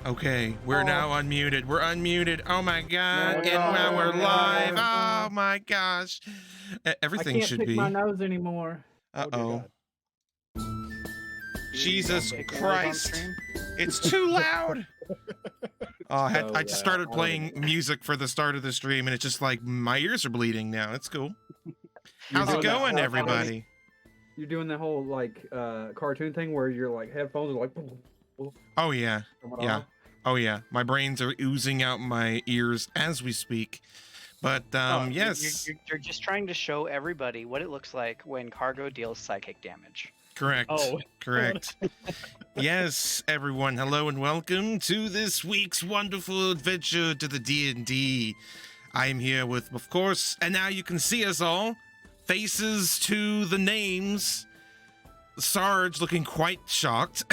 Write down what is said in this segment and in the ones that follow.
Okay, we're now unmuted. We're unmuted. Oh my god! And now we're live. Oh my gosh! Everything should be. I can't pick my nose anymore. Uh-oh. Jesus Christ! It's too loud. Oh, I just started playing music for the start of the stream, and it's just like my ears are bleeding now. It's cool. How's it going, everybody? You're doing the whole like cartoon thing where your like headphones are like. Oh yeah, yeah. Oh yeah, my brains are oozing out my ears as we speak. But yes, you're just trying to show everybody what it looks like when Cargo deals psychic damage. Correct. Oh, correct. Yes, everyone. Hello and welcome to this week's wonderful adventure to the D&D. I am here with, of course, and now you can see us all. Faces to the names. Sarge looking quite shocked.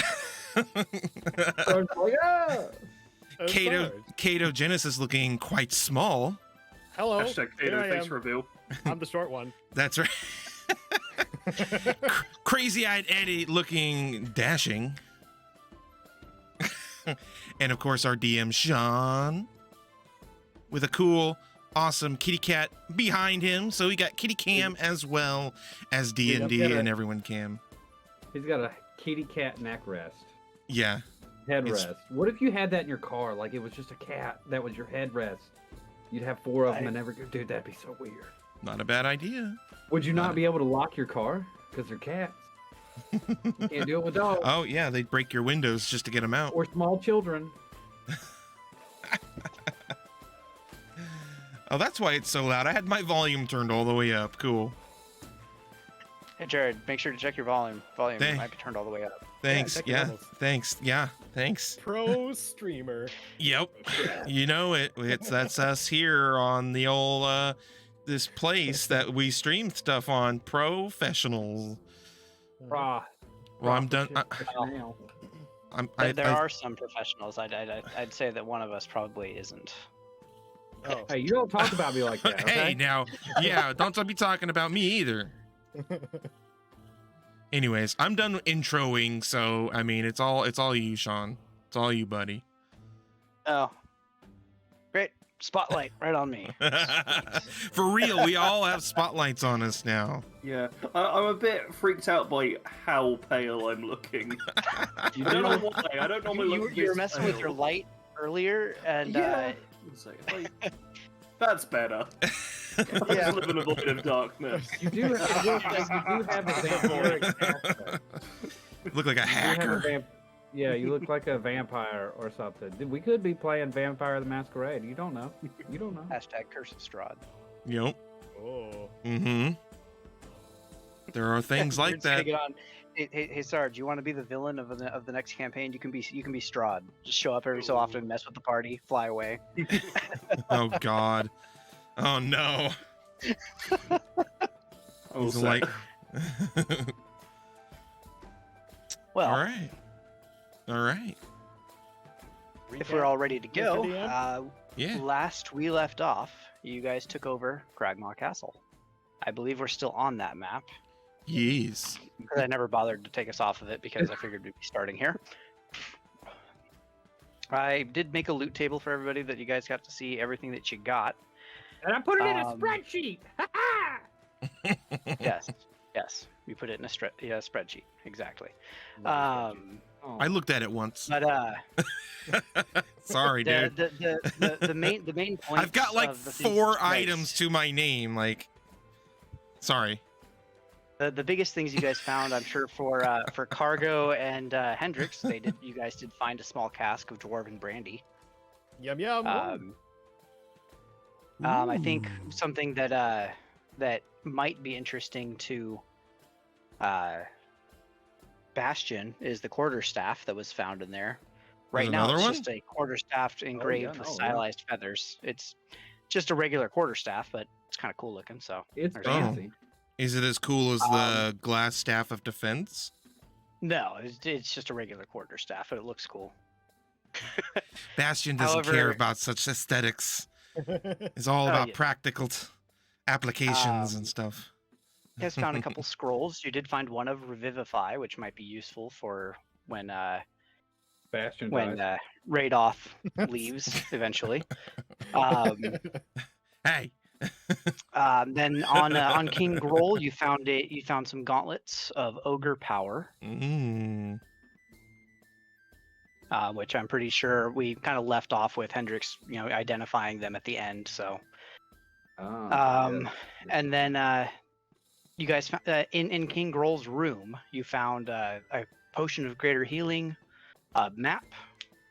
Caedo Genesis looking quite small. Hello. Hashtag Caedo face reveal. I'm the short one. That's right. Crazy-eyed Eddie looking dashing. And of course our DM Sean with a cool, awesome kitty cat behind him. So we got kitty cam as well as D&D and everyone cam. He's got a kitty cat neck rest. Yeah. Headrest. What if you had that in your car? Like it was just a cat that was your headrest. You'd have four of them and never go. Dude, that'd be so weird. Not a bad idea. Would you not be able to lock your car? Because they're cats. You can't do it with dogs. Oh, yeah. They'd break your windows just to get them out. Or small children. Oh, that's why it's so loud. I had my volume turned all the way up. Cool. Hey, Jared, make sure to check your volume. It might be turned all the way up. Thanks. Yeah. Thanks. Yeah. Thanks. Pro streamer. Yep. You know it. That's us here on the old this place that we stream stuff on. Professionals. Well, I'm done. There are some professionals. I'd say that one of us probably isn't. Oh. Hey, you don't talk about me like that. Okay? Hey, now, yeah, don't be talking about me either. Anyways, I'm done introing, so I mean, it's all you, Sean. It's all you, buddy. Oh, great spotlight right on me. For real, we all have spotlights on us now. Yeah, I'm a bit freaked out by how pale I'm looking. I don't know why. I don't normally look. You were messing with your light earlier, and yeah. That's better. Yeah, live in a void of darkness. You do have a vampiric aspect. Look like a hacker. Yeah, you look like a vampire or something. We could be playing Vampire the Masquerade. You don't know. You don't know. Hashtag Curse of Strahd. Yep. Oh. Mm-hmm. There are things like that. Hey, Sarge, you want to be the villain of the next campaign? You can be Strahd. Just show up every so often, mess with the party, fly away. Oh God. Oh no. Oh, like. Well. All right. If we're all ready to go, yeah. Last we left off, you guys took over Cragmaw Castle. I believe we're still on that map. Yes. Because I never bothered to take us off of it because I figured we'd be starting here. I did make a loot table for everybody that you guys got to see everything that you got. And I put it in a spreadsheet. Yes. You put it in a spreadsheet. Exactly. I looked at it once. But sorry, dude. The main point. I've got like 4 items to my name. Like, sorry. The biggest things you guys found, I'm sure, for Cargo and Hendrix, you guys did find a small cask of dwarven brandy. Yum yum. I think something that might be interesting to Bastion is the quarterstaff that was found in there. Right now, it's just a quarterstaff engraved with stylized feathers. It's just a regular quarterstaff, but it's kind of cool looking. So it's fancy. Is it as cool as the glass staff of defense? No, it's just a regular quarterstaff, but it looks cool. Bastion doesn't care about such aesthetics. It's all about practical applications and stuff. You guys found a couple scrolls. You did find one of Revivify, which might be useful for when Bastion when dies. Radoff leaves eventually. Um, Hey. then on King Groll, you found some gauntlets of ogre power, which I'm pretty sure we kind of left off with Hendrix, identifying them at the end. So, and then you guys in King Groll's room, you found a potion of greater healing, a map,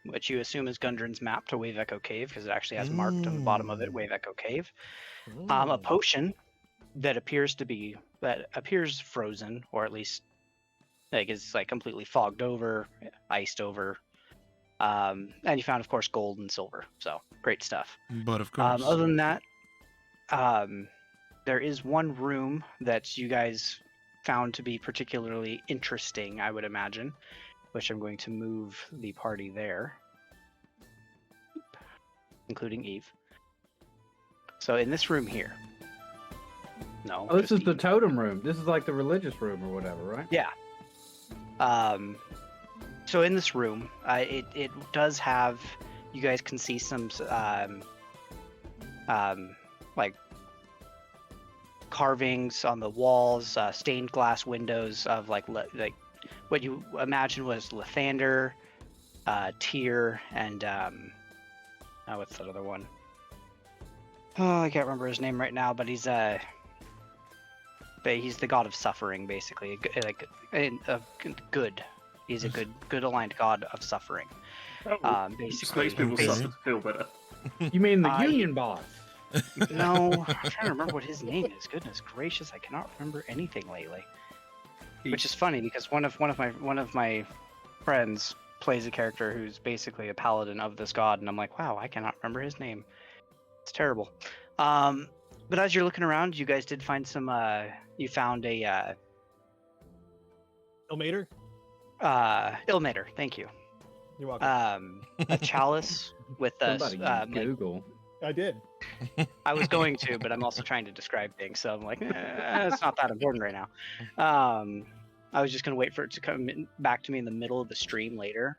which you assume is Gundren's map to Wave Echo Cave because it actually has marked on the bottom of it Wave Echo Cave. A potion that appears frozen, or at least is completely fogged over, iced over. And you found, of course, gold and silver. So great stuff. But of course, other than that, there is one room that you guys found to be particularly interesting, I would imagine, which I'm going to move the party there, including Eve. So in this room here. No. Oh, this is the totem room. This is like the religious room or whatever, right? Yeah. So in this room, it does have, you guys can see some like carvings on the walls, stained glass windows of like what you imagine was Lathander, Tyr, and what's that other one? Oh, I can't remember his name right now, but he's the god of suffering, basically, good. He's a good aligned god of suffering. Basically, space people suffer to feel better. You mean the Union boss? No, I'm trying to remember what his name is. Goodness gracious, I cannot remember anything lately. Which is funny because one of my friends plays a character who's basically a paladin of this god, and I'm like, wow, I cannot remember his name. It's terrible. But as you're looking around, you guys did find some. You found a Ilmater? Ilmater. Thank you. You're welcome. A chalice with a Google. I did. I was going to, but I'm also trying to describe things, so I'm like, it's not that important right now. I was just gonna wait for it to come back to me in the middle of the stream later,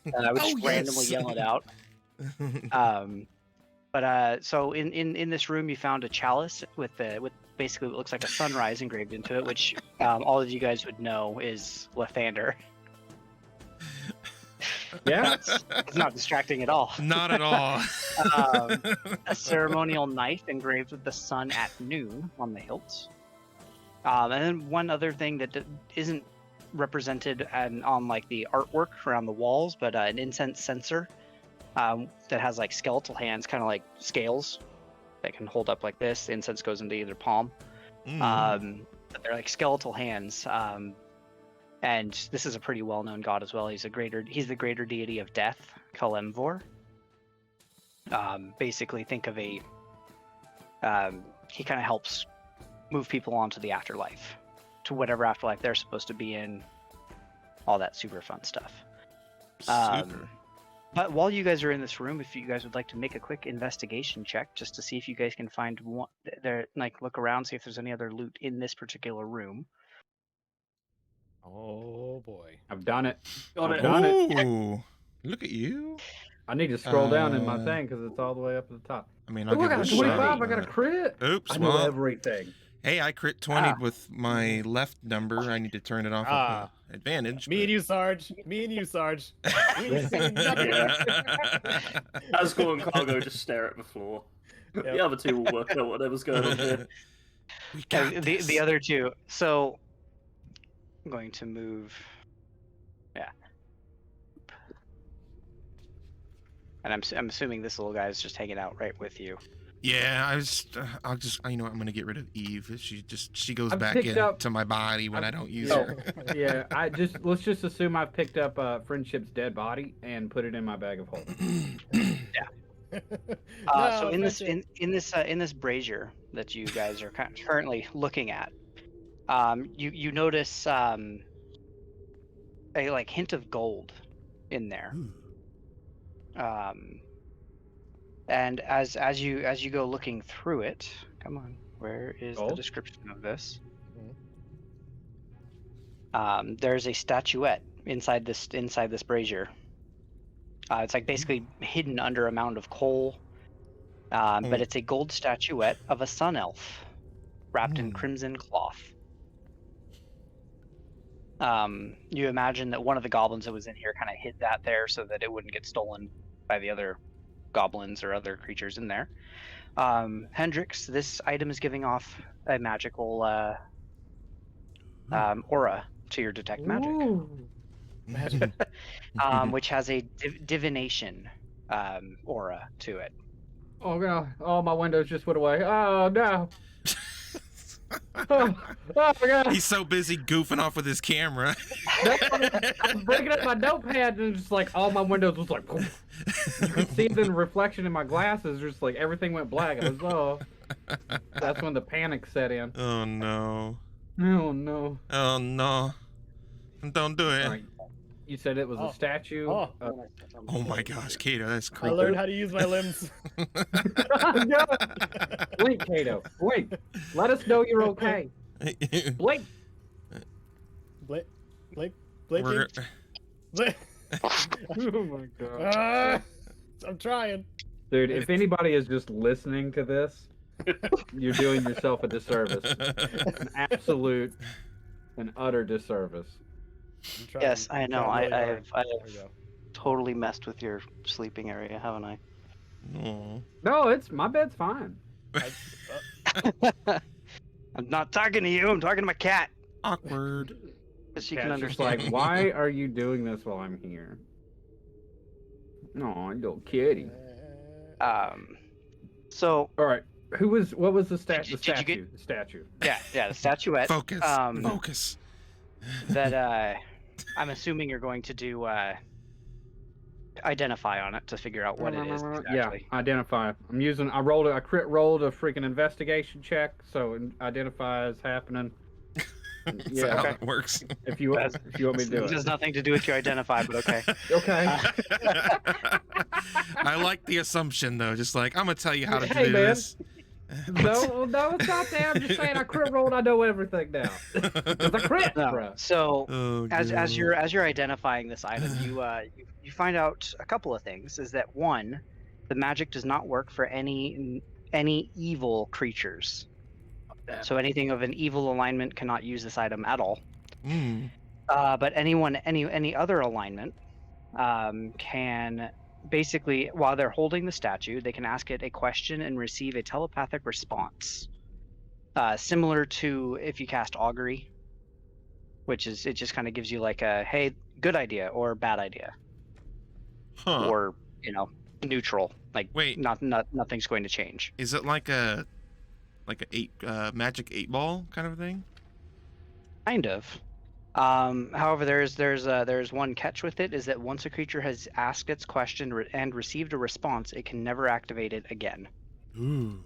and I would just randomly yell it out. But so in this room, you found a chalice with basically what looks like a sunrise engraved into it, which all of you guys would know is Lathander. Yeah, it's not distracting at all. Not at all. A ceremonial knife engraved with the sun at noon on the hilt. And then one other thing that isn't represented on like the artwork around the walls, but an incense censer that has like skeletal hands, kind of like scales that can hold up like this. The incense goes into either palm. But they're like skeletal hands. And this is a pretty well-known god as well. He's the greater deity of death, Kalemvor. Basically, think of he kind of helps move people onto the afterlife, to whatever afterlife they're supposed to be in. All that super fun stuff. Super. But while you guys are in this room, if you guys would like to make a quick investigation check, just to see if you guys can find one, look around, see if there's any other loot in this particular room. Oh boy. I've done it. Got it. Done it. Ooh, look at you. I need to scroll down in my thing because it's all the way up at the top. I mean, Oh, I got a 25. I got a crit. Oops. I know Well, everything. hey, I crit 20 with my left number. I need to turn it off with advantage. Me and you, Sarge. Me and you, Sarge. We see nothing. Asgore and Cargo just stare at the floor. Yep. The other two will work out whatever's going on here. We got The other two. So I'm going to move. Yeah. And I'm assuming this little guy is just hanging out right with you. Yeah, I'll just, you know what, I'm gonna get rid of Eve. She goes back picked up- into my body when I don't use Oh, her. yeah. Let's just assume I've picked up Friendship's dead body and put it in my bag of holding. So in this brazier that you guys are currently looking at, you notice a like hint of gold in there. And as you go looking through it, come on, where is the description of this? There's a statuette inside this brazier It's like basically hidden under a mound of coal, but it's a gold statuette of a sun elf wrapped in crimson cloth. You imagine that one of the goblins that was in here kind of hid that there so that it wouldn't get stolen by the other goblins or other creatures in there. Hendrix, this item is giving off a magical aura to your detect magic. Magic. Which has a divination aura to it. Oh god! Oh, my windows just went away. Oh no! Oh my god! He's so busy goofing off with his camera. I was breaking up my notepad and just like all my windows was like. You could see it in the reflection in my glasses. Just like everything went black. I was That's when the panic set in. Oh no! Oh no! Oh no! Don't do it! Right. You said it was a statue. Oh. Oh my gosh, Caedo, that's I creepy. learned how to use my limbs. Blink, Caedo. Blink. Let us know you're okay. Blink. Blink. We're- Blink. Oh my god. I'm trying. Dude, if anybody is just listening to this, you're doing yourself a disservice. An absolute and utter disservice. I'm trying. Yes, I know. I'm trying really I've hard. There we go. totally messed with your sleeping area, haven't I? Aw. No, my bed's fine. I'm not talking to you. I'm talking to my cat. Awkward. Because she can Cat's just understand. like, why are you doing this while I'm here? No, little kitty. So All right, what was the Did you statue? get- The statue. yeah, the statuette. Focus. Focus. That I'm assuming you're going to do identify on it to figure out what it is exactly. Yeah, identify. I crit rolled a freaking investigation check, so identify is happening. That's Yeah, how okay. it works. If you want me to do It has it. nothing to do with your identify, but okay. Okay. I like the assumption though, just like I'm gonna tell you how to Hey, do man. this. No, it's not that. I'm just saying I crit rolled. I know everything now. It's a crit, No. bro. So Oh, as God. you're identifying this item, you find out a couple of things. Is that one, the magic does not work for any evil creatures. So anything of an evil alignment cannot use this item at all. But any other alignment can basically, while they're holding the statue, they can ask it a question and receive a telepathic response, similar to if you cast augury, which is it just kind of gives you like a hey, good idea or bad idea, Huh. or neutral. Like Wait. nothing's going to change. Is it like a magic 8-ball kind of thing? Kind of. However, there's one catch with it, is that once a creature has asked its question and received a response, it can never activate it again. Ooh.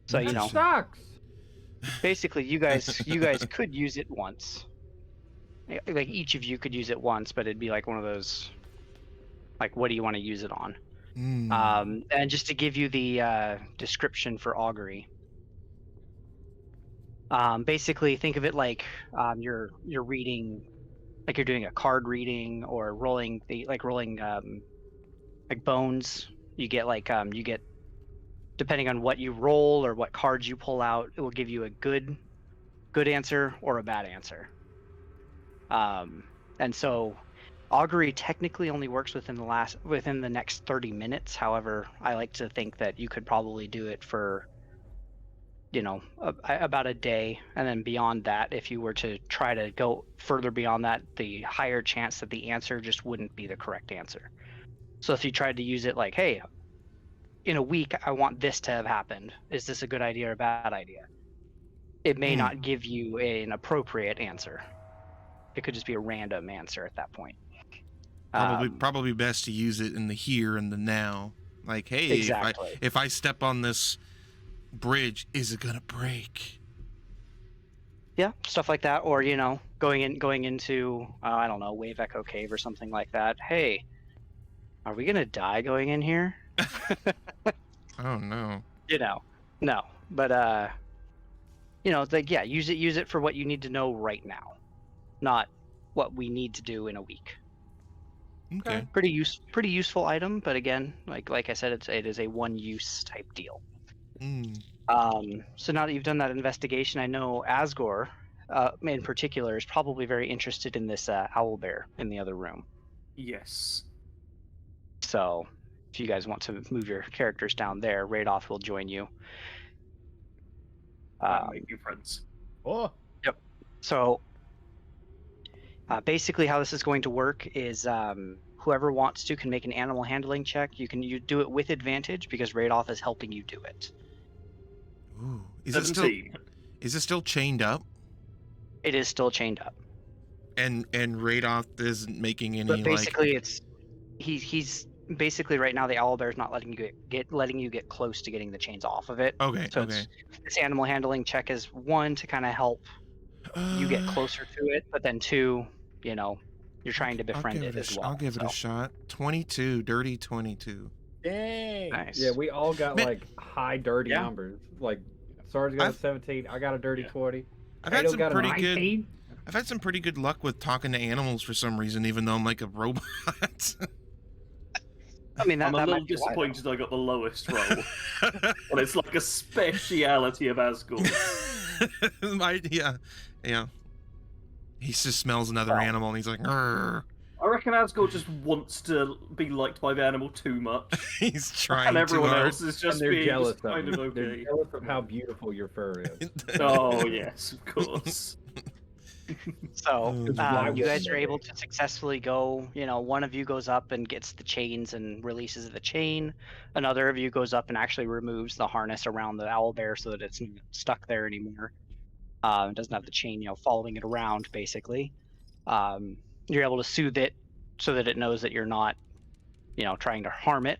So That sucks. basically, you guys could use it once. Like each of you could use it once, but it'd be like one of those, like, what do you want to use it on? And just to give you the description for augury. Basically, think of it like you're reading, like you're doing a card reading or rolling like bones. You get depending on what you roll or what cards you pull out, it will give you a good answer or a bad answer. And so augury technically only works within the next 30 minutes. However, I like to think that you could probably do it for about a day, and then beyond that, if you were to try to go further beyond that, the higher chance that the answer just wouldn't be the correct answer. So if you tried to use it like, hey, in a week I want this to have happened, is this a good idea or a bad idea? It may not give you an appropriate answer. It could just be a random answer at that point. Probably best to use it in the here and the now. Like, hey, Exactly. if I step on this bridge, is it gonna break? Yeah, stuff like that, or going into I don't know, Wave Echo Cave or something like that. Hey, are we gonna die going in here? Oh no. No, but it's like, yeah, use it for what you need to know right now, not what we need to do in a week. Okay. Pretty useful item, but again, like I said, it is a one-use type deal. Mm. So now that you've done that investigation, I know Asgore, in particular, is probably very interested in this owlbear in the other room. Yes. So if you guys want to move your characters down there, Radoth will join you. I'm making friends. Oh, So basically how this is going to work is whoever wants to can make an animal handling check. You do it with advantage because Radoth is helping you do it. Ooh. Is 17. it still chained up? It is still chained up. And Radoth isn't making any But basically he's basically right now the owlbear is not letting you get close to getting the chains off of it. Okay. So Okay. this animal handling check is one to kind of help you get closer to it, but then two, you're trying to befriend it as well. I'll give it a shot. 22, dirty 22. dang. Nice. Yeah, we all got Man. like high dirty Yeah. numbers. Like Sarge got a I've- 17. I got a dirty 20. I've had Caedo some got a pretty good. 19. I've had some pretty good luck with talking to animals for some reason, even though I'm like a robot. I mean, I'm a that little might be why, though. disappointed I got the lowest roll. But it's like a speciality of Asgore. yeah. He just smells another Well. animal and he's like, "Grr." I reckon Asgore just wants to be liked by the animal too much. He's trying And everyone too hard. else is And just they're being jealous just of kind you. of They're okay. jealous of how beautiful your fur is. Oh, yes, of course. So It's why you guys wouldn't are they? able to successfully go. One of you goes up and gets the chains and releases the chain. Another of you goes up and actually removes the harness around the owlbear so that it's not stuck there anymore. It doesn't have the chain, following it around basically. You're able to soothe it so that it knows that you're not, trying to harm it.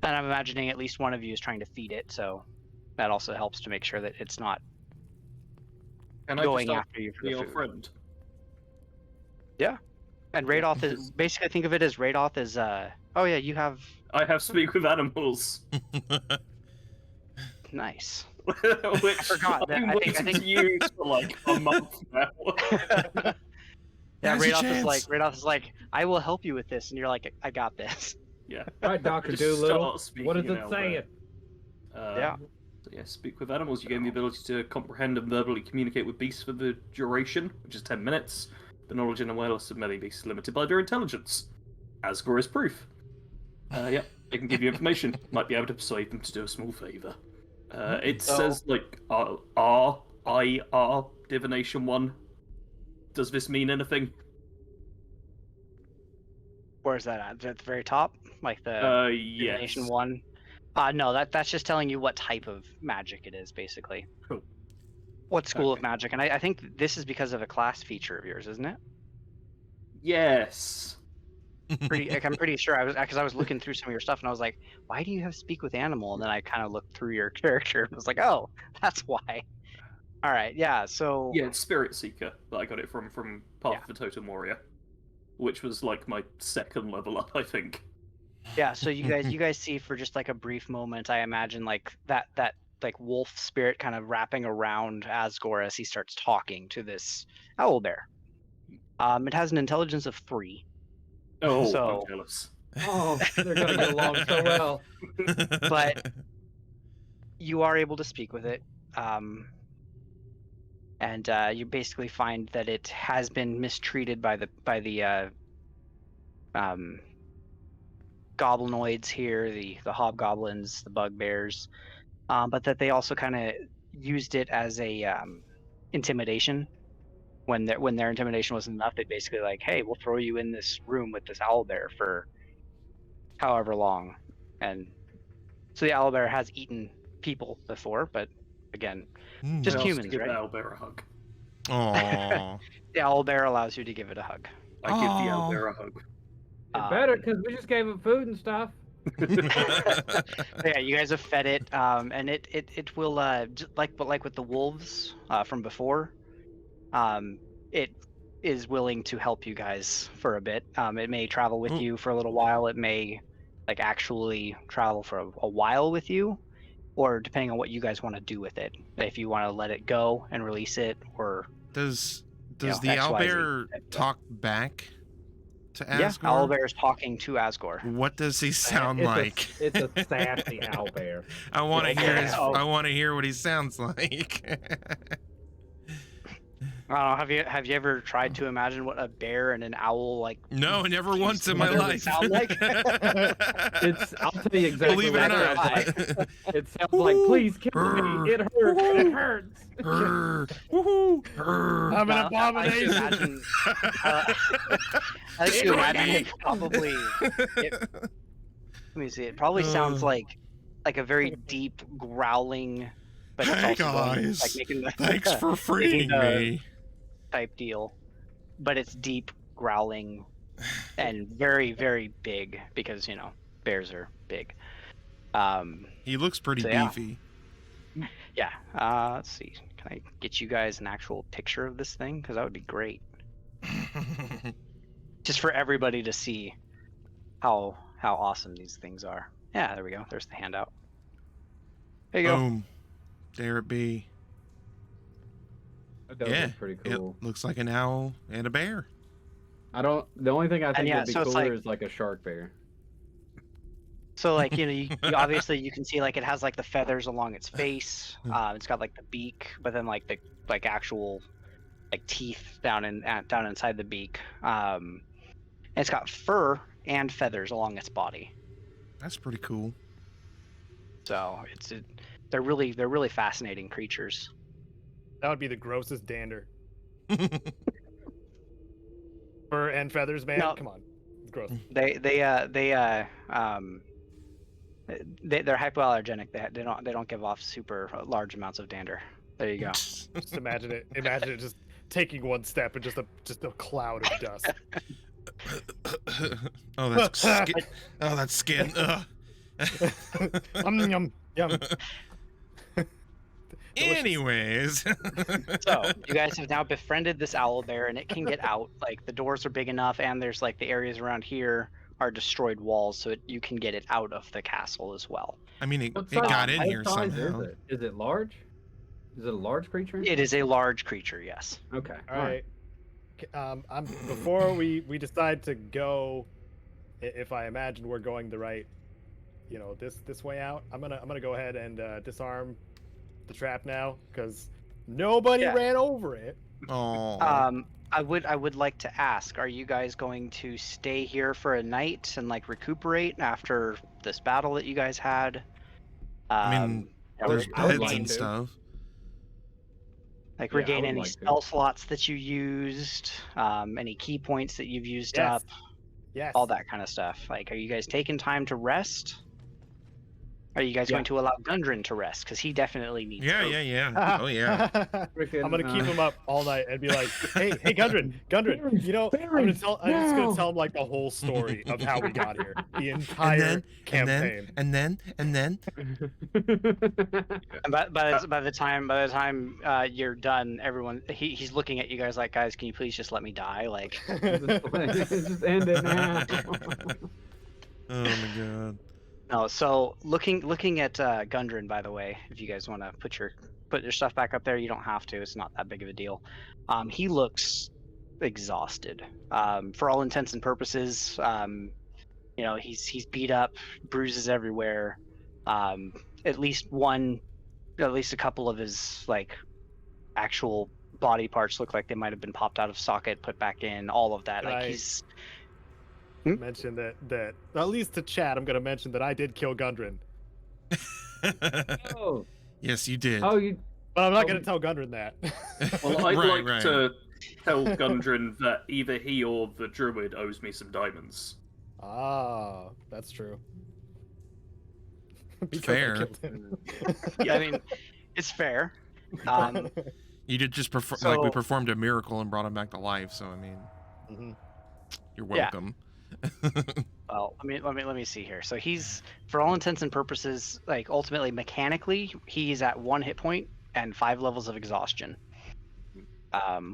And I'm imagining at least one of you is trying to feed it, so that also helps to make sure that it's not Can I going just after you for be the your food. friend? And Radoth is basically, think of it as Radoth is oh yeah, you have I have speak with animals. nice. Which forgot that- I'm I think- waiting to use for like a month now. Yeah, Now's your Radoth is like, I will help you with this, and you're like, I got this. Yeah. All right, Dr. Just Doolittle. start What is speaking it in saying? Yeah. So yeah, speak with animals. You gain the ability to comprehend and verbally communicate with beasts for the duration, which is 10 minutes. The knowledge and awareness of many beasts is limited by their intelligence. Asgore is proof. Yeah, they can give you information. Might be able to persuade them to do a small favor. It So- says like R divination 1. Does this mean anything? Where's that at? At the very top, like the Yes. Divination 1. No, that's just telling you what type of magic it is, basically. Cool. What school of Okay. magic? And I think this is because of a class feature of yours, isn't it? Yes. I'm pretty sure because I was looking through some of your stuff and I was like, why do you have speak with animal? And then I kind of looked through your character and was like, oh, that's why. All right, yeah. So Yeah, it's Spirit Seeker that I got it from Path of the Totem Warrior, which was like my second level up, I think. yeah. So you guys see for just like a brief moment, I imagine like that like wolf spirit kind of wrapping around Asgore as he starts talking to this owlbear. It has an intelligence of 3. Oh, So- I'm jealous. Oh, they're gonna get along so well. But you are able to speak with it, and you basically find that it has been mistreated by the goblinoids here, the hobgoblins, the bugbears, but that they also kind of used it as a intimidation. When their intimidation wasn't enough, they basically like, hey, we'll throw you in this room with this owlbear for however long. And so the owlbear has eaten people before, but again, just Who else to humans, give right? the owlbear a hug. Aww. The owlbear allows you to give it a hug. I give the Aw. owlbear a hug. It better, because we just gave it food and stuff. Yeah, you guys have fed it, and it will like with the wolves from before, it is willing to help you guys for a bit. It may travel with you for a little while. It may like actually travel for a while with you, or depending on what you guys want to do with it. If you want to let it go and release it, or Does You know, the XYZ. owlbear talk back? to Yeah, Asgore? owlbear is talking to Asgore. What does he sound like? It's a sassy owlbear. I want to hear his. Oh. I want to hear what he sounds like. I don't know. Have you ever tried to imagine what a bear and an owl like? No, never once in my together would life. sound like? I'll tell you exactly Believe it what or it not. sounds like. It sounds like, please kill me. It hurts. It hurts. Grr, woohoo, grr. I'm an I like to abomination. imagine. I like to imagine it probably. Let me see. It probably sounds like a very deep growling, but it's Hey also going, guys, like making the thanks for freeing me. type deal, but it's deep growling and very very big because bears are big. He looks pretty So, yeah. beefy. Yeah. Let's see. Can I get you guys an actual picture of this thing? Because that would be great, just for everybody to see how awesome these things are. Yeah, there we go. There's the handout. There you go. Boom. There it be. That does Yeah, look pretty cool. It looks like an owl and a bear. The only thing I think yeah, would be so it's cooler like- is like a shark bear. So like you obviously you can see like it has like the feathers along its face. It's got like the beak, but then like the actual like teeth down inside the beak. And it's got fur and feathers along its body. That's pretty cool. So they're really fascinating creatures. That would be the grossest dander. Fur and feathers, man. No. Come on, it's gross. They're hypoallergenic. They don't give off super large amounts of dander. There you go. Just imagine it. Imagine it just taking one step and just a cloud of dust. Oh, that's skin. Oh, that's skin. Ugh. Yum. Anyways. So you guys have now befriended this owlbear, and it can get out. Like the doors are big enough, and there's like the areas around here are destroyed walls, so you can get it out of the castle as well. I mean, it What got in size here size somehow. Is it? Is it large? Is it a large creature? It is a large creature, yes. Okay. All right. I'm before we decide to go, if I imagine we're going the right, this way out, I'm gonna go ahead and disarm the trap now because nobody Yeah. ran over it. Oh. I would like to ask, are you guys going to stay here for a night and like recuperate after this battle that you guys had? I mean, there's I would beds like and to. stuff. Like Yeah, I regain would any like to. spell slots that you used, any key points that you've used Yes. up, Yes. all that kind of stuff. Like, are you guys taking time to rest? Are you guys Yeah. going to allow Gundren to rest? Because he definitely needs Yeah, to. yeah, yeah. Oh, yeah. Freaking, I'm gonna keep him up all night and be like, hey, Gundren, I'm just gonna tell him like the whole story of how we got here, the entire campaign. And then. And by the time you're done, everyone he's looking at you guys like, guys, can you please just let me die? Like, Just end it now. Oh my god. no. So looking at Gundren, by the way, if you guys want to put your stuff back up there, you don't have to. It's not that big of a deal. He looks exhausted. For all intents and purposes, he's beat up, bruises everywhere. At least a couple of his like actual body parts look like they might have been popped out of socket, put back in, all of that. Like Right. he's Mention that at least to chat, I'm gonna mention that I did kill Gundren, Oh, Yes, you did. you. but I'm not Oh. gonna tell Gundren that. Well, I'd Right, like to tell Gundren that either he or the druid owes me some diamonds. Ah, that's true. Because I Fair. killed him. I mean, it's fair. You did just we So- performed a miracle and brought him back to life. So I mean, Mhm. you're Yeah. welcome. Well, let me see here. So he's, for all intents and purposes, like ultimately mechanically, he's at 1 hit point and 5 levels of exhaustion.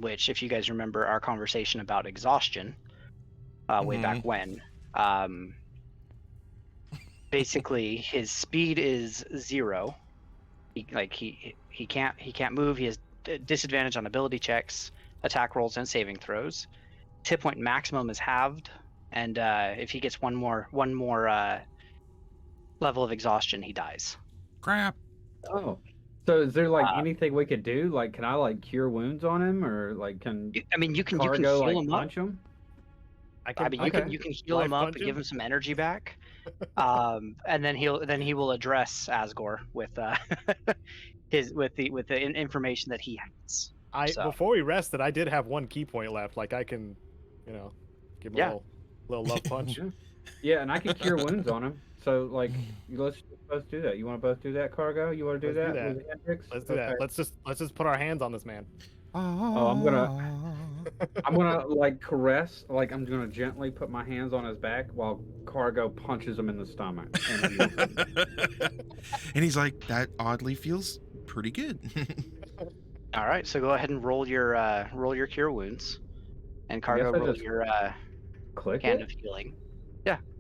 Which, if you guys remember our conversation about exhaustion, way back when, basically his speed is 0. He can't move. He has disadvantage on ability checks, attack rolls, and saving throws. Hit point maximum is halved, and if he gets one more level of exhaustion, he dies. Crap. Oh. So is there like Uh, anything we could do? Like, can I like cure wounds on him, or like can I mean, you can Cargo heal like him up. punch him? I mean, you can heal him Life up punch and give him? him some energy back, and then he will address Asgore with with the information that he has. So. Before we rested, I did have one key point left. Like I can, give him Yeah. a little love punch. Yeah, and I can cure wounds on him. So like, let's both do that. You want to both do that, Cargo? You want to do Let's that? do that. with Hendrix? Let's do Okay. that. Let's just put our hands on this man. Oh, I'm gonna like caress, like I'm gonna gently put my hands on his back while Cargo punches him in the stomach. And he's like, that oddly feels pretty good. All right, so go ahead and roll your cure wounds, and Cargo I roll just your click hand it. of healing.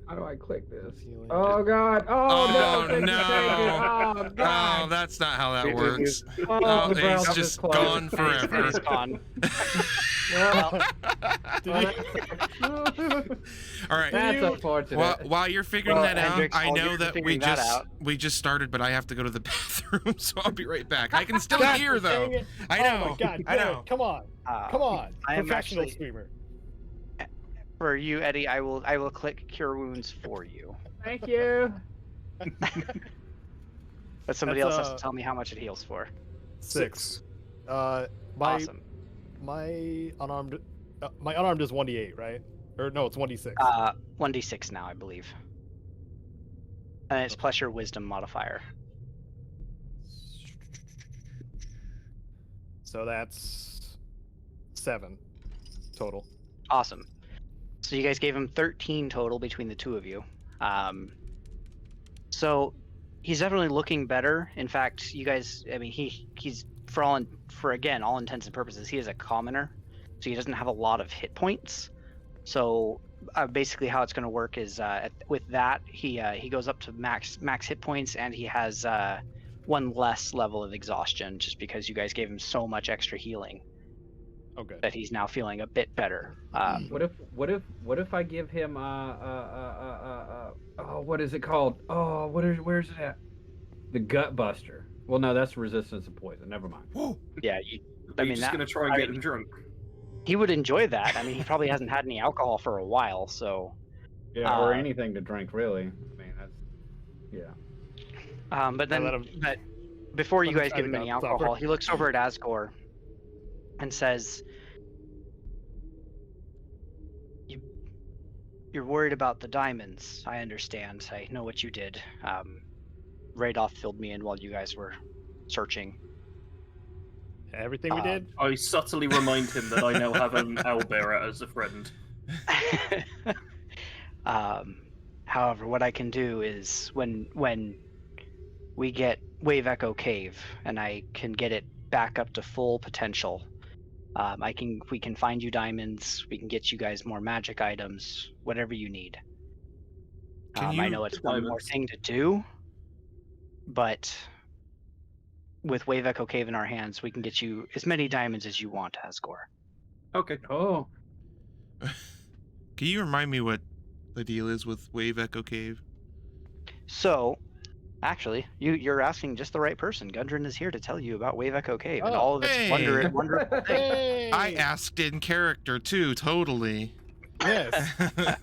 How do I click this? Healing. Oh God! Oh, no! no. Oh God! Oh, that's not how that works. Oh, the he's browser just closed. gone forever. He's gone. Well, All right. that's unfortunate. While you're figuring Well, that out, Hendrix, I while know you're that figuring that out- we just started, but I have to go to the bathroom, so I'll be right back. I can still God hear though. dang it. I Oh know. my God! I Good. know. Come on! Come on! I am Professional actually streamer. for you, Eddie. I will click cure wounds for you, Thank you. but somebody That's, else has to tell me how much it heals for. 6. My Awesome. my unarmed is 1d8, right? Or no, it's 1d6. 1d6 now, I believe, and it's plus your wisdom modifier. So that's 7 total. Awesome. So you guys gave him 13 total between the two of you. So he's definitely looking better. In fact, you guys, I mean, he's for all intents and purposes, he is a commoner, so he doesn't have a lot of hit points. So basically, how it's going to work is with that he goes up to max hit points, and he has one less level of exhaustion, just because you guys gave him so much extra healing Okay. that he's now feeling a bit better. What if I give him what is it called? Oh, where's it at? The Gut Buster. Well, no, that's resistance to poison. Never mind. Yeah, Are you just gonna try and get him drunk? he would enjoy that. I mean, he probably hasn't had any alcohol for a while, so. Yeah, or anything to drink, really. I mean, that's But then, let him- but before you let him guys try give to him go any sober. alcohol, he looks over at Asgore and says, "You're worried about the diamonds. I understand. I know what you did. Radoff filled me in while you guys were searching." Everything we did. I subtly remind him that I now have an owlbearer as a friend. However, what I can do is when we get Wave Echo Cave and I can get it back up to full potential, we can find you diamonds. We can get you guys more magic items, whatever you need. I know it's one more thing to do, but with Wave Echo Cave in our hands, we can get you as many diamonds as you want, Asgore. Okay. Oh, Can you remind me what the deal is with Wave Echo Cave? So, actually, you're asking just the right person. Gundren is here to tell you about Wave Echo Cave and all of its Hey. wonderful things. Hey! I asked in character too, totally. Yes.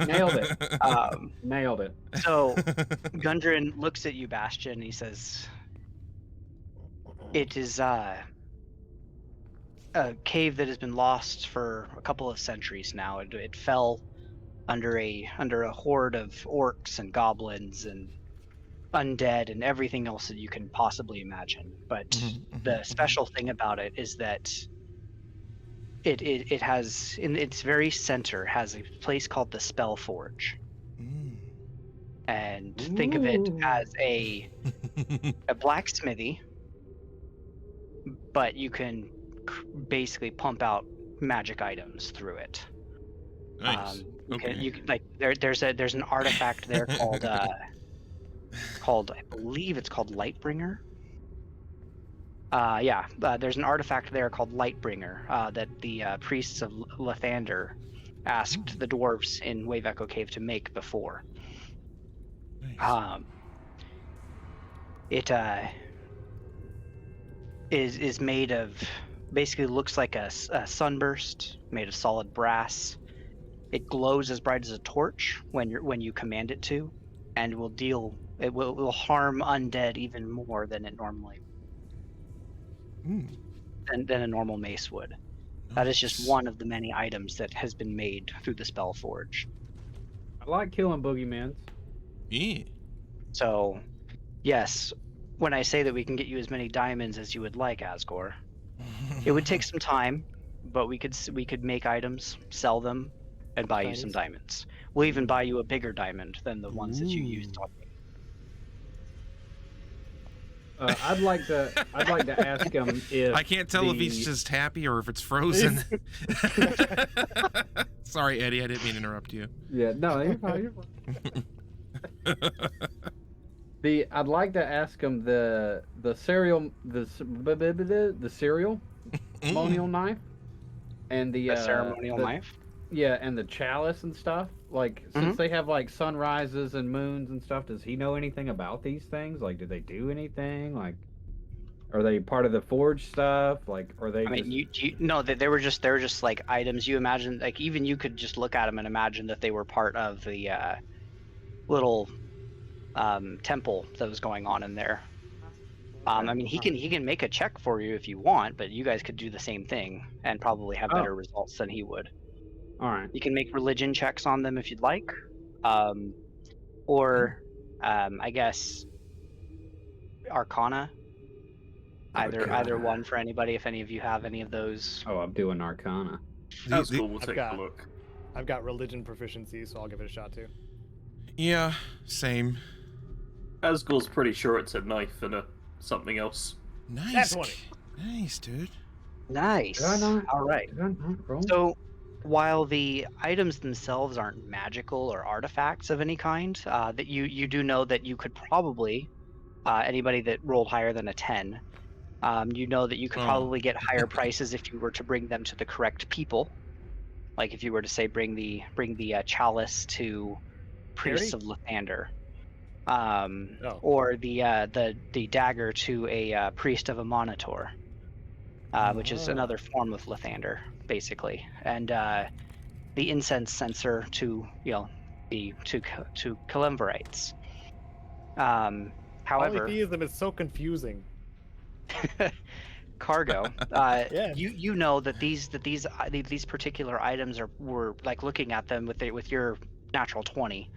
nailed it. Um, Nailed it. so, Gundren looks at you, Bastion, and he says, "It is a cave that has been lost for a couple of centuries now. It fell under a horde of orcs and goblins and undead and everything else that you can possibly imagine. But the special thing about it is that it has, in its very center, has a place called the Spell Forge. And think of it as a blacksmithy, but you can basically pump out magic items through it. Nice. You can, like there's an artifact there called I believe it's called Lightbringer. There's an artifact there called Lightbringer that the priests of Lathander asked the dwarves in Wave Echo Cave to make before. Nice. It is made of, basically looks like a sunburst made of solid brass. It glows as bright as a torch when you command it to, and will harm undead even more than it normally than a normal mace would. That is just one of the many items that has been made through the Spellforge. I like killing boogeymans. Yeah. So, yes, when I say that we can get you as many diamonds as you would like, Asgore, it would take some time, but we could make items, sell them, and buy you some diamonds. We'll even buy you a bigger diamond than the ones that you used on me. I'd like to ask him if I can't tell if he's just happy or if it's frozen. Sorry, Eddie, I didn't mean to interrupt you. Yeah, no, you're fine. I'd like to ask him the ceremonial knife and the ceremonial knife. Yeah, and the chalice and stuff. Like, since they have like sunrises and moons and stuff, does he know anything about these things? Like, do they do anything? Like, are they part of the forge stuff? Like, are they? I mean, you no, they were just like items. You imagine, like, even you could just look at them and imagine that they were part of the little temple that was going on in there. I mean, he can make a check for you if you want, but you guys could do the same thing and probably have better results than he would. All right. You can make religion checks on them if you'd like, or I guess Arcana. Either one for anybody. If any of you have any of those. Oh, I'm doing Arcana. Asgore will take a look. I've got religion proficiency, so I'll give it a shot too. Yeah, same. Asgore's pretty sure it's a knife and something else. Nice. That's 20. Nice, dude. Nice. Did I not? All right. Did I not roll? So, while the items themselves aren't magical or artifacts of any kind, that you do know that you could probably, anybody that rolled higher than a 10, you know that you could probably get higher prices if you were to bring them to the correct people. Like if you were to say bring the chalice to priests of Lathander, or the dagger to a priest of a Monitor, which is another form of Lathander, basically, and the incense censer to to Caelemvorites. However, polytheism is so confusing. Cargo, Yes. you know that these particular items were like looking at them with your natural 20,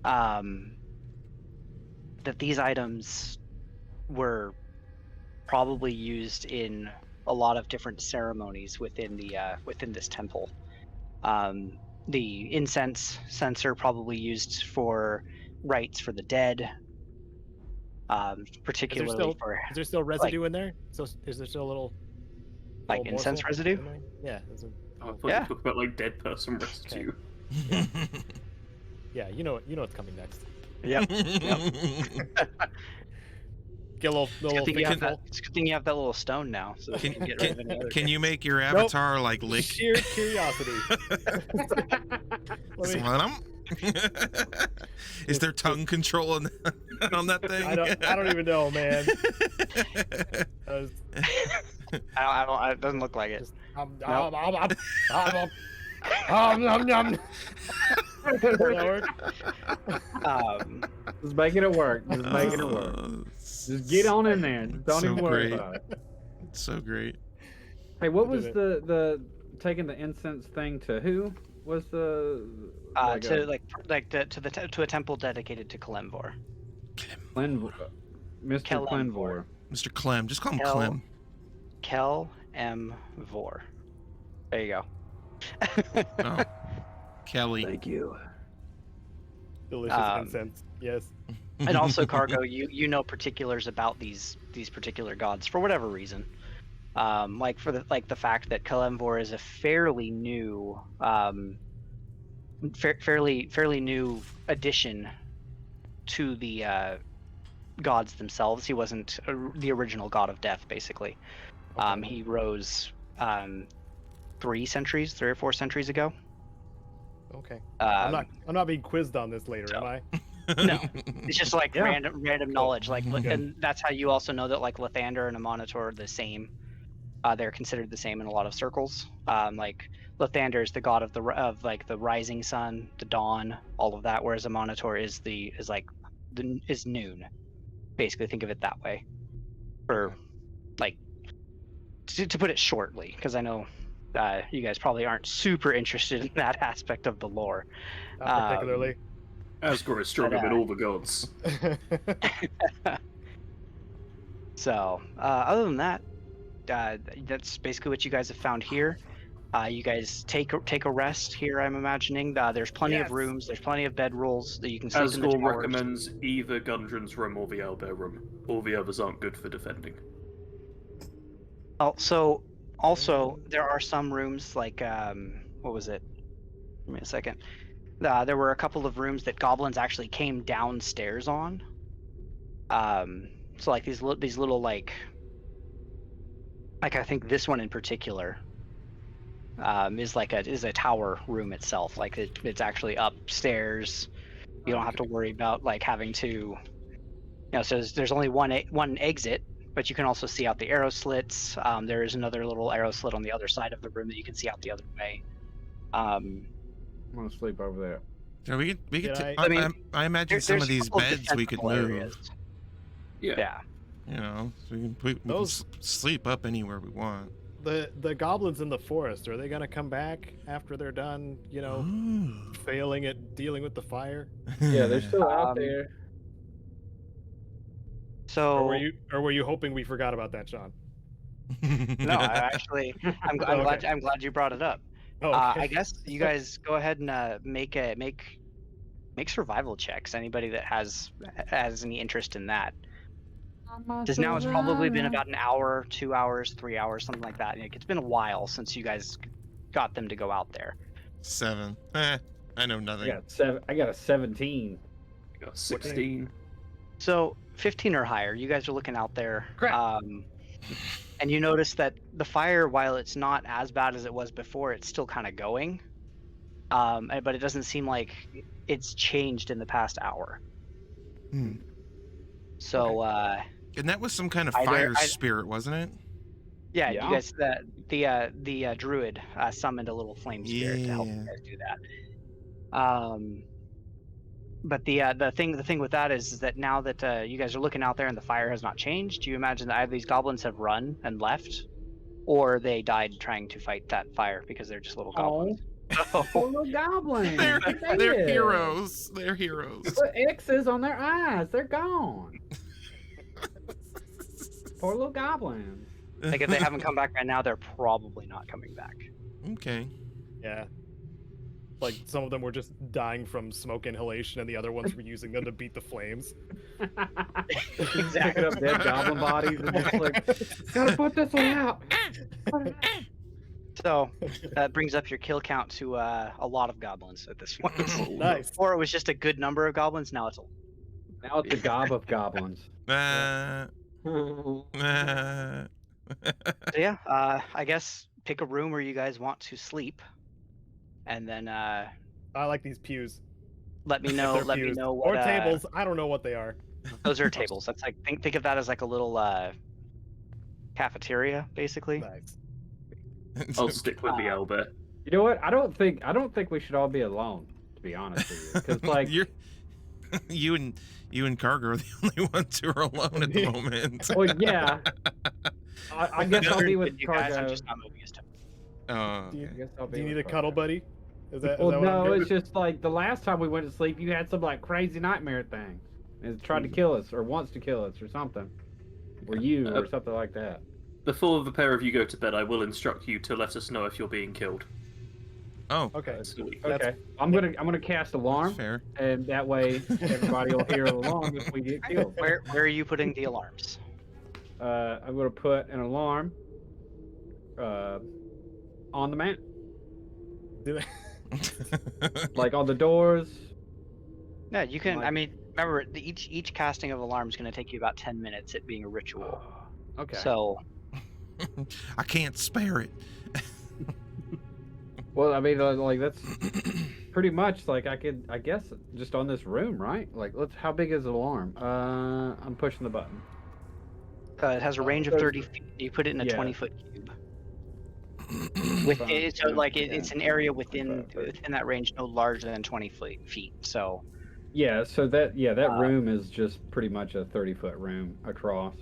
that these items were probably used in a lot of different ceremonies within this temple. The incense censer probably used for rites for the dead. Particularly is there still residue in there? So is there still a little incense morsel residue? in there? Yeah. I thought you talk about like dead person residue. Yeah, you know what's coming next. Yep. Get a little It's a good thing you have that little stone now, so that you can get rid of any other. Can you make your avatar like lick? Sheer curiosity. Is there tongue control on that thing? I don't even know, man. I don't. It doesn't look like it. Just, Just making it work. Just making it work. Just get on in there. Just don't even worry about it. It's so great. Hey, what was the taking the incense thing to who? Was the to a temple dedicated to Caelemvor. Mr. Clenvor. Mr. Clem. Just call him Clem. Caelemvor. There you go. Oh. Kelly. Thank you. Delicious incense. Yes. And also, Cargo, you know particulars about these particular gods for whatever reason. Like the fact that Caelemvor is a fairly new, fairly new addition to the gods themselves. He wasn't the original god of death, basically. He rose 3 or 4 centuries ago, Okay. I'm not being quizzed on this later, so- am I? No, it's just like Yeah. random knowledge. Like, Okay. and that's how you also know that like Lathander and a Monitor are the same. They're considered the same in a lot of circles. Like Lathander is the god of the rising sun, the dawn, all of that, whereas a Monitor is noon. Basically, think of it that way. For like to put it shortly, because I know you guys probably aren't super interested in that aspect of the lore. Not particularly. Asgore is stronger But, than all the gods. So, other than that, that's basically what you guys have found here. You guys take a rest here, I'm imagining. There's plenty of Yes. rooms, there's plenty of bedrolls that you can sleep in the Asgore towers. recommends either Gundren's room or the owlbear room. All the others aren't good for defending. Also, there are some rooms like, what was it? Give me a second. There were a couple of rooms that goblins actually came downstairs on. So like these little like I think this one in particular is a tower room itself. Like it's actually upstairs. You don't have to worry about like having to, so there's only one exit, but you can also see out the arrow slits. There is another little arrow slit on the other side of the room that you can see out the other way. I'm gonna sleep over there. So we could. Yeah, I mean, I imagine some there's of a these couple of beds we could defensible move. areas. Yeah. You know, so we can Those- sleep up anywhere we want. The goblins in the forest, are they gonna come back after they're done, failing at dealing with the fire? Yeah, they're still out Um, there. So Or were you hoping we forgot about that, Sean? no, I'm Okay. glad you brought it up. Oh, I guess you guys go ahead and make survival checks. Anybody that has any interest in that. Because now it's probably been about an hour, 2 hours, 3 hours, something like that. It's been a while since you guys got them to go out there. 7. I know nothing. I got a 17. I got 16. So 15 or higher, you guys are looking out there. Crap. And you notice that the fire, while it's not as bad as it was before, it's still kind of going. But it doesn't seem like it's changed in the past hour. Hmm. So, And that was some kind of Either- fire spirit, wasn't it? yeah, Yeah. you guys, the druid summoned a little flame spirit to help you Yeah. guys do that. But the thing with that is that now that you guys are looking out there and the fire has not changed, do you imagine that either these goblins have run and left, or they died trying to fight that fire because they're just little goblins? Poor little goblins. They're dead. heroes. They're heroes. Put X's on their eyes. They're gone. Poor little goblins. Like if they haven't come back right now, they're probably not coming back. Okay. Yeah. Like some of them were just dying from smoke inhalation, and the other ones were using them to beat the flames. Picking up dead goblin bodies and just like, gotta put this one out. So that brings up your kill count to a lot of goblins at this point. Nice. Before it was just a good number of goblins. Now it's a Now it's a gob of goblins. So yeah, I guess pick a room where you guys want to sleep, and then I like these pews. let me know. They're Let me pews. know what Or tables. I don't know what they are. those are tables. That's like think of that as like a little cafeteria, basically. Nice. I'll stick with the owlbear. You know what? I don't think we should all be alone. To be honest with you, because like you and Karger are the only ones who are alone at the moment. well, yeah. I guess I'll be with you guys. I'm Cargo. just not moving as to. Do you, I guess I'll be do you with need a Cargo. cuddle buddy? Is that Well, what I'm no, doing? it's just like the last time we went to sleep, you had some like crazy nightmare thing. It tried to kill us, or wants to kill us, or something. Or you, or something like that. Before the pair of you go to bed, I will instruct you to let us know if you're being killed. Oh, Okay. Absolutely. Okay, I'm gonna cast alarm, that's fair. and that way everybody will hear the alarm if we get killed. Where are you putting the alarms? I'm gonna put an alarm on the mat, Do they- like on the doors. Yeah, you can. Like- I mean, remember each casting of alarm is going to take you about 10 minutes. It being a ritual. Okay. So I can't spare it. Well, I mean, like that's pretty much like I guess just on this room, right? Like, how big is the alarm? I'm pushing the button. It has a range of 30 feet. You put it in a 20-foot cube. It's an area within that range, no larger than 20 feet. So. Yeah. So that room is just pretty much a 30-foot room across.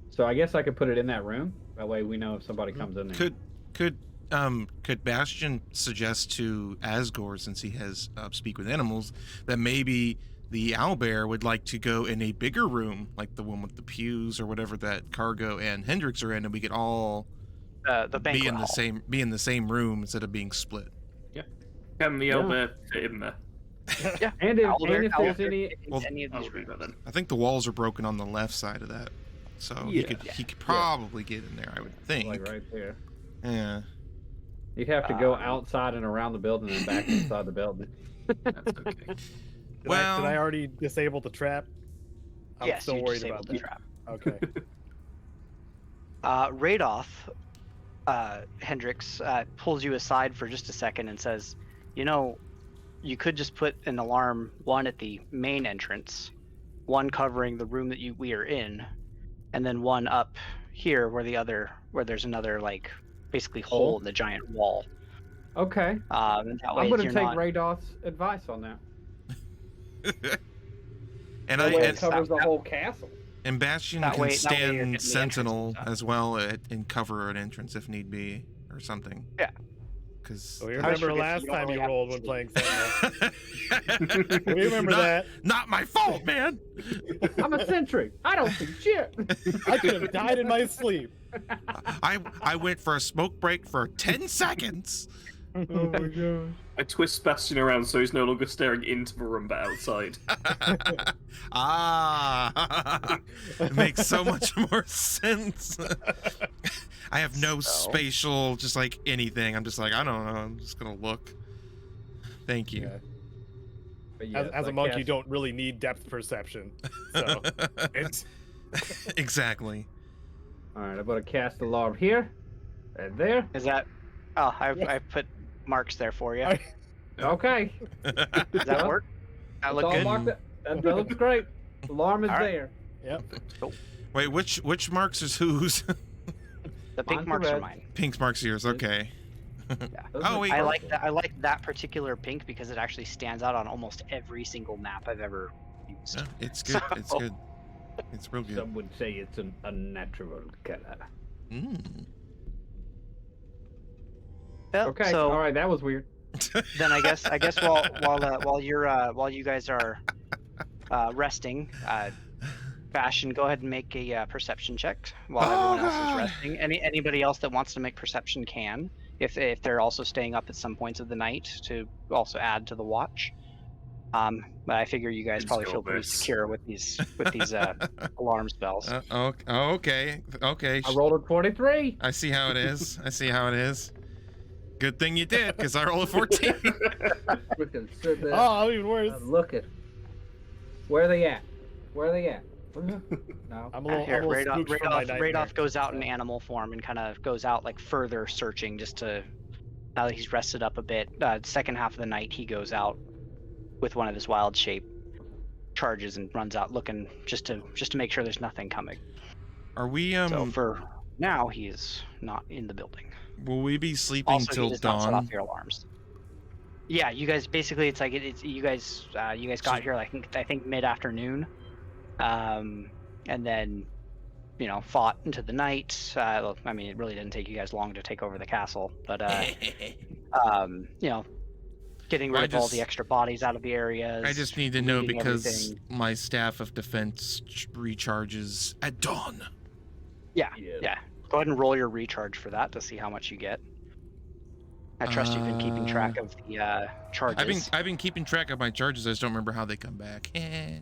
So I guess I could put it in that room. That way we know if somebody comes in there. Could Bastion suggest to Asgore, since he has speak with animals, that maybe the owlbear would like to go in a bigger room, like the one with the pews or whatever that Cargo and Hendrix are in, and we could all be in the same room instead of being split. Yeah. Can the owlbear fit in there? Yeah. And if there's any of these rooms. I think the walls are broken on the left side of that, so he could probably get in there. I would think. Like right there. Yeah. You'd have to go outside and around the building and back inside the building. That's okay. Did I already disable the trap? I'm still worried about that. Trap. Okay. Radoff, Hendrix, pulls you aside for just a second and says, you could just put an alarm, one at the main entrance, one covering the room that we are in, and then one up here where there's another, like, basically hole in the giant wall. Okay. And that way I'm going to take Radoff's advice on that. And it covers the whole castle. And Bastion can stand sentinel as well and cover an entrance if need be, or something. Yeah. Because we remember last time you rolled when playing sentinel. We remember that. Not my fault, man. I'm a sentry. I don't see shit. I could have died in my sleep. I went for a smoke break for 10 seconds. Oh my gosh. I twist Bastion around so he's no longer staring into the room but outside. It makes so much more sense. I have no spatial, just like anything. I'm just like, I don't know. I'm just gonna look. Thank you. Yeah. But yeah, as a monk, you don't really need depth perception. So it's exactly. All right, I'm gonna cast alarm here and there. Is that? Oh, I put marks there for you. Okay. Does that work? That look good. That looks great. Alarm is there. Yep. Cool. Wait, which marks is whose? The pink marks are mine. Pink marks are yours. Okay. Yeah. Oh wait. I like that particular pink because it actually stands out on almost every single map I've ever used. Yeah, it's good. It's good. It's real good. Some would say it's an unnatural color. Well, Okay. So, all right, that was weird. Then I guess while you guys are resting, Bastion, go ahead and make a perception check while everyone else is resting. Anybody else that wants to make perception can, if they're also staying up at some points of the night to also add to the watch. But I figure you guys probably feel pretty secure with these alarm spells. Okay. I rolled a 23. I see how it is. Good thing you did, because I rolled a 14. Oh, even worse. Look at. Where are they at? No. I'm a little spooked from my nightmare. Radoff goes out in animal form and kind of goes out like further searching just to. Now that he's rested up a bit, second half of the night he goes out with one of his wild shape charges and runs out looking just to make sure there's nothing coming. Are we So for now he is not in the building. Will we be sleeping Also, till he does not set off dawn? your alarms. Yeah, you guys basically you guys got here I think mid-afternoon, and then fought into the night. I mean, it really didn't take you guys long to take over the castle, but getting rid of all the extra bodies out of the areas. I just need to know looting because everything. my staff of defense recharges at dawn. Yeah. Go ahead and roll your recharge for that to see how much you get. I trust you've been keeping track of the charges. I've been keeping track of my charges. I just don't remember how they come back. Yeah,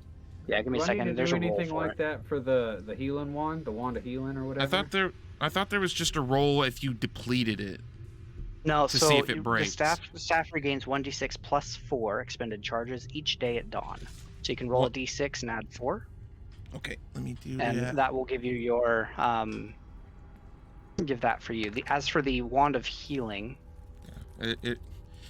give me a Do I second. need to There's do a roll anything for like it. that for the healing one, the wand of healing or whatever? I thought there was just a roll if you depleted it. No, to so see if it breaks. The staff regains 1d6 plus 4 expended charges each day at dawn. So you can roll a d6 and add 4. Okay, let me do And that. that will give you your give that for you. As for the wand of healing,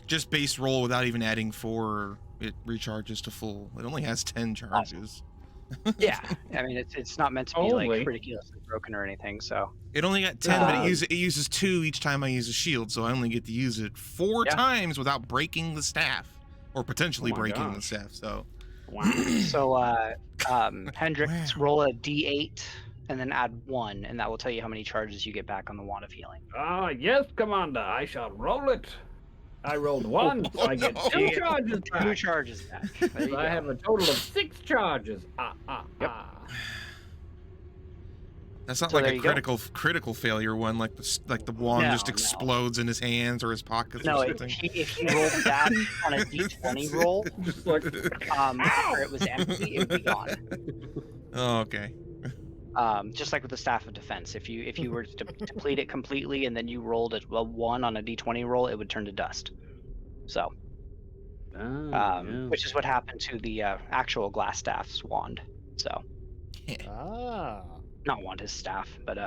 Just base roll without even adding 4, it recharges to full. It only has 10 charges. Yeah, I mean it's not meant to be Only. like ridiculously broken or anything. So It only got 10, but Um, it uses 2 each time I use a shield, so I only get to use it 4 Yeah. times without breaking the staff, or potentially Oh my breaking the gosh. staff. So Wow. so Hendrix, Wow. roll a d8 and then add 1, and that will tell you how many charges you get back on the Wand of Healing. Ah, yes, Commander. I shall roll it. I rolled 1, so I get no. 2 charges 2 back. charges back. There you So I go. have a total of 6 charges. Yep. that's not So like there a you go. critical failure one, like the wand No, just no. explodes in his hands or his pockets No, or if something. you rolled that on a d20 roll, Just like, after it was empty, it would be gone. Oh, okay. Just like with the Staff of Defense, if you were to deplete it completely and then you rolled a 1 on a d20 roll, it would turn to dust. So, which is what happened to the actual Glass Staff's wand. So, Ah. not wand, his staff. But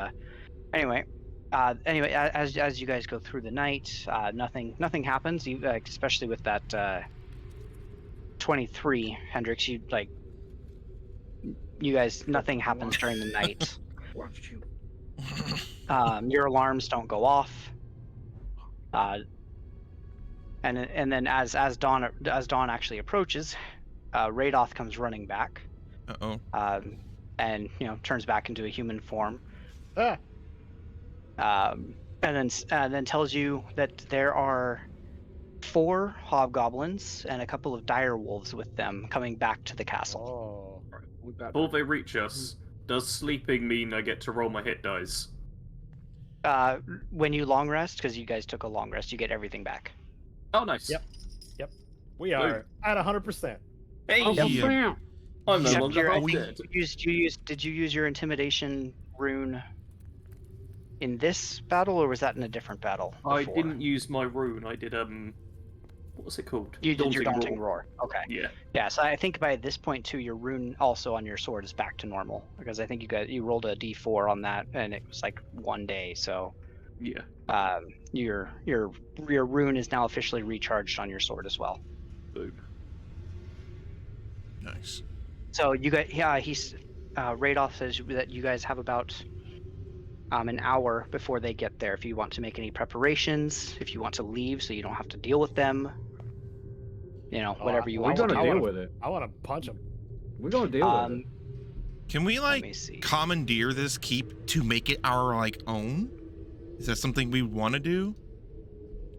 anyway, as you guys go through the night, nothing happens. You especially with that 23, Hendrix. You guys, nothing happens during the night. watch you. Your alarms don't go off. And then as dawn actually approaches, Radoth comes running back, Uh-oh. and turns back into a human form, Ah. and then tells you that there are 4 hobgoblins and a couple of direwolves with them coming back to the castle. Oh. We got Before they reach us, does sleeping mean I get to roll my hit dice? When you long rest, because you guys took a long rest, you get everything back. Oh, nice. Yep. We are at 100%. Hey, Oh, Yeah. bam. I'm no Except longer half we- dead. Did you use your intimidation rune in this battle, or was that in a different battle? I before? didn't use my rune. I did what's it called? You did your daunting roar. Okay. Yeah. Yeah. So I think by this point too, your rune also on your sword is back to normal, because I think you rolled a d4 on that, and it was like 1 day. So Yeah. your rune is now officially recharged on your sword as well. Boom. Nice. So you guys, Radoth says that you guys have about an hour before they get there. If you want to make any preparations, if you want to leave so you don't have to deal with them, whatever you We're want to gonna do. deal with it. I want to punch him. We're gonna deal with Um, it. Can we let like me see. commandeer this keep to make it our like own? Is that something we want to do?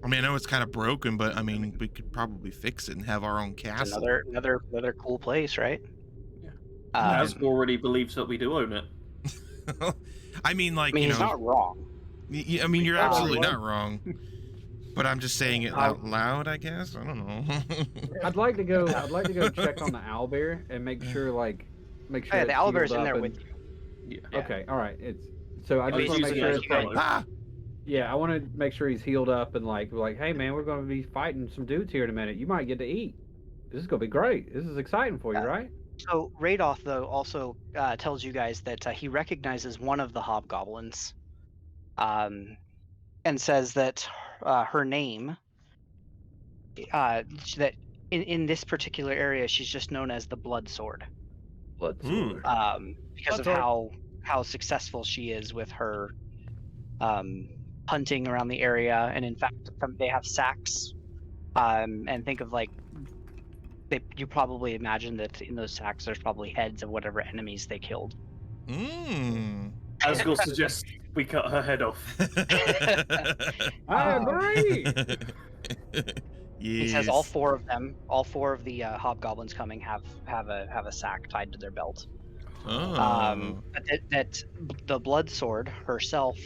I mean, I know it's kind of broken, but I mean, we could probably fix it and have our own It's castle. another cool place, right? Yeah. Um, Asgore already believes that we do own it. I mean, like, I mean, you he's know, not wrong. I mean, you're Um, absolutely not wrong. But I'm just saying it out loud, I guess. I don't know. I'd like to go check on the owlbear and make sure Oh, yeah, it's the owlbear's healed in there up with you. Yeah. Yeah. Okay, all right. So I Oh, just he's want to make using sure it as it's a pillow. Ah! yeah, I want to make sure he's healed up and like, hey man, we're going to be fighting some dudes here in a minute. You might get to eat. This is going to be great. This is exciting for you, Yeah. right? So Radoth, though, also tells you guys that he recognizes one of the hobgoblins, and says that her name, that in this particular area, she's just known as the Blood Sword, Blood Hmm. sword. because of Blood how successful she is with her hunting around the area. And in fact, they have sacks, and think of like. You probably imagine that in those sacks there's probably heads of whatever enemies they killed. Mm. Asgore suggests we cut her head off. I agree. He says all 4 of them, all 4 of the hobgoblins coming have a sack tied to their belt. Oh. But that the Blood Sword herself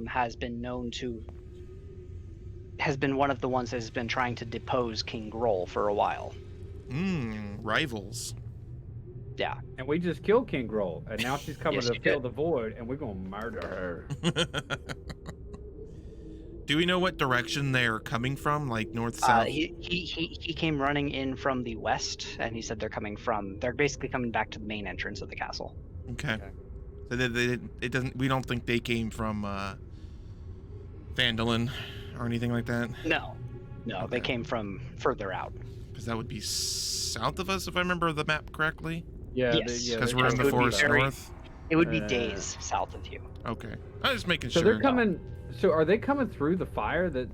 has been one of the ones that has been trying to depose King Groll for a while. Rivals. Yeah. And we just killed King Groll, and now she's coming Yes, to you fill did. the void, and we're gonna murder her. Do we know what direction they're coming from? Like north, south? He came running in from the west, and he said they're basically coming back to the main entrance of the castle. Okay. So it doesn't. We don't think they came from Phandelver or anything like that. No, No, they Okay. came from further out. Because that would be south of us, if I remember the map correctly. Yeah, Yes. Because they we're in it the would be forest very- north. It would be Uh, days south of you. Okay. I was just making So sure. they're coming. So are they coming through the fire that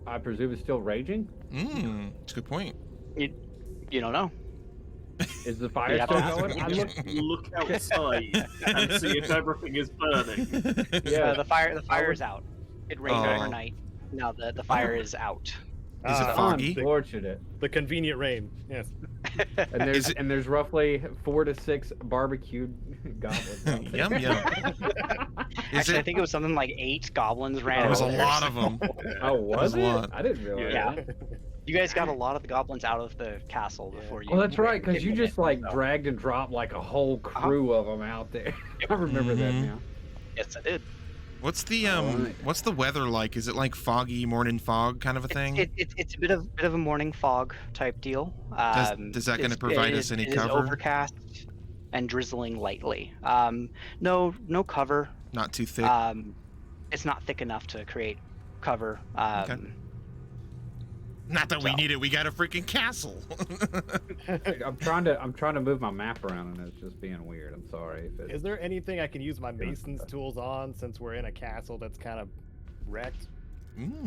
I presume is still raging? That's a good point. You don't know. Is the fire Yeah, still that's- going? I look. Look outside and see if everything is burning. Yeah. The fire is out. It rained Oh. overnight. Now the fire is out. Is it Ah, foggy? Unfortunate. The convenient rain. Yes. And there's roughly 4 to 6 barbecued goblins. out there. Yum yum. Is Actually, I it? think it was something like 8 goblins ran. There was a over there. lot of them. Oh, was a it? lot. I didn't realize Yeah. that. You guys got a lot of the goblins out of the castle Yeah. before you. Oh, that's right, because did you it, just like so- dragged and dropped like a whole crew of them out there. I remember that Mhm. now. Yes, I did. What's the Alright. what's the weather like? Is it like foggy morning fog kind of a thing? It's a bit of a morning fog type deal. Does that gonna provide us any it is cover? overcast and drizzling lightly. No cover. Not too thick. It's not thick enough to create cover. Okay. Not that we so- need it. We got a freaking castle. I'm trying to move my map around and it's just being weird. I'm sorry if Is it's there anything I can use my mason's tools on since we're in a castle that's kind of wrecked?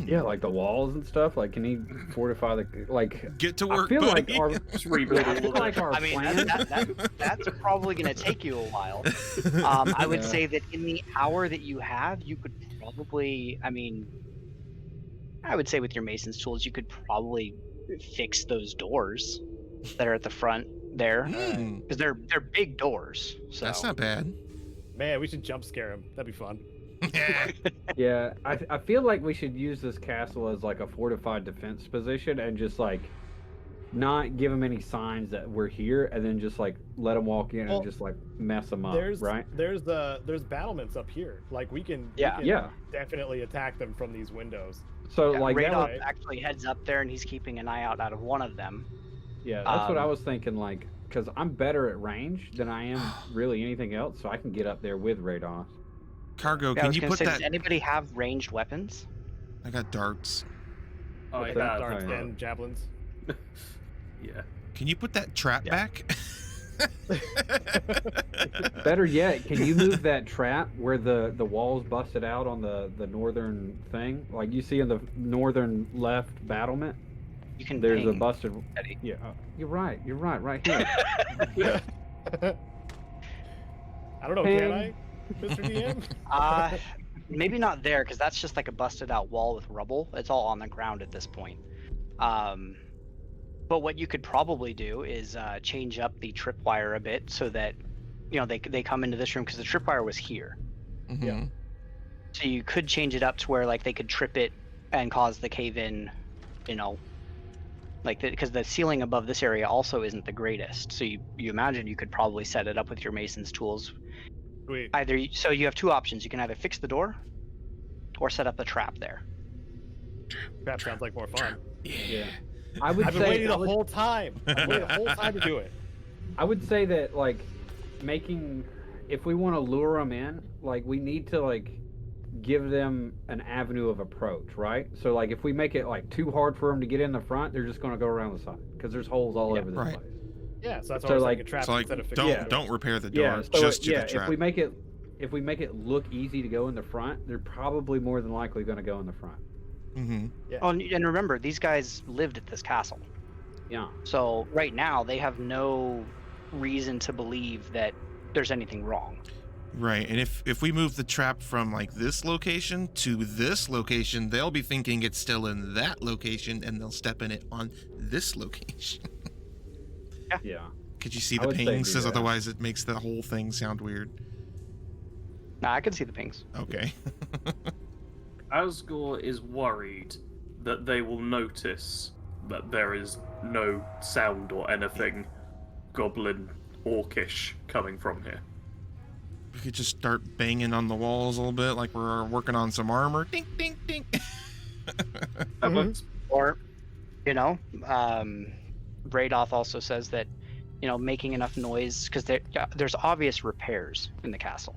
yeah, like the walls and stuff. Like, can he fortify the like? Get to I work, feel buddy. like our Just rebuild I a feel little like bit. our I mean, plan. that's probably going to take you a while. I would Yeah. say that in the hour that you have, you could probably, I would say with your mason's tools, you could probably fix those doors that are at the front there, Mm, because they're big doors. So that's not bad. Man, we should jump scare him. That'd be fun. Yeah, I feel like we should use this castle as like a fortified defense position and just like not give them any signs that we're here, and then just like let them walk in Well, and just like mess them up, There's right? there's battlements up here. Like we can Yeah. Yeah. definitely attack them from these windows. So yeah, like that Radolf would- actually heads up there and he's keeping an eye out of one of them. yeah, that's what I um, was thinking. Like, because I'm better at range than I am really anything else, so I can get up there with Radolf. Cargo, Yeah, I can was you gonna put say, that? does anybody have ranged weapons? I got darts. I What's that? have. Darts yeah. and javelins. Oh, Yeah. Can you put that trap Yeah. back? Better yet, can you move that trap where the walls busted out on the northern thing? Like you see in the northern left battlement, You can. there's a ping busted. Eddie. Yeah, you're right, right here. I don't know, can I, Mr. DM? Maybe not there, because that's just like a busted out wall with rubble. It's all on the ground at this point. But what you could probably do is change up the tripwire a bit so that, they come into this room, because the tripwire was here. Mhm. So you could change it up to where like they could trip it and cause the cave in, because the ceiling above this area also isn't the greatest. So you imagine you could probably set it up with your mason's tools. Sweet. So you have two options. You can either fix the door or set up the trap there. That sounds like more fun. Yeah, I would I've been say waiting the whole time. I've waited the whole time to do it. I would say that like if we want to lure them in, like we need to like give them an avenue of approach, right? So like if we make it like too hard for them to get in the front, they're just going to go around the side because there's holes all Yeah, over this right. place. Yeah, so that's So, why I was like- like a trap So like, instead of fixing Yeah. don't repair the door. Yeah, so just do yeah, the trap. if we make it look easy to go in the front, they're probably more than likely going to go in the front. Mm-hmm. Yeah. Oh, and remember, these guys lived at this castle. Yeah. So right now they have no reason to believe that there's anything wrong. Right, and if we move the trap from like this location to this location, they'll be thinking it's still in that location, and they'll step in it on this location. Yeah. Could you see I the would say pings? do Because that. otherwise, it makes the whole thing sound weird. Nah, I can see the pings. Okay. Asgore is worried that they will notice that there is no sound or anything goblin orcish coming from here. We could just start banging on the walls a little bit, like we're working on some armor. Ding, ding, ding. That works. Or, Radolf also says that, making enough noise, because there's obvious repairs in the castle.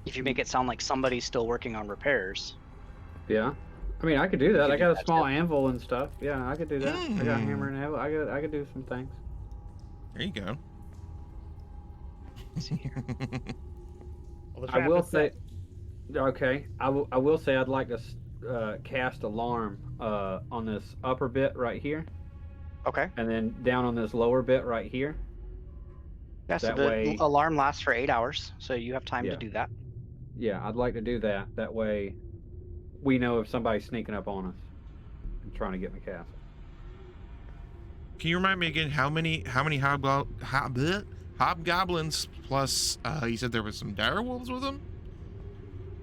If you make it sound like somebody's still working on repairs, Yeah. I mean, I could do that. could I do got a that small too. anvil and stuff. Yeah, I could do that. I got a hammer and anvil. I could do some things. There you go. Let's see here. Well, the I trap will is set. say, okay. I will say I'd like to cast alarm on this upper bit right here, Okay. and then down on this lower bit right here. Yeah, so That the way- alarm lasts for 8 hours, so you have time Yeah. to do that. Yeah, I'd like to do that. That way, we know if somebody's sneaking up on us and trying to get in the castle. Can you remind me again how many hobgoblins plus? You said there was some direwolves with them.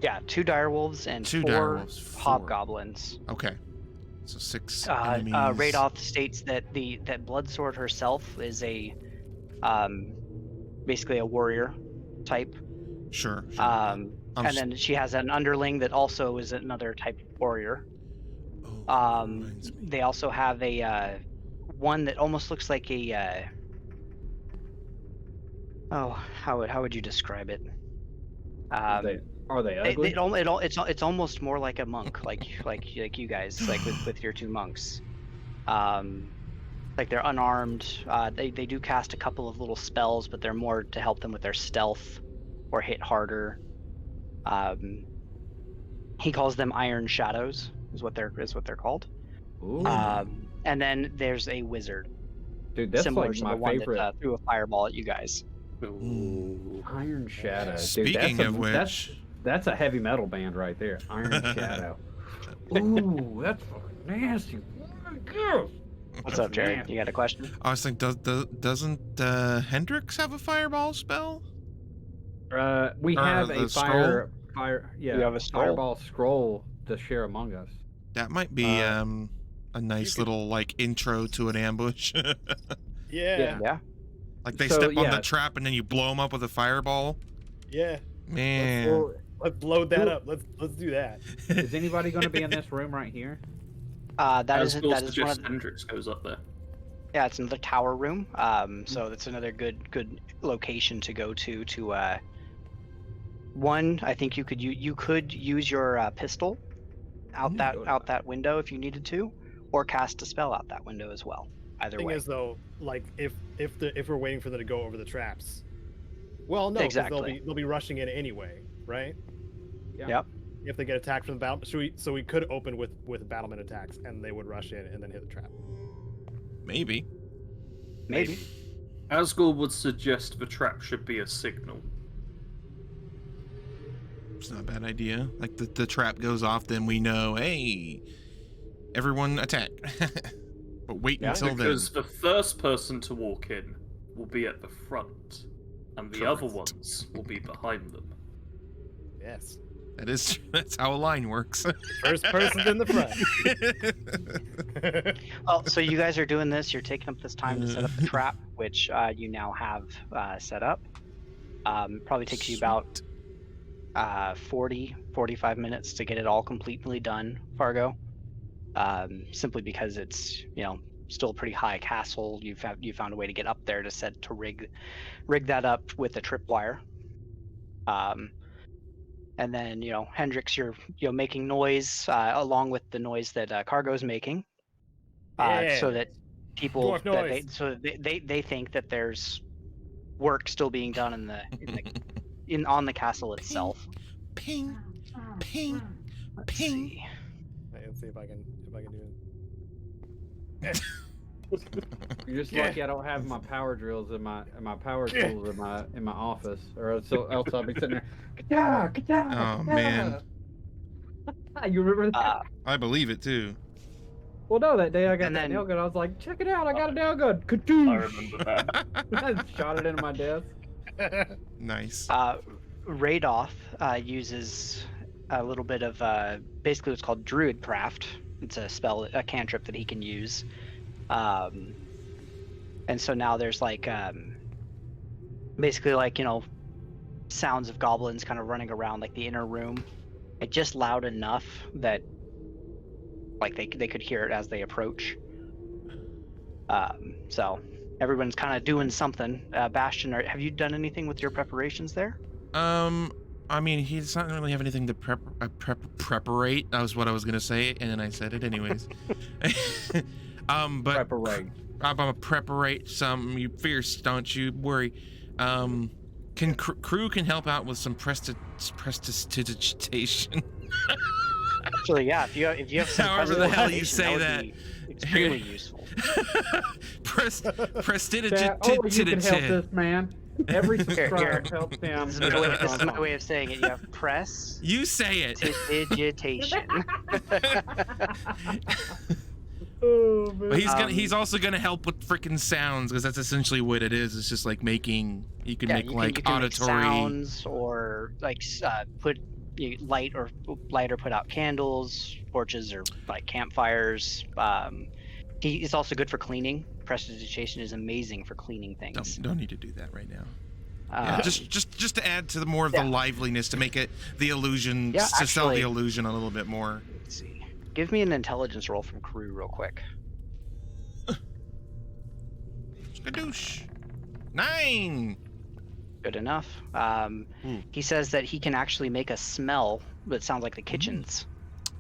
Yeah, 2 direwolves and 2 4 direwolves, 4. hobgoblins. Okay, so 6 Uh, enemies. Radoth states that that Bloodsword herself is a basically a warrior type. Sure. And s- then she has an underling that also is another type of warrior. Oh, reminds me. They also have a one that almost looks like a how would you describe it? Are they ugly? It's almost more like a monk, like you guys, like with your 2 monks. Like they're unarmed. They do cast a couple of little spells, but they're more to help them with their stealth or hit harder. He calls them Iron Shadows, is what they're called. Ooh. And then there's a wizard, Dude, that's similar like to my the one favorite. that threw a fireball at you guys. Ooh. Iron Shadow. Dude, Speaking that's of which, that's a heavy metal band right there. Iron Shadow. Ooh, that's fucking nasty. Oh my God. What's up, Jerry? Man. You got a question? I was thinking, doesn't Hendrix have a fireball spell? We Or have the a scroll? You have a scroll? fireball scroll to share among us. That might be a nice could- little like intro to an ambush. Yeah. Yeah. Like they So, step on yeah. the trap and then you blow them up with a fireball. Yeah. Man. Well, Let's load that Who- up. Let's do that. is anybody going to be in this room right here? That is Asgore one of suggests the, Hendrix goes up there. yeah, it's another tower room. So that's another good location to go to. One, I think you could use your pistol out that window if you needed to, or cast a spell out that window as well. Either Thing way. is though, like if we're waiting for them to go over the traps, well, no, 'cause Exactly. they'll be rushing in anyway, right? Yeah. Yep. If they get attacked from the battle, so we could open with battlement attacks, and they would rush in and then hit the trap. Maybe. Maybe. Asgore would suggest the trap should be a signal. It's not a bad idea. Like the trap goes off, then we know, hey, everyone attack. But wait Yeah, until then. Because the first person to walk in will be at the front, and the other Correct. ones will be behind them. Yes. That's how a line works. First person's in the front. Well, so you guys are doing this. You're taking up this time to set up the trap, which you now have set up. Probably takes you about 45 minutes to get it all completely done, Fargo. Simply because it's still a pretty high castle. You found a way to get up there to rig that up with a tripwire. And then Hendrix, you're making noise along with the noise that Cargo's making, so that people Dwarf noise. they think that there's work still being done on the castle itself. Ping, ping, Let's ping. see. Let's see if I can do it. You're just Yeah. lucky I don't have my power drills in my power tools in my office, or else I'll be sitting there. Ka-da, ka-da, Oh, ka-da." man. You remember that? I believe it too. Well, no, that day I got and that then- nail gun. I was like, check it out, I got a nail gun. I Kadoosh! remember that. I shot it into my desk. Nice. Radoth uses a little bit of basically what's called Druidcraft. It's a cantrip that he can use. And so now there's like basically like sounds of goblins kind of running around like the inner room. It's just loud enough that like they could hear it as they approach. So everyone's kind of doing something. Bastion, have you done anything with your preparations there? I mean, he doesn't really have anything to preparate. That was what I was gonna say, and then I said it anyways. But Preparate. I'm gonna preparate some. You fierce, don't you worry. Crew can help out with some prestidigitation. Actually, yeah. If you have some However the hell you presentation, say that. would be extremely useful. Chat, oh, you can help this man. Every subscribe helps him. This is my way of saying it. You have press. You say it. Prestidigitation. Oh, man. But he's also gonna help with freaking sounds, because that's essentially what it is. It's just like making you can make you can auditory make sounds, or like put light or put out candles, torches, or like campfires. He is also good for cleaning. Prestidigitation is amazing for cleaning things. Don't need to do that right now. Yeah, just to add to the more of the liveliness, to make it the illusion, to sell the illusion a little bit more. Let's see. Give me an intelligence roll from Crew real quick. Skadoosh. 9. Good enough. He says that he can actually make a smell that sounds like the kitchen's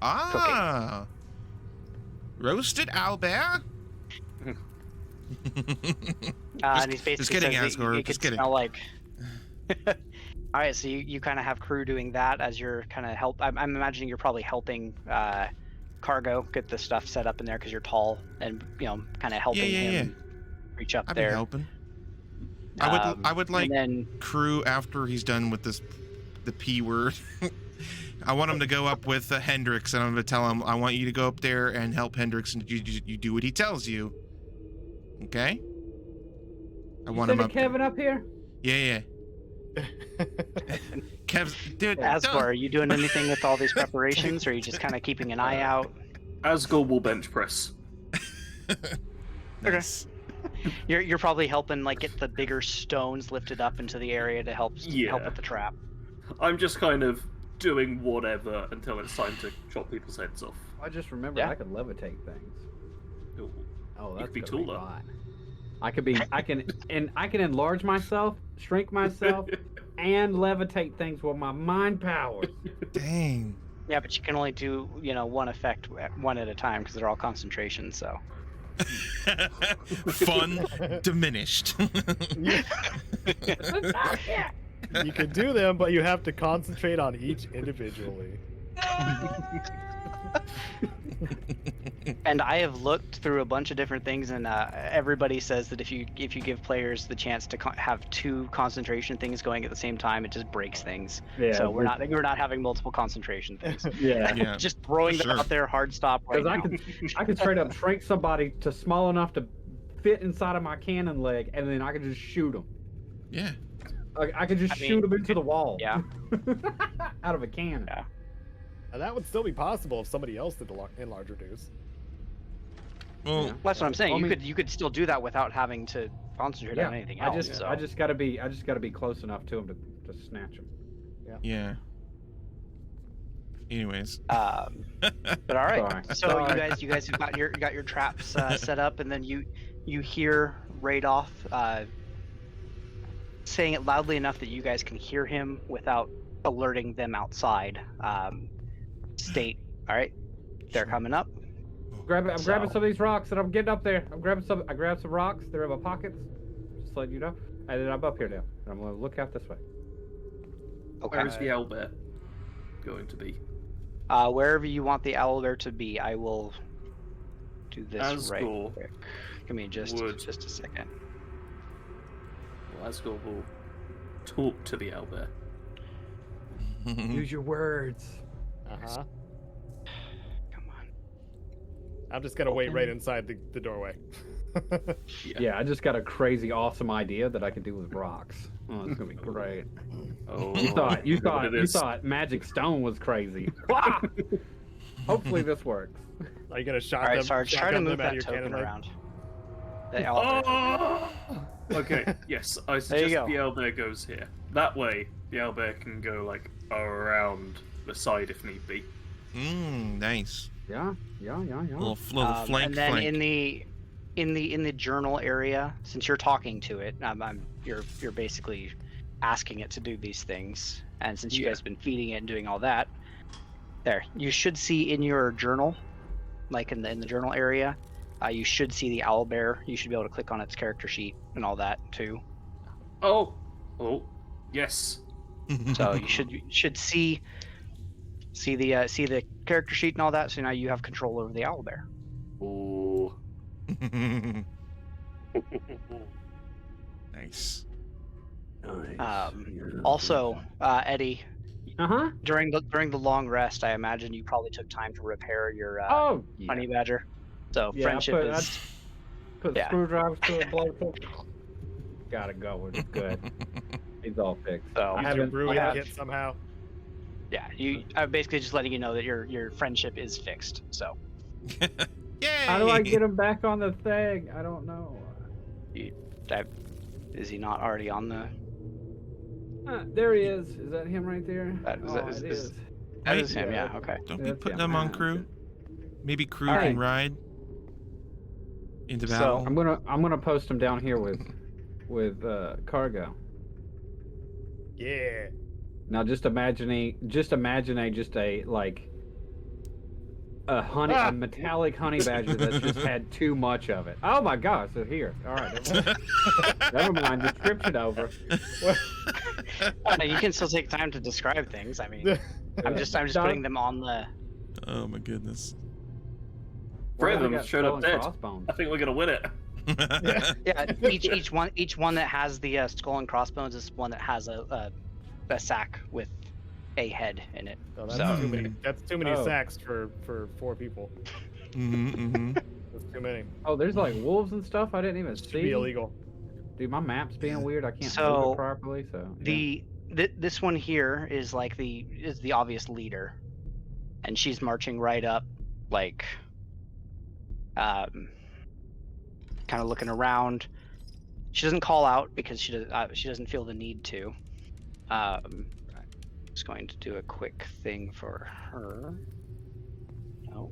cooking. Roasted owlbear. And he's basically just kidding, says Asgore. you Just could kidding. smell like. All right, so you kind of have Crew doing that as you're kind of help. I'm imagining you're probably helping Cargo get the stuff set up in there because you're tall, and kind of helping him reach up I've there. been helping. I would like Crew, after he's done with the P word. I want him to go up with Hendrix, and I'm going to tell him, I want you to go up there and help Hendrix, and you do what he tells you. Okay? I want him up. Kevin up here? Yeah. Kev's, dude. Asgore, are you doing anything with all these preparations, or are you just kind of keeping an eye out? Asgore will bench press. Nice. You're probably helping get the bigger stones lifted up into the area to help with the trap. I'm just kind of doing whatever until it's time to chop people's heads off. I just remembered I could levitate things. Ooh. Oh, that's could be gonna be taller. fine. I can enlarge myself, shrink myself, and levitate things with my mind powers. Dang. Yeah, but you can only do one effect one at a time because they're all concentration. So. Fun diminished. You can do them, but you have to concentrate on each individually. And I have looked through a bunch of different things, and everybody says that if you give players the chance to have 2 concentration things going at the same time, it just breaks things. Yeah, so we're not having multiple concentration things. Yeah. Just throwing them out there, hard stop. Right now. I could straight up shrink somebody to small enough to fit inside of my cannon leg, and then I could just shoot them. Yeah. I could just shoot them into the wall. Yeah. Out of a cannon. Yeah. And that would still be possible if somebody else did the enlarge reduce. Well, that's what I'm saying. You could still do that without having to concentrate on anything else. I just gotta be close enough to him to snatch him. Yeah. Anyways. But all right. Sorry. So you guys have got your traps set up, and then you hear Radoff saying it loudly enough that you guys can hear him without alerting them outside. State, all right, they're coming up. I'm grabbing some of these rocks, and I'm getting up there. I grabbed some rocks. They're in my pockets. Just letting you know. And then I'm up here now, and I'm gonna look out this way. Okay. Where's the owlbear going to be? Wherever you want the owlbear to be, I will do this Asgore right quick. Give me just a second. Well, Asgore will talk to the owlbear. Use your words. Uh-huh. Come on. I'm just gonna wait right inside the doorway. Yeah, I just got a crazy awesome idea that I can do with rocks. Oh, it's gonna be great. Oh, You thought magic stone was crazy. Hopefully this works. Are you gonna shot All right, them? Sarge, try to shotgun move them out that of your token cannon leg? around. The owlbear. Okay, yes, I suggest the owlbear goes here. That way, the owlbear can go around the side if need be. Nice. Yeah. Little flank. And then in the journal area, since you're talking to it, you're basically asking it to do these things. And since you Yeah. guys have been feeding it and doing all that, there, you should see in your journal, like in the journal area, you should see the owlbear. You should be able to click on its character sheet and all that too. Oh, yes. So you should see the character sheet and all that. So now you have control over the owlbear. Ooh. Nice. Also, Eddie, Uh-huh. during the long rest, I imagine you probably took time to repair your Oh, yeah. honey badger. So Yeah, friendship I is put yeah. screwdrivers to a blow. Got it going. It's good. He's all fixed. So I Use your haven't- brewing I have- kit somehow. yeah. I'm basically just letting you know that your friendship is fixed. So Yay! How do I get him back on the thing? I don't know. is he not already on the? There he is. Is that him right there? That is- It is- is. That is him. Yeah. Okay. Don't be That's putting him. them on crew. Maybe crew All can right. ride into So, battle. I'm gonna post him down here with cargo. Yeah. Now just imagine a a metallic honey badger that's just had too much of it. Oh my gosh! So here, all right, never mind. Description over. Oh, no, you can still take time to describe things. I mean, I'm just putting them on the. Oh my goodness. Three of Well, I them got showed skull up and dead. crossbones. I think we're gonna win it. Yeah, each one that has the skull and crossbones is one that has a sack with a head in it. No, that's So- too many. That's too many Oh. sacks for 4 people. Mm-hmm. That's too many. Oh, there's like wolves and stuff I didn't even Should be see. illegal. Dude, my map's being weird. I can't move So, it properly. So This one here is like the obvious leader, and she's marching right up, like, kind of looking around. She doesn't call out because she doesn't feel the need to. Just going to do a quick thing for her. No,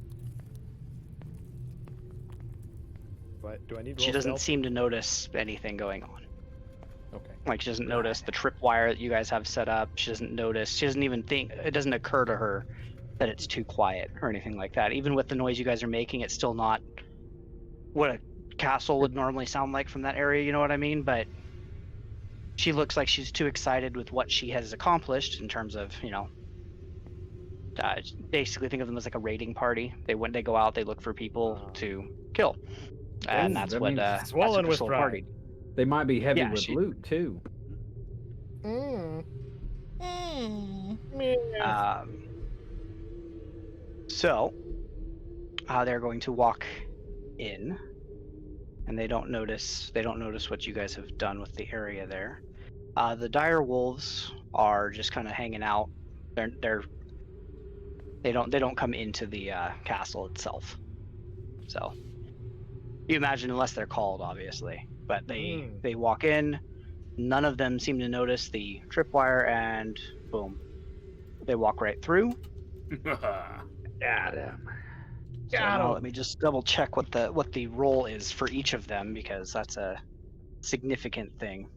But do I need? she roll doesn't stealth? seem to notice anything going on. Okay. Like, she doesn't notice the tripwire that you guys have set up. She doesn't notice. She doesn't even think. It doesn't occur to her that it's too quiet or anything like that. Even with the noise you guys are making, it's still not what a castle would normally sound like from that area. You know what I mean? But she looks like she's too excited with what she has accomplished in terms of, basically think of them as like a raiding party. They go out, they look for people to kill, and Ooh, that's that what means that's swollen what with this little pride. party. they might be heavy Yeah, with she- loot too. So they're going to walk in, and they don't notice what you guys have done with the area there. The Direwolves are just kind of hanging out. They don't come into the castle itself. So you imagine, unless they're called, obviously, but they walk in. None of them seem to notice the tripwire, and boom, they walk right through. Got him. So now let me just double check what the roll is for each of them, because that's a significant thing.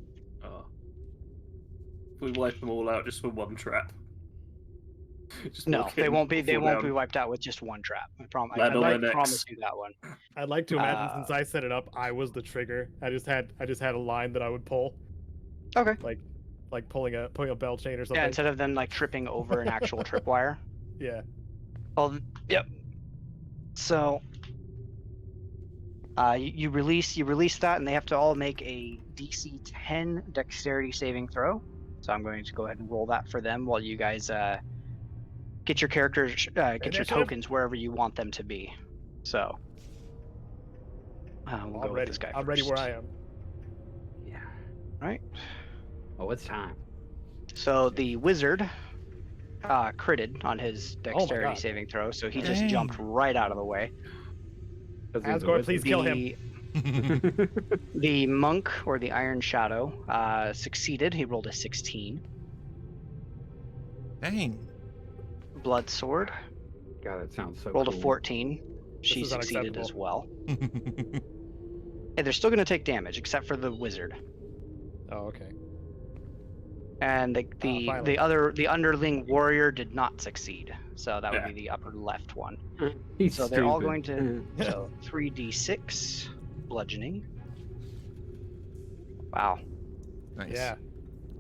We wipe them all out just for one trap. Just No, walk they in, won't be. They fall won't be down. wiped out with just one trap. I Land on their necks. promise you that one. I'd like to imagine since I set it up, I was the trigger. I just had a line that I would pull, Okay. like pulling a bell chain or something. Yeah, instead of them like tripping over an actual tripwire. Yeah. Well, yep. So, you release that, and they have to all make a DC 10 Dexterity saving throw. So I'm going to go ahead and roll that for them while you guys get your characters, get your Initiative. tokens wherever you want them to be. So, we'll go I'm with ready. this guy I'm ready where first. I am. Yeah. Right. Oh, it's time. So the wizard critted on his dexterity God. saving throw, so he just Dang. jumped right out of the way. Asgore, please kill him. The monk, or the Iron Shadow, succeeded. He rolled a 16. Dang. Blood Sword God, that sounds so rolled cool. a 14. She is succeeded as unacceptable. well. Hey, they're still going to take damage, except for the wizard. Oh, okay. And finally. the underling warrior did not succeed. So that would be the upper left one. He's So they're all stupid. going to so 3d6 bludgeoning. Wow. Nice. Yeah.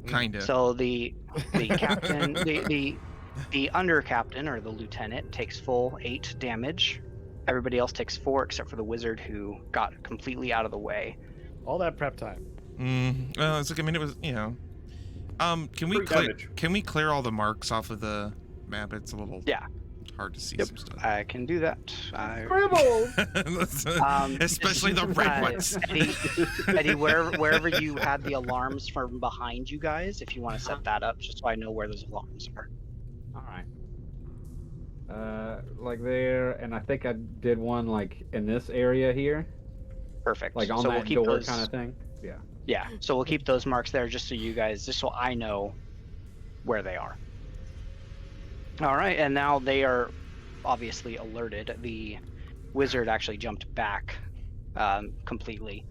Kinda. So the captain, the under captain or the lieutenant takes full 8 damage. Everybody else takes 4 except for the wizard who got completely out of the way. All that prep time. Well, it's like, I mean, it was, you know. Can we Free clear? damage. Can we clear all the marks off of the map? It's a little hard to see some stuff. I can do that. Especially the red ones. Eddie, wherever you had the alarms from behind you guys, if you want to set that up, just so I know where those alarms are. All right. Like there, and I think I did one like in this area here, Perfect. like on so that we'll keep door those, kind of thing. Yeah. Yeah. So we'll keep those marks there just so you guys, just so I know where they are. All right, and now they are obviously alerted. The wizard actually jumped back completely.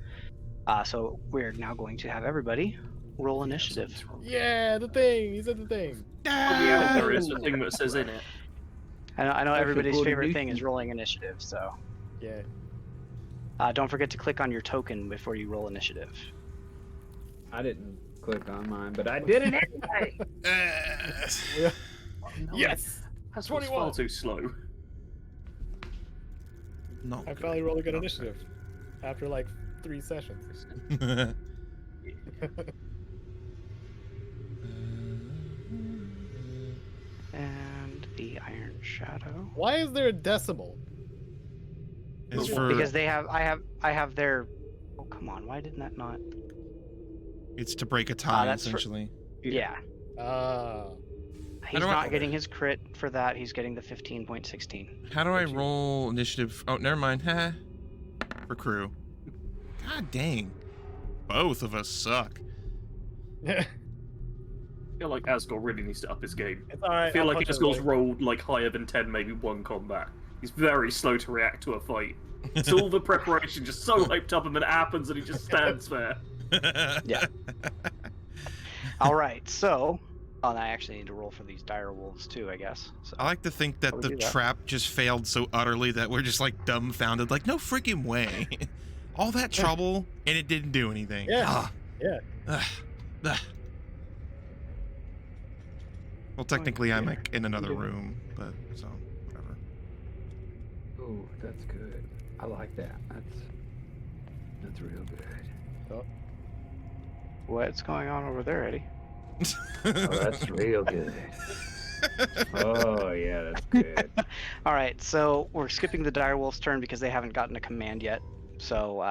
So we're now going to have everybody roll initiative. Yeah, the thing. He said the thing. Yeah, there is a thing that says in it. I know Actually, everybody's cool favorite to thing meet is you. rolling initiative, so Yeah. don't forget to click on your token before you roll initiative. I didn't click on mine, but I did it anyway. Yes. That's what's 21. far too slow. Not I good. finally rolled a good Not initiative after like 3 sessions. good. And the Iron Shadow. Why is there a decimal? It's for, Because they have, I have their. Oh come on! Why didn't that not? it's to break a tie, that's for- essentially. Yeah. He's do I- not getting his crit for that. He's getting the 15.16. How do I roll initiative? Oh, never mind. For crew. God dang. Both of us suck. I feel like Asgore really needs to up his game. It's alright. I feel I'll like punch it Asgore's away. rolled like higher than 10, maybe 1 combat. He's very slow to react to a fight. It's all the preparation just so hyped up, and then it happens, and he just stands there. Yeah. All right. So, and I actually need to roll for these Direwolves too, I guess. So, I like to think that How we the do that? trap just failed so utterly that we're just like dumbfounded, like, no freaking way. All that trouble, and it didn't do anything. Yeah. Ah. Yeah. Ugh. Well, technically, I'm yeah. like in another Yeah. room, but so whatever. Ooh, that's good. I like that. That's real good. what's going on over there, Eddie? Oh, that's real good. Oh yeah, that's good. All right. So we're skipping the Direwolves' turn because they haven't gotten a command yet. So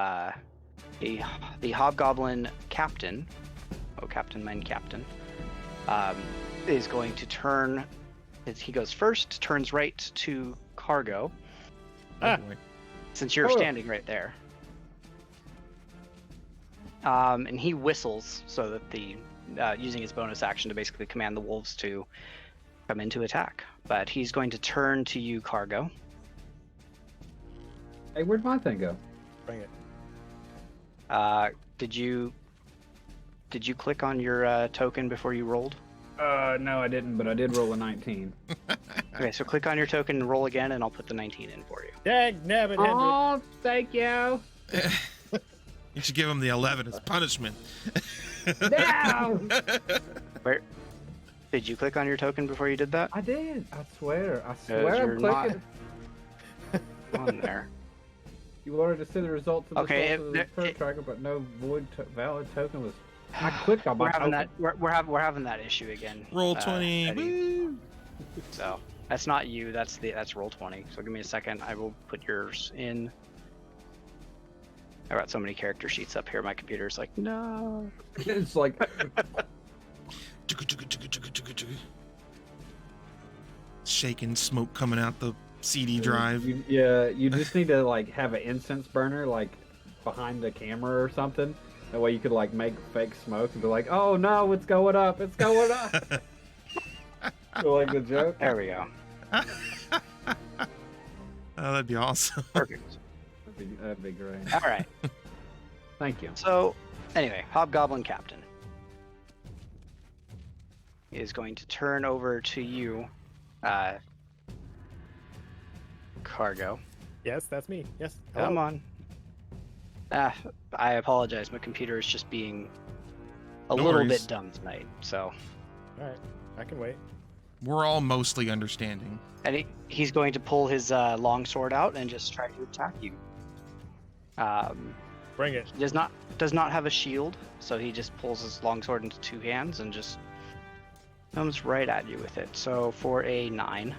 the Hobgoblin captain, is going to turn. He goes first. Turns right to cargo. Ah. Boy. Since you're Oh. standing right there. And he whistles so that the using his bonus action to basically command the wolves to come in to attack. But he's going to turn to you, Cargo. Hey, where'd my thing go? Bring it. Did you click on your token before you rolled? No, I didn't, but I did roll a 19. Okay, so click on your token and roll again, and I'll put the 19 in for you. Dag nabbit, Hendrik. Oh, thank you. You should give him the 11 as punishment. No! Where? Did you click on your token before you did that? I did. I swear. I you're swear I'm not- clicking. On there. You wanted to see the results of the Okay, results of the it- turn tracker, but no valid token was. I clicked on my We're having token. that. We're having that issue again. Roll 20. Eddie. Woo! So that's not you. That's roll 20. So give me a second. I will put yours in. I got so many character sheets up here. My computer's like, no. It's like Shaking smoke coming out the CD drive. you just need to like have an incense burner like behind the camera or something. That way you could like make fake smoke and be like, "Oh no, it's going up! It's going up!" So, like the joke. There we go. Oh, that'd be awesome. Perfect. That'd be great. All right. Thank you. So anyway, Hobgoblin Captain. is going to turn over to you, Cargo. Yes, that's me. Yes. Come Hello. on. I apologize. My computer is just being a No little worries. bit dumb tonight. So, All right, I can wait. We're all mostly understanding. and he's going to pull his long sword out and just try to attack you. Bring it. He does not have a shield, so he just pulls his longsword into two hands and just comes right at you with it. So for a 9,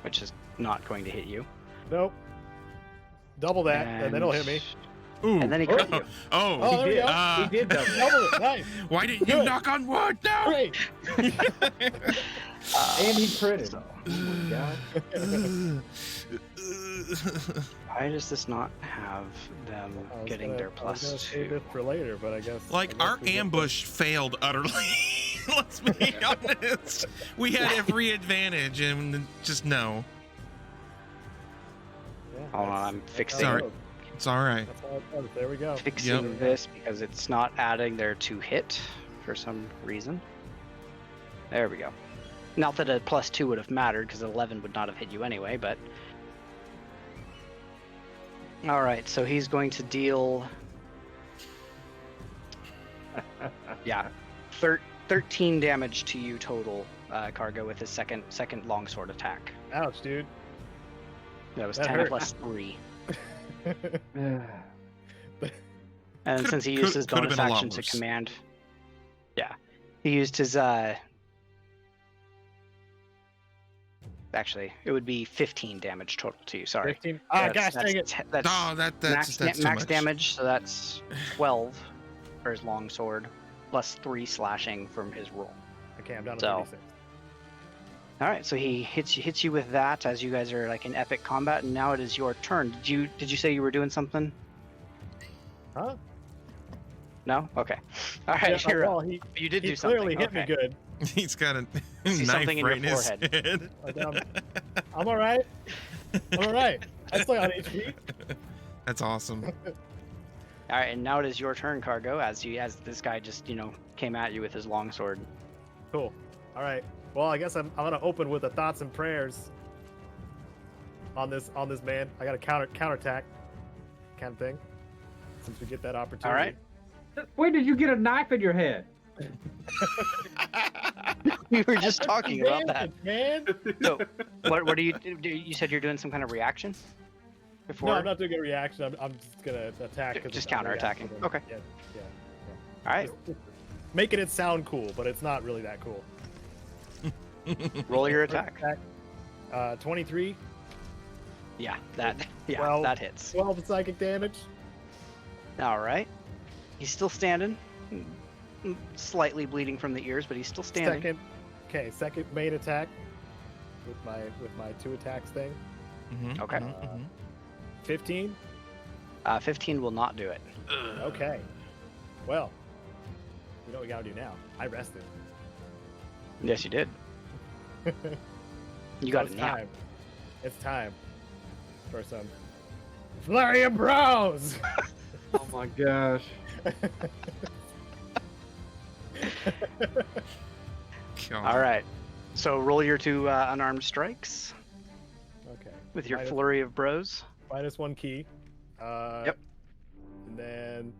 which is not going to hit you. Nope. Double that, and then it'll hit me. Ooh. And then he crit you. Oh. Oh, there we go. Ah. He did double. Double it. Nice. Why didn't you Good. knock on wood? No. Great. And he critted. So, Oh my god. why does this not have them I was getting gonna- their I was gonna plus save 2? this for later, but I guess. Like, I guess our we get ambush failed utterly. Let's be honest. We had every advantage, and just no. the- yeah, Hold on, that's- I'm that's fixing- how it Sorry. goes. It's all right. That's how it goes. There we go. Fixing this because it's not adding their 2 hit for some reason. There we go. Not that a plus 2 would have mattered because 11 would not have hit you anyway, but. Alright, so he's going to deal. Yeah. 13 damage to you total, Cargo, with his second longsword attack. Ouch, dude. That was That 10 hurt. plus 3. Yeah. And Could've- since he used his could've bonus been a lot action to worse. command, yeah, he used his Actually, it would be 15 damage total to you. Sorry. 15. Ah, gosh, dang it. That's Oh, that's too max much. damage, so that's 12 for his longsword, plus 3 slashing from his roll. Okay, I'm down to So- 36. All right, so he hits you with that as you guys are like in epic combat, and now it is your turn. Did you say you were doing something? Huh? No. Okay. All right, Yeah, you're well, up. he You did he do something. clearly hit me okay. good. He's got a See knife something in right your in his forehead. head. I'm all right. I'm all right. I stay on HP. That's awesome. All right, and now it is your turn, Cargo, as this guy just came at you with his longsword. Cool. All right. Well, I guess I'm gonna open with the thoughts and prayers on this man. I got a counterattack kind of thing. Since we get that opportunity. All right. When did you get a knife in your head? We were just talking about that. Man. So, what do you do? You said you're doing some kind of reaction before. No, I'm not doing a reaction. I'm just gonna attack. 'cause Just it's not a counterattacking. reaction. Okay. Yeah. All right, Just making it sound cool, but it's not really that cool. roll your attack. 23, Yeah, that 12. that hits. 12 psychic damage. All right, he's still standing, slightly bleeding from the ears, but he's still standing. Second main attack with my 2 attacks thing. Mhm, Okay. mhm, mhm. 15. 15 will not do it. Okay. Well, you know what we gotta do now. I rested. Yes, you did. You got So a it's nap. time. It's time for some flurry of bros. Oh my gosh. God. All right, so roll your 2 unarmed strikes Okay. with your Minus- flurry of bros. -1 key. Yep. And then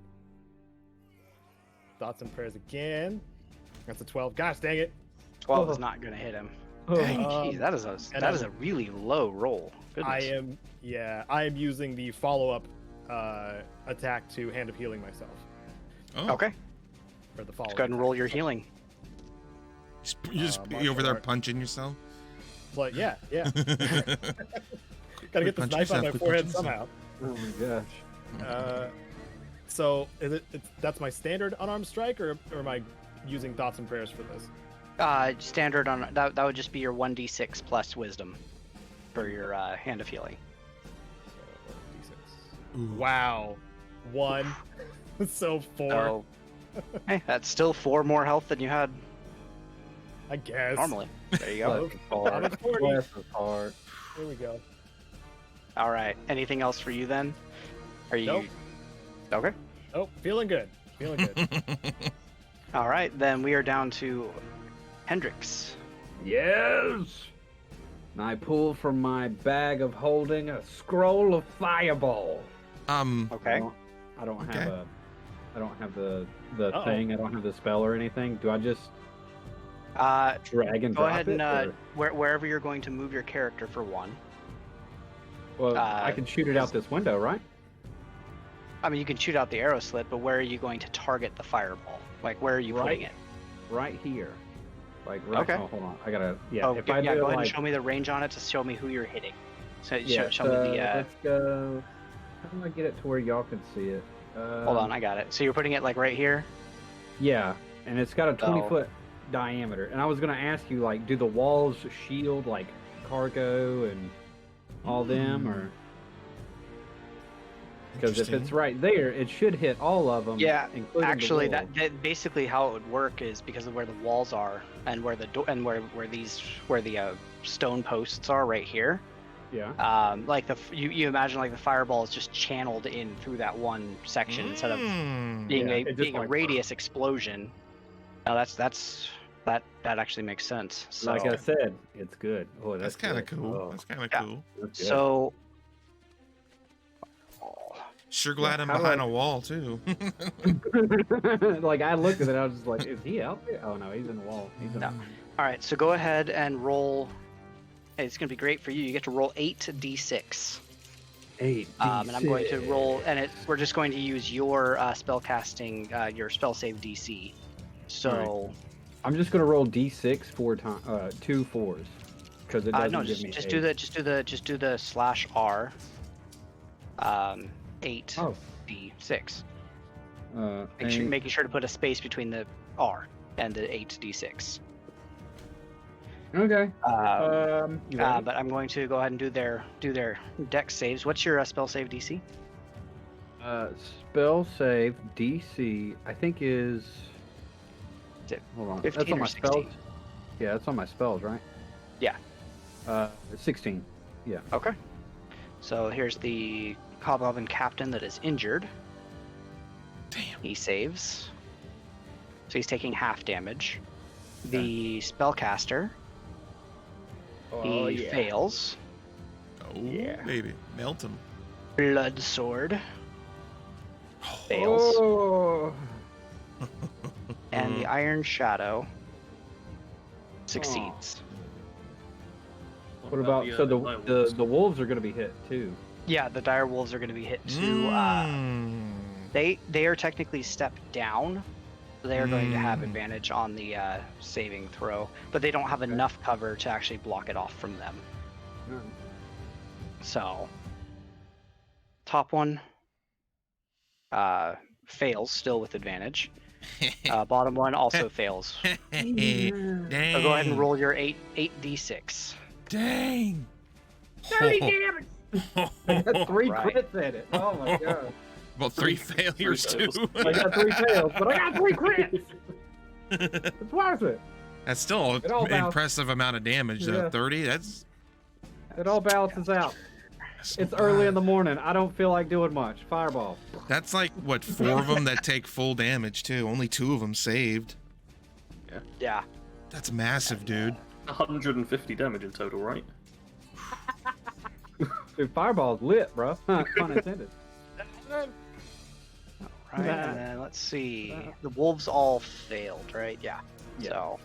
thoughts and prayers again. That's a 12. Gosh dang it. 12 is not going to hit him. Jeez, that is and a really low roll. Goodness. I am using the follow-up attack to Hand of Healing myself Oh, Okay, for the follow. let's go ahead and roll your healing. You just be over there punching yourself. But yeah. Gotta get this punch knife on yourself, my quit forehead punching somehow. Oh my gosh. So that's my standard unarmed strike, or am I using thoughts and prayers for this? Standard on that would just be your 1d6 plus wisdom for your Hand of Healing. Ooh. Wow, 1. So 4. So, hey, that's still 4 more health than you had I guess. normally. There you go. I'm at 40. Bless his heart. Here we go. All right. Anything else for you then? Are you Nope. okay? Oh, feeling good. Feeling good. All right, then we are down to Hendrix. Yes. And I pull from my bag of holding a scroll of fireball. Okay. I don't Okay. have I don't have the Uh-oh. thing. I don't have the spell or anything. Do I just drag and Go drop ahead it? and wherever you're going to move your character for one. Well, I can shoot it out this window, right? I mean, you can shoot out the arrow slit, but where are you going to target the fireball? Like, where are you putting it? Right here. Like right. Okay. Oh, hold on. I gotta. Yeah. Oh, if yeah, I do go it ahead like, and show me the range on it to show me who you're hitting. So yeah, show me the. Let's go. How do I get it to where y'all can see it? Hold on, I got it. So you're putting it like right here. Yeah, and it's got a 20-foot Oh. diameter. And I was gonna ask you, like, do the walls shield like cargo and all them, or because if it's Interesting. right there, it should hit all of them. Yeah, including Actually, the wall. that basically how it would work is because of where the walls are and where the where the stone posts are right here. Yeah. Like you imagine like the fireball is just channeled in through that one section instead of being Yeah, it just being a like- radius explosion. Now that actually makes sense. So Like I said, it's good. Oh, That's that's kind of good. cool. Oh, That's kind of Yeah. cool. that's good. so Sure glad Yeah, I'm how do behind I- a wall too. like I looked at it, I was just like, "Is he out there?" Oh no, he's in the wall. He's in No. the... all right, so go ahead and roll. It's gonna be great for you. You get to roll 8d6. 8. And I'm going to roll, and we're just going to use your spellcasting, your spell save DC. So, I'm just gonna roll d6 4 times, 2 4s, because it doesn't no, give me. just 8. do the /R. 8 Oh. d6. and- Making sure to put a space between the R and the 8d6. Okay. You ready? But I'm going to go ahead and do their dex saves. What's your spell save DC? Spell save DC, I think is. Is it Hold on. 15 That's on or my 16? spells. Yeah, that's on my spells, right? Yeah. 16. Yeah. Okay. So here's the Hobgoblin captain that is injured. Damn. He saves. So he's taking half damage. The spellcaster, he fails. Oh, Yeah. baby, melt him. Blood sword fails. Oh. And the iron shadow succeeds. What about so Direwolves? the wolves are gonna be hit too? Yeah, the direwolves are going to be hit too. They are technically stepped down. So they are going to have advantage on the saving throw, but they don't have enough cover to actually block it off from them. So, top one fails, still with advantage. Bottom one also fails. Dang. So go ahead and roll your 8d6. Dang. 30 damage. I got 3 Right. crits at it. Oh my god. Well, 3 failures too. I got 3 fails, but I got 3 crits. It's worth it. That's still It all an bounce- impressive amount of damage. Yeah. 30. That's It all balances out. It's early in the morning. I don't feel like doing much. Fireball. That's like what 4 of them that take full damage too. Only 2 of them saved. Yeah. That's massive, dude. 150 damage in total, right? Dude, fireball's lit, bro. Pun intended. Right, and then let's see. The wolves all failed, right? Yeah. Yeah. So,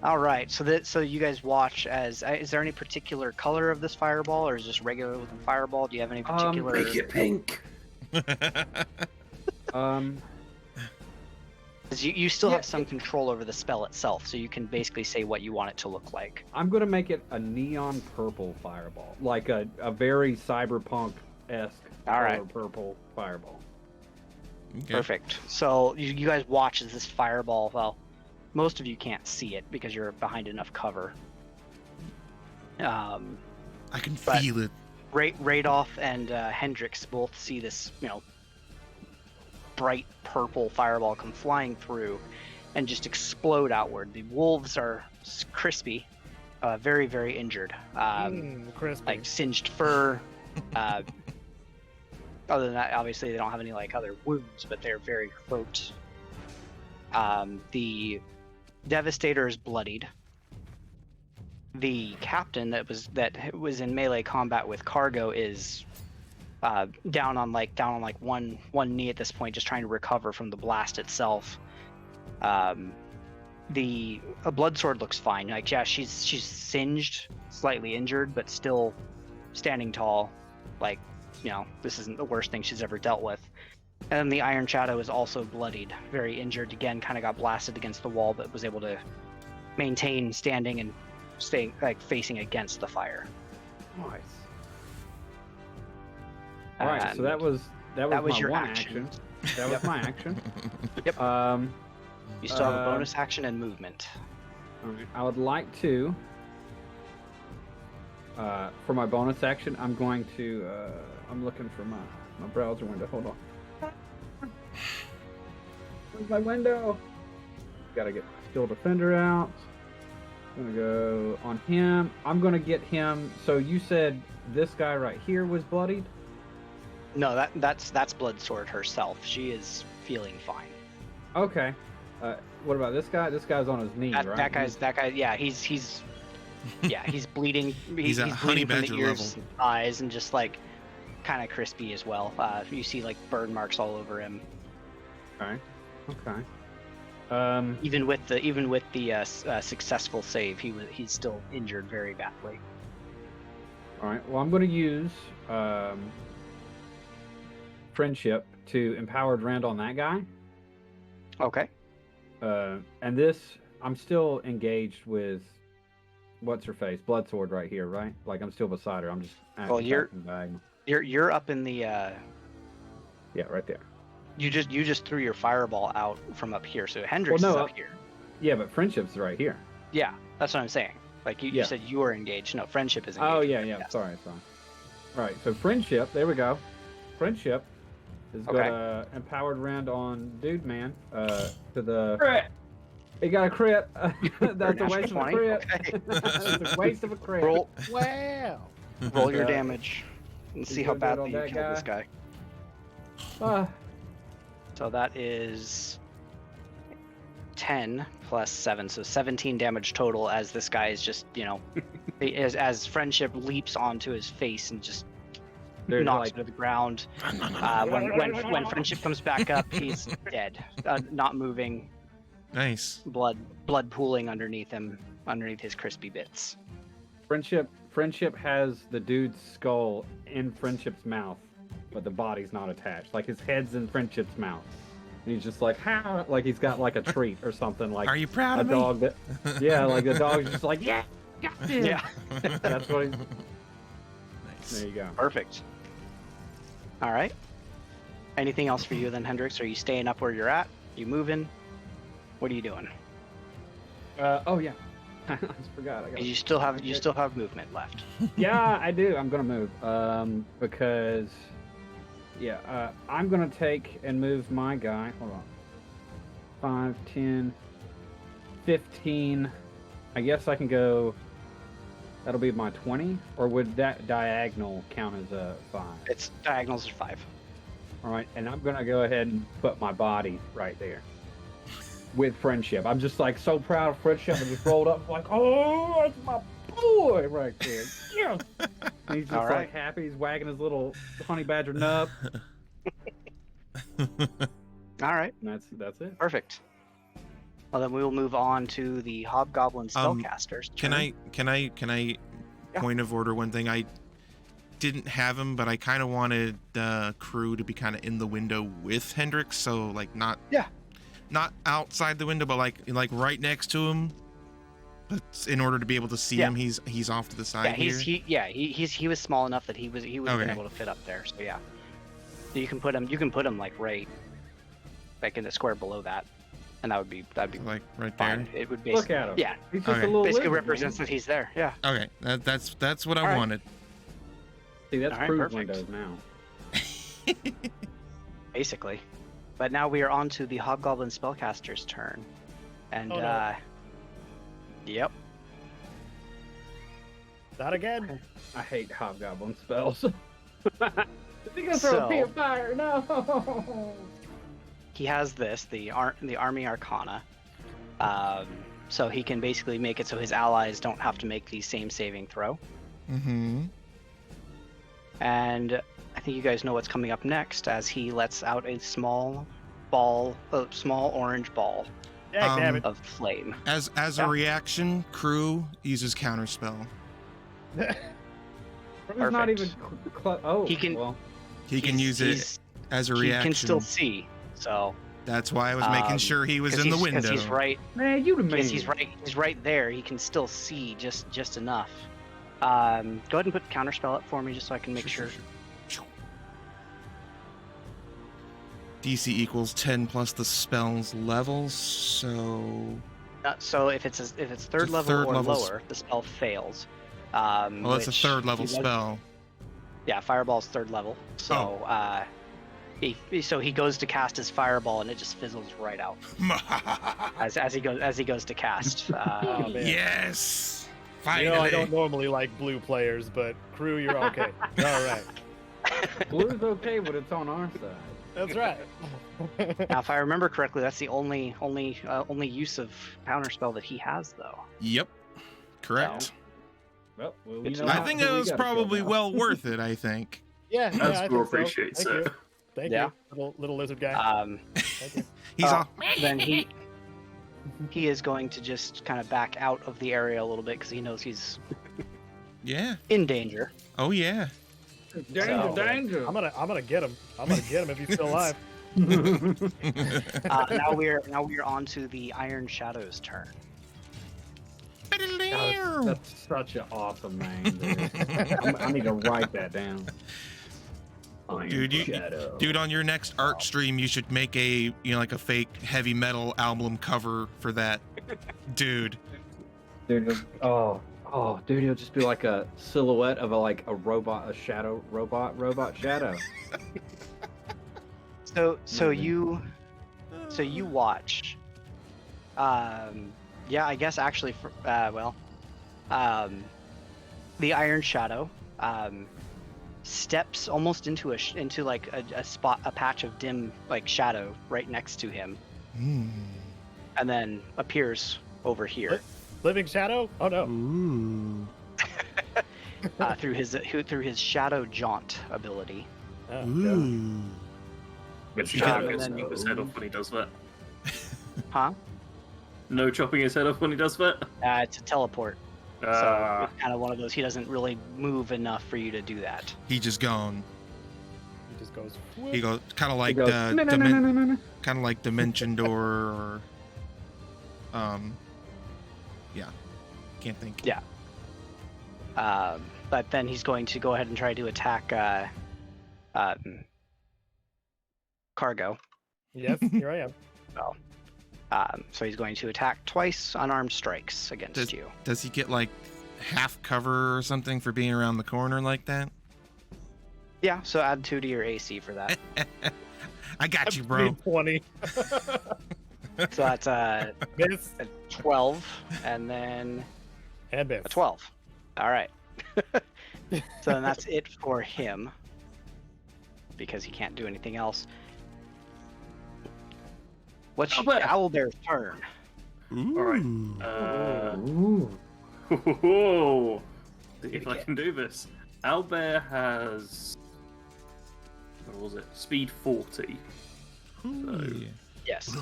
all right. So you guys watch as. Is there any particular color of this fireball, or is this regular looking fireball? Do you have any particular? Make it pink. 'Cause you still Yeah, have some control over the spell itself, so you can basically say what you want it to look like. I'm gonna make it a neon purple fireball, like a very cyberpunk-esque All right. color purple fireball. Okay. Perfect. So you guys watch as this fireball. Well, most of you can't see it because you're behind enough cover. I can But- feel it. Radolf and Hendrix both see this, bright purple fireball come flying through and just explode outward. The wolves are crispy, very, very injured. Crispy. Like singed fur. Other than that, obviously they don't have any like other wounds, but they're very hurt. The Devastator is bloodied. The captain that was in melee combat with Cargo is down on one knee at this point, just trying to recover from the blast itself. The Bloodsword looks fine. Like, yeah, she's singed, slightly injured, but still standing tall. Like, you know, this isn't the worst thing she's ever dealt with. And the Iron Shadow is also bloodied, very injured. Again, kind of got blasted against the wall, but was able to maintain standing and staying, like, facing against the fire. Nice. All right, so that was my your one action. That was my action. Yep. You still have a bonus action and movement. I would like to, for my bonus action, I'm going to, I'm looking for my browser window. Hold on. Where's my window? Gotta get my Steel Defender out. I'm gonna go on him. I'm gonna get him. So you said this guy right here was bloodied? No, that's Bloodsword herself. She is feeling fine. Okay. What about this guy? This guy's on his knee, right? That guy. Yeah, he's bleeding. He's at honey bleeding badger from the ears, level. eyes, and just like kind of crispy as well. You see like burn marks all over him. Okay. Even with the successful save, he's still injured very badly. All right. Well, I'm going to use friendship to empowered rend on that guy. Okay. And this, I'm still engaged with what's her face, Bloodsword right here, right? Like I'm still beside her. I'm just. Well, you're up in the. Yeah, right there. You just threw your fireball out from up here, so Hendrix is up here. Yeah, but friendship's right here. Yeah, that's what I'm saying. Like you said, you were engaged. No, friendship is engaged. Oh yeah. Sorry. All right, so friendship. There we go. Friendship is got empowered rend on Dude Man. To the. Crit. He got a crit. That's a waste of a crit. Okay. That's a waste of a crit. Roll. Wow. Roll your damage and see how badly you killed this guy. So that is 10 plus 7, so 17 damage total as this guy is just, as friendship leaps onto his face and just knocks him to the ground. When friendship comes back up, he's dead, not moving. Nice. Blood pooling underneath him, underneath his crispy bits. Friendship has the dude's skull in Friendship's mouth, but the body's not attached. Like his head's in Friendship's mouth. And he's just like, how? Like he's got like a treat or something. Like, are you proud of me? Dog that, yeah, like the dog's just like, yeah, got him. Yeah. That's what he. Nice. There you go. Perfect. All right. Anything else for you then, Hendrix? Are you staying up where you're at? You moving? What are you doing? Oh yeah. I just forgot. You still have movement left. Yeah, I do. I'm gonna move. Because I'm gonna take and move my guy. Hold on. 5, 10, 15. I guess I can go. That'll be my 20, or would that diagonal count as a 5? It's diagonals are 5. All right, and I'm gonna go ahead and put my body right there with friendship. I'm just like so proud of friendship. I just rolled up like, oh, that's my boy right there. Yeah. And he's just like happy. He's wagging his little honey badger nub. All right. And that's it. Perfect. Well, then we will move on to the Hobgoblin Spellcasters. Can I point of order one thing? I didn't have him, but I kind of wanted the crew to be kind of in the window with Hendrix, so like not outside the window, but like right next to him. But in order to be able to see him, he's off to the side. He was small enough that he was been able to fit up there. So yeah, you can put him like right, like in the square below that. And that'd be like right fine. there. It would look at him. Yeah, he's just a little basically lizard, represents that he's there. Yeah. Okay, that's what I wanted. See, that's crew perfect. windows now. Basically, but now we are on to the Hobgoblin Spellcaster's turn, and yep. Not again. I hate Hobgoblin spells. I think I'm throw a pea of fire. No. He has this, the Army Arcana. So he can basically make it so his allies don't have to make the same saving throw. Mm-hmm. And I think you guys know what's coming up next as he lets out a small orange ball Damn it. of flame. As a reaction, crew uses counterspell. It's not even oh, He can- well, He can use it as a He reaction. can still see, so That's why I was making sure he was in the window. Because he's right. man, you the man. Because he's right. He's right there. He can still see just enough. Go ahead and put counterspell up for me, just so I can make sure. DC equals 10 plus the spell's levels, so... So if it's third It's a level third or level lower, the spell fails. Well, it's a which third level he does- spell. Yeah, fireball's third level. So so he goes to cast his fireball and it just fizzles right out as he goes to cast. Oh, man. Yes! You Finally! know, I don't normally like blue players, but crew, you're okay. All right. Blue's okay, but it's on our side. That's right. Now, if I remember correctly, that's the only use of counterspell that he has, though. Yep. Correct. Well, we Good to know know. I how think we it was gotta feel probably now. well worth it, I think. Yeah, I Asgore think so. appreciates Thank it. you. Thank Yeah. you, little lizard guy. Thank you. He's all... Then he is going to just kind of back out of the area a little bit because he knows he's Yeah. in danger. Oh, yeah. Danger, So- danger. I'm gonna get him. I'm gonna get him if he's still alive. Now we're on to the Iron Shadow's turn. That's such an awesome name, dude. I need to write that down. Iron Dude, Shadow. Dude, on your next art stream, you should make like a fake heavy metal album cover for that. Dude. Dude, dude, it'll just be like a silhouette of a robot, a shadow robot shadow. So you watch. Yeah, I guess actually the Iron Shadow steps almost into a patch of dim shadow right next to him, Mm. and then appears over here Living shadow? Oh no. Ooh. through his Shadow Jaunt ability. Oh, God. Ooh. But and chopping then his head off when he does that. Huh? No chopping his head off when he does that. It's a teleport. So it's kind of one of those. He doesn't really move enough for you to do that. He just gone. He just goes. He goes kind of like He goes, the "No, no, no, no, no, no, no." kind of like Dimension Door or yeah. Can't think. Yeah. But then he's going to go ahead and try to attack Cargo. Yes, here I am. So he's going to attack twice unarmed strikes against you. Does he get like half cover or something for being around the corner like that? Yeah, so add 2 to your AC for that. I got you, bro. 20. So that's Miss a 12 and then and miss. a 12. All right. So then that's it for him because he can't do anything else. What's Owlbear's turn? Ooh. Alright. Ooh. See if I can do this. Owlbear has. What was it? Speed 40. Ooh. Yes.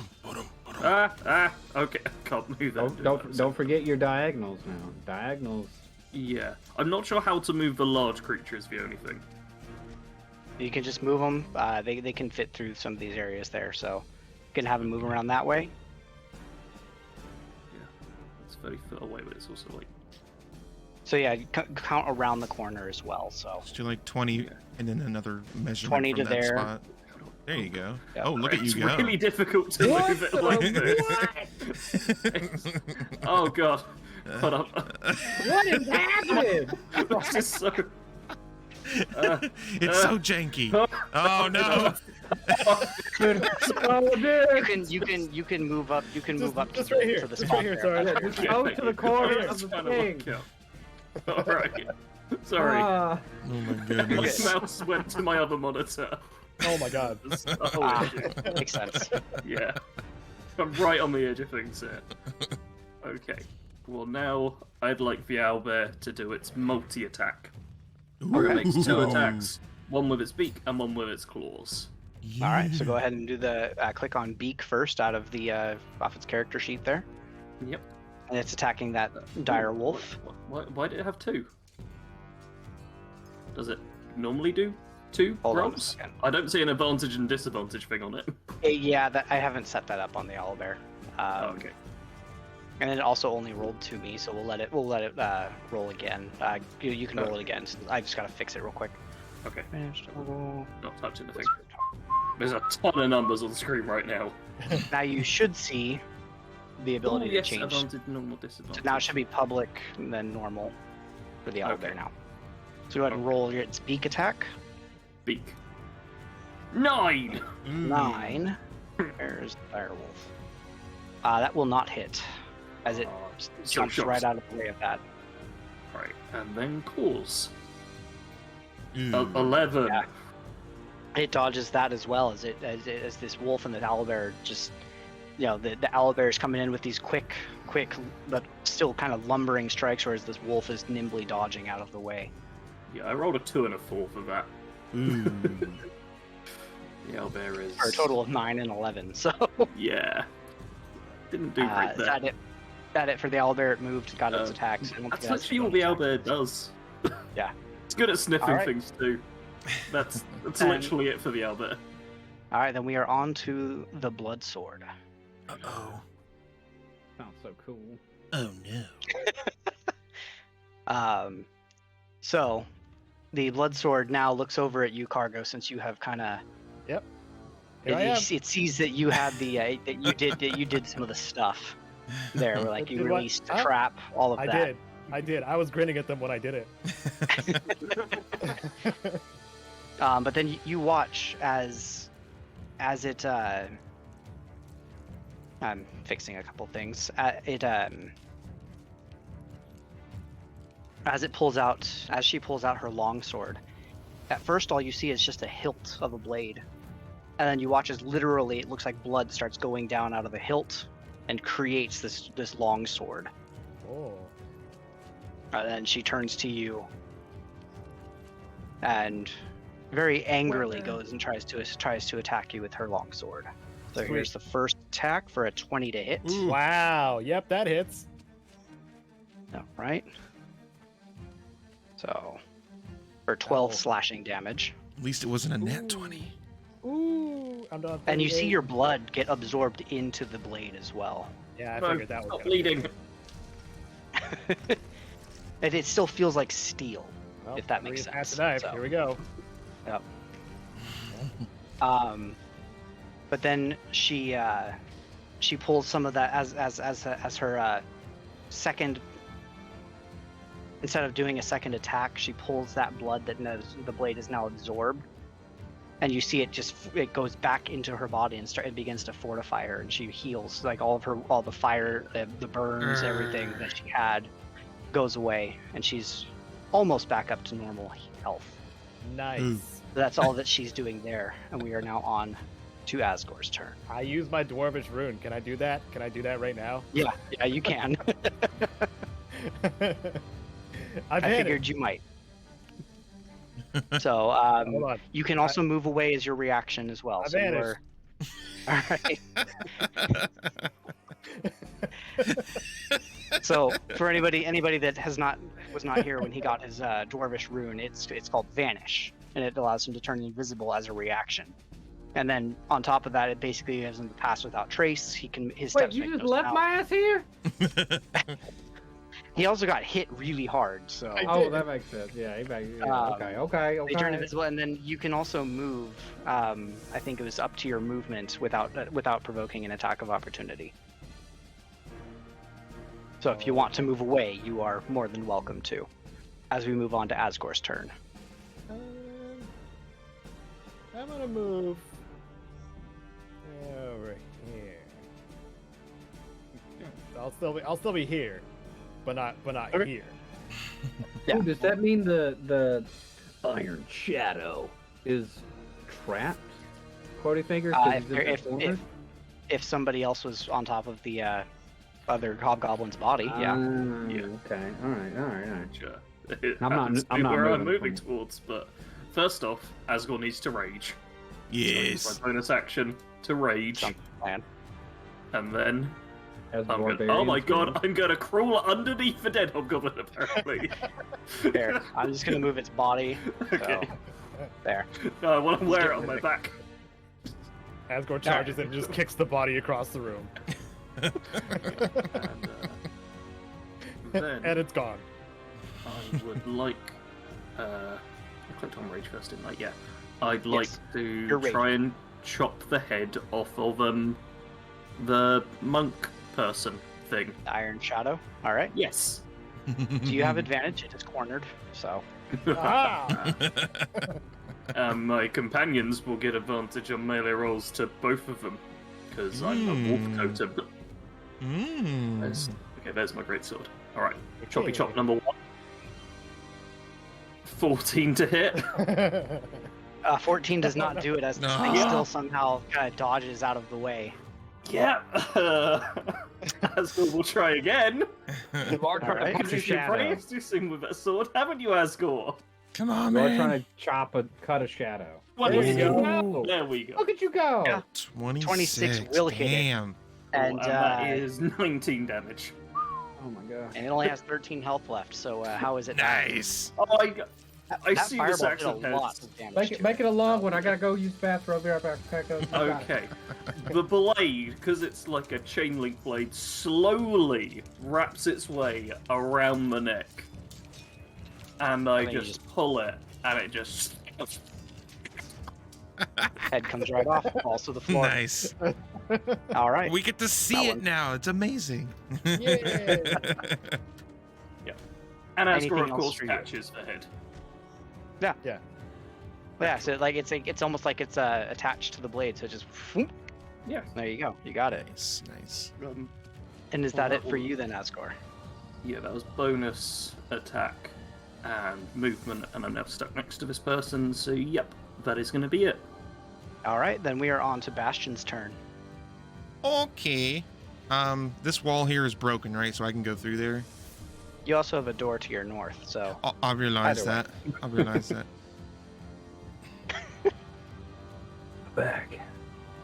Okay. Can't move that. Don't forget your diagonals now. Diagonals. Yeah. I'm not sure how to move the large creature is the only thing. You can just move them. They can fit through some of these areas there, so you can have them move around that way. Yeah. It's 30 foot away, but it's also like. So yeah, you count around the corner as well. So Let's do like 20 and then another measurement 20 from to that there. spot. There you go. Yeah. Oh, look at you It's go. really difficult to What move it the- like this. Oh god. Hold up. What is happening? This is so. It's so janky. Oh no. Oh, dude. you can move up. You can move up to Just the, right here. to the Just spot right here, there. sorry. Yeah, just go to the corner of the thing. Alright. Sorry. Ah, Oh my My goodness. mouse went to my other monitor. Oh my god. Oh, shit. Makes sense. Yeah. I'm right on the edge of things here. Okay. Well, now I'd like the owlbear to do its multi-attack. Ooh. It makes 2 attacks, one with its beak and one with its claws. All right, so go ahead and do the click on beak first out of the off its character sheet there, Yep. and it's attacking that dire wolf. Why did it have 2? Does it normally do 2 Hold on a rolls? second. I don't see an advantage and disadvantage thing on it. Yeah, I haven't set that up on the owlbear. Okay. And it also only rolled to me, so we'll let it roll again. You can roll it again. So I just gotta fix it real quick. Okay. Now Not touching the thing. There's a ton of numbers on the screen right now. you should see the ability yes, to change. advantage, normal, disadvantage. So now it should be public and then normal for the owlbear Okay. now. So go ahead and roll its beak attack. Beak. 9! 9. There's the direwolf. That will not hit, as it jumps right out of the way of that. Right, and then claws. Ooh. 11. Yeah. It dodges that as well as as this wolf and the owlbear just, the owlbear is coming in with these quick, but still kind of lumbering strikes, whereas this wolf is nimbly dodging out of the way. Yeah, I rolled a 2 and a 4 for that. Ooh. The owlbear is... For a total of 9 and 11. So Yeah. Didn't do great there. that it for the owlbear. It moved, got its attacks. And That's literally all the owlbear does. Yeah. It's good at sniffing Alright. things too. That's And- literally it for the owlbear. All right, then we are on to the blood sword. Uh-oh. Sounds so cool. Oh, no. So the blood sword now looks over at you, Cargo, since you have kind of. Yep. Here I am. It sees that you had the that you did some of the stuff there, where like you Did what? released the Huh? trap, all of I that. did. I was grinning at them when I did it. But then you watch as it. I'm fixing a couple things. As she pulls out her longsword. At first, all you see is just a hilt of a blade, and then you watch as literally it looks like blood starts going down out of the hilt and creates this long sword. Oh. And then she turns to you and very angrily goes and tries to attack you with her long sword. So Sweet. here's the first attack for a 20 to hit. Ooh. Wow. Yep, that hits. All right. So for 12 Oh. slashing damage. At least it wasn't a nat Ooh. 20. Ooh, I'm done. And you see your blood get absorbed into the blade as well. Yeah, I No, figured that was stop gonna be bleeding. And it still feels like steel. Well, if that makes Pass sense. the knife. So- Here we go. But then she pulls some of that as her second. Instead of doing a second attack, she pulls that blood that the blade is now absorbed, and you see it goes back into her body and begins to fortify her, and she heals. Like all the fire, the burns, everything that she had goes away, and she's almost back up to normal health. Nice. Ooh. So that's all that she's doing there, and we are now on to Asgore's turn. I use my dwarvish rune. Can I do that? Can I do that right now? Yeah, you can. I figured you might. So Hold on. you can also move away as your reaction as well. I So you vanished. are... All right. So for anybody that was not here when he got his dwarvish rune, it's called Vanish, and it allows him to turn invisible as a reaction. And then on top of that, it basically gives him to pass without trace. His Wait, steps you make just no left sound. my ass here? He also got hit really hard, so Oh, that makes sense. Yeah, okay. they turn invisible, and then you can also move. I think it was up to your movement without provoking an attack of opportunity. So if you want to move away, you are more than welcome to. As we move on to Asgore's turn. I'm gonna move over here. I'll still be here, but not Okay. here. Yeah. Ooh, does that mean the Iron Shadow is trapped? Quoty fingers? If somebody else was on top of the other hobgoblin's body. Yeah. Yeah. Okay. All right. Sure. I'm not where I'm moving moving towards, but first off, Asgore needs to rage. Yes. So my bonus action to rage, Sounds plan. and then As I'm gonna, oh my god, I'm gonna crawl underneath the dead hobgoblin apparently. There. I'm just gonna move its body. Okay. So, there. No, I want to wear get it on rid my of it. back. Asgore charges and just kicks the body across the room, And then and it's gone. I would like. I clicked on rage first, didn't I? Yeah. I'd like Yes. to You're try and chop the head off of the monk person thing. The Iron Shadow. All right. Yes. Do you have advantage? It is cornered. So. Ah! My companions will get advantage on melee rolls to both of them because I'm a wolf totem. There's my greatsword. All right, choppy chop number 1. 14 to hit. 14 does not do it as the No. thing still somehow kind of dodges out of the way. Yeah. Asgore will try again. You are trying Alright. to punch a You've shadow. practicing with that sword, haven't you, Asgore? Come on, You're man. trying to cut a shadow. There There we you go. go. There we go. Look at you go. Yeah. 26 will hit it. Damn. And that is 19 damage. Oh my god. and it only has 13 health left. So how is it? Nice. Oh, I That see fireball this did a accent lot has. of damage. Make to it a long one. I gotta go use bathroom. I'll be right back. Okay. The blade, because it's like a chain link blade, slowly wraps its way around the neck. And I And then you just pull it, and it just. Head comes right off, falls to the floor. Nice. All right. We get to see That it one. now. It's amazing. And Anything Asgore, of else course, for you? catches the head. Yeah, so like it's almost like it's attached to the blade, so it just whoop. Yeah. There you go. You got it. Nice, nice. And is Well, that that it for will- you then, Asgore? Yeah, that was bonus attack and movement, and I'm now stuck next to this person, so yep, that is going to be it. All right, then we are on to Bastion's turn. Okay. This wall here is broken, right? So I can go through there. You also have a door to your north, so I realize Either way. that. I realize that. Back.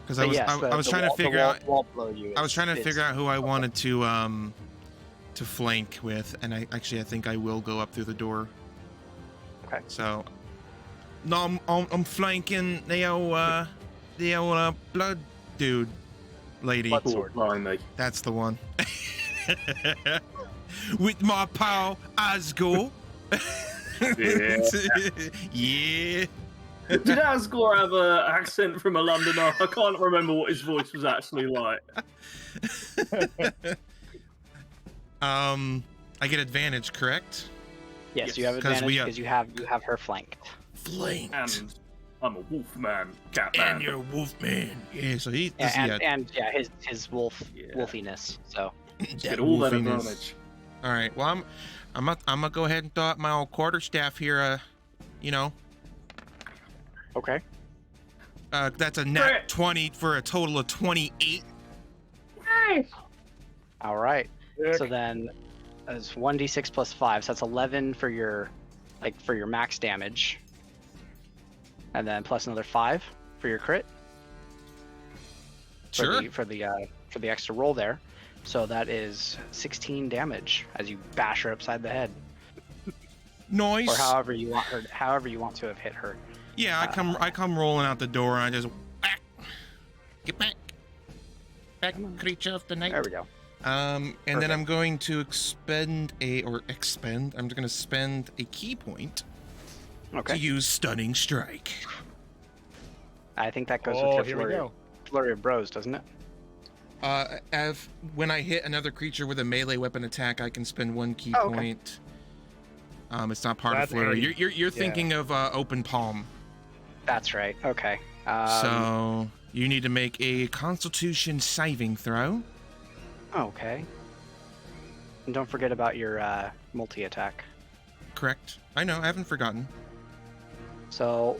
Because I But was, yes, I was the trying wall- to figure the wall, out. wall below you. I was trying to is- figure out who I wanted to flank with, and I think I will go up through the door. Okay. So, no, I'm flanking the old blood dude lady. Blood- Oh, Sword. blimey. That's the one. With my pal Asgore. Yeah. Did Asgore have an accent from a Londoner? I can't remember what his voice was actually like. I get advantage, correct? Yes, Yes, you have 'cause advantage we, because you have her flanked. Flanked. And I'm a wolf man, cat man. And you're Wolfman. Yeah, so he. And yeah, his wolf Yeah. wolfiness. So Get all that advantage. All right. Well, I'm gonna go ahead and throw out my old quarterstaff here. okay. That's a nat Crit. 20 for a total of 28. Nice. All right. So then, it's 1d6 plus 5, so that's 11 for your max damage, and then plus another 5 for your crit. Sure. For the extra roll there, so that is 16 damage as you bash her upside the head, Nice. or however you want to have hit her. Yeah, I come rolling out the door and I just whack. Get back. Back, creature of the night. There we go. And then Perfect. I'm going to expend. I'm just going to spend a key point to Okay. use Stunning Strike. I think that goes Oh, with here your we flurry, go. flurry of bros, doesn't it? When I hit another creature with a melee weapon attack, I can spend 1 key Oh, okay. point. It's not part That's of flurry. a- You're yeah. thinking of open palm. That's right. Okay. So you need to make a Constitution saving throw. Okay. And don't forget about your multi attack. Correct. I know. I haven't forgotten. So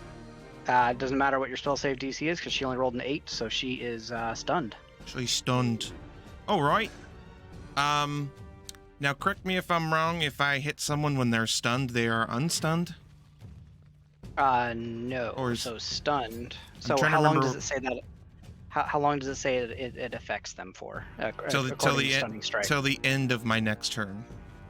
it doesn't matter what your spell save DC is because she only rolled an 8, so she is stunned. So he's stunned. All right. Now correct me if I'm wrong. If I hit someone when they're stunned, they are unstunned. No. Or is- So stunned. I'm So trying to how long remember- does it say that? How long does it say it affects them for? Till the according to stunning strike. till the end of my next turn.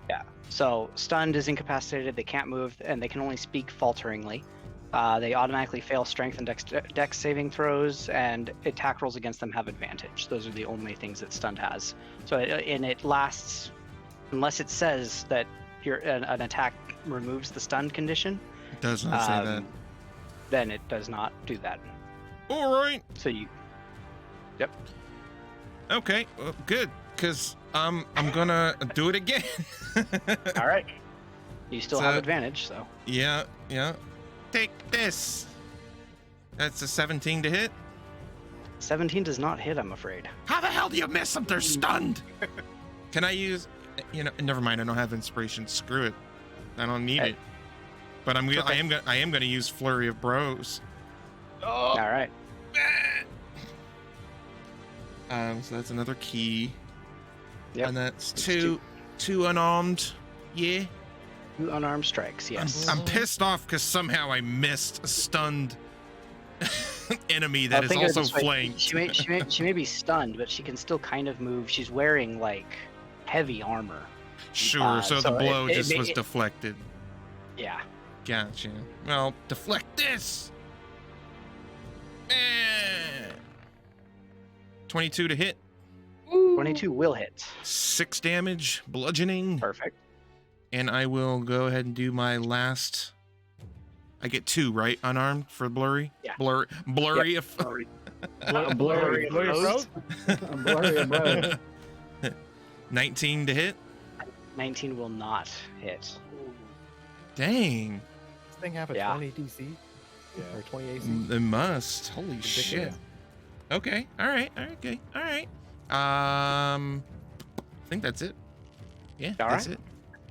Yeah. So stunned is incapacitated. They can't move, and they can only speak falteringly. They automatically fail strength and dex saving throws, and attack rolls against them have advantage. Those are the only things that stunned has. So it lasts, unless it says that an attack removes the stunned condition. It does not say that. Then it does not do that. All right. So you. Yep. Okay. Well, good. Cause I'm gonna do it again. All right. You still So- have advantage, so. Yeah. Take this. That's a 17 to hit. 17 does not hit, I'm afraid. How the hell do you miss them? They're stunned. Can I use? Never mind. I don't have inspiration. Screw it. I don't need Hey. it. But I okay. am gonna use Flurry of Bros. All right. So that's another key. Yep. And that's It's two unarmed. Yeah. 2 unarmed strikes, yes. I'm pissed off because somehow I missed a stunned enemy that Well, is think of it also this way, flanked. She may be stunned, but she can still kind of move. She's wearing like heavy armor. Sure. So the so blow it just may- was deflected. Yeah. Gotcha. Well, deflect this. 22 to hit. 22 will hit. 6 damage, bludgeoning. Perfect. And I will go ahead and do my last. I get 2, right? Unarmed for blurry? Yeah. Blurry. Yep. Sorry. Blurry. Blurry throat? Blurry. 19 to hit. 19 will not hit. Dang. This thing have a Yeah. 20 DC? Or 20 AC? It must. Holy shit. Ridiculous. Okay. All right. Okay. All right. I think that's it. Yeah, All that's right. it.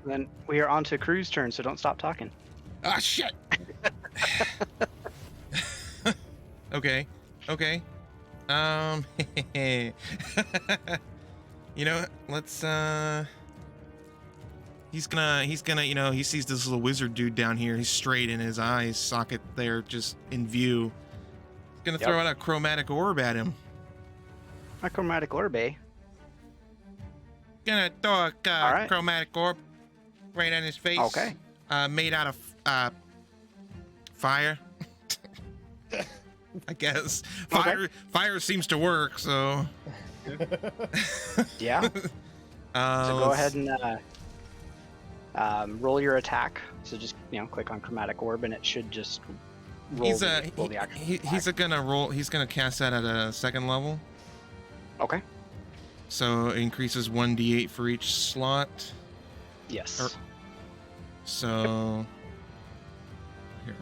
Then we are on to Crew's turn, so don't stop talking. Ah, shit. Okay. You know, let's he's gonna he sees this little wizard dude down here. He's straight in his eye socket there, just in view. He's gonna throw out a chromatic orb at him. A chromatic orb, eh? Gonna throw a right. chromatic orb right on his face. Okay. Made out of fire. I guess fire seems to work. So Yeah. So go ahead and roll your attack. So just click on chromatic orb, and it should just roll He's roll the actual attack. He's gonna cast that at a 2nd level. Okay. So it increases 1d8 for each slot. Yes. So here,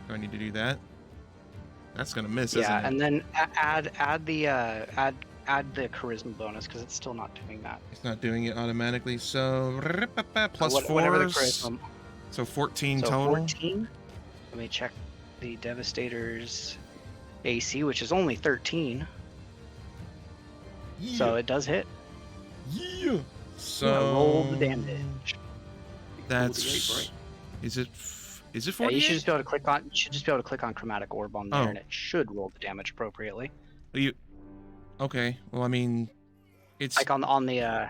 do I need to do that? That's gonna miss, isn't Yeah, it? and then add the charisma bonus because it's still not doing that. It's not doing it automatically. So plus Whatever the 4. charisma. So 14 So total. 14. Let me check the Devastator's AC, which is only 13. Yeah. So it does hit. Yeah. So Roll the damage. That's. Is it? Is it Yeah, 48? you should just be able to click on. You should just be able to click on chromatic orb on there, Oh. and it should roll the damage appropriately. Okay. Well, I mean, it's. Like on the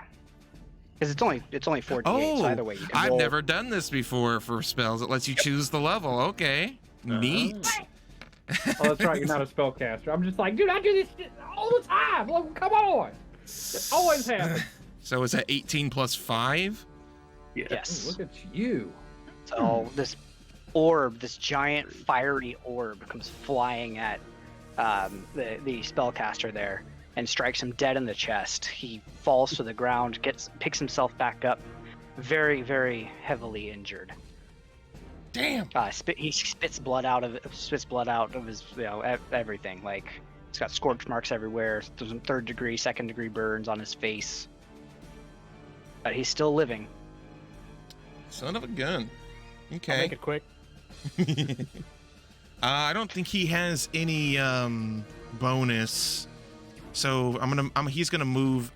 because it's only 4d8. So Oh, either way, you can I've roll. never done this before for spells. It lets you choose the level. Okay. Neat. Oh, that's right. You're not a spellcaster. I'm just like, dude, I do this shit all the time. Look, come on. It always happens. So is that 18 plus 5? Yes. Look at you. So this orb, this giant fiery orb, comes flying at the spellcaster there and strikes him dead in the chest. He falls to the ground, picks himself back up, very, very heavily injured. Damn. He spits blood out of his everything. Like he's got scorch marks everywhere. There's some 3rd degree, 2nd degree burns on his face, but he's still living. Son of a gun. I'll Okay. make it quick. I don't think he has any bonus. So he's gonna move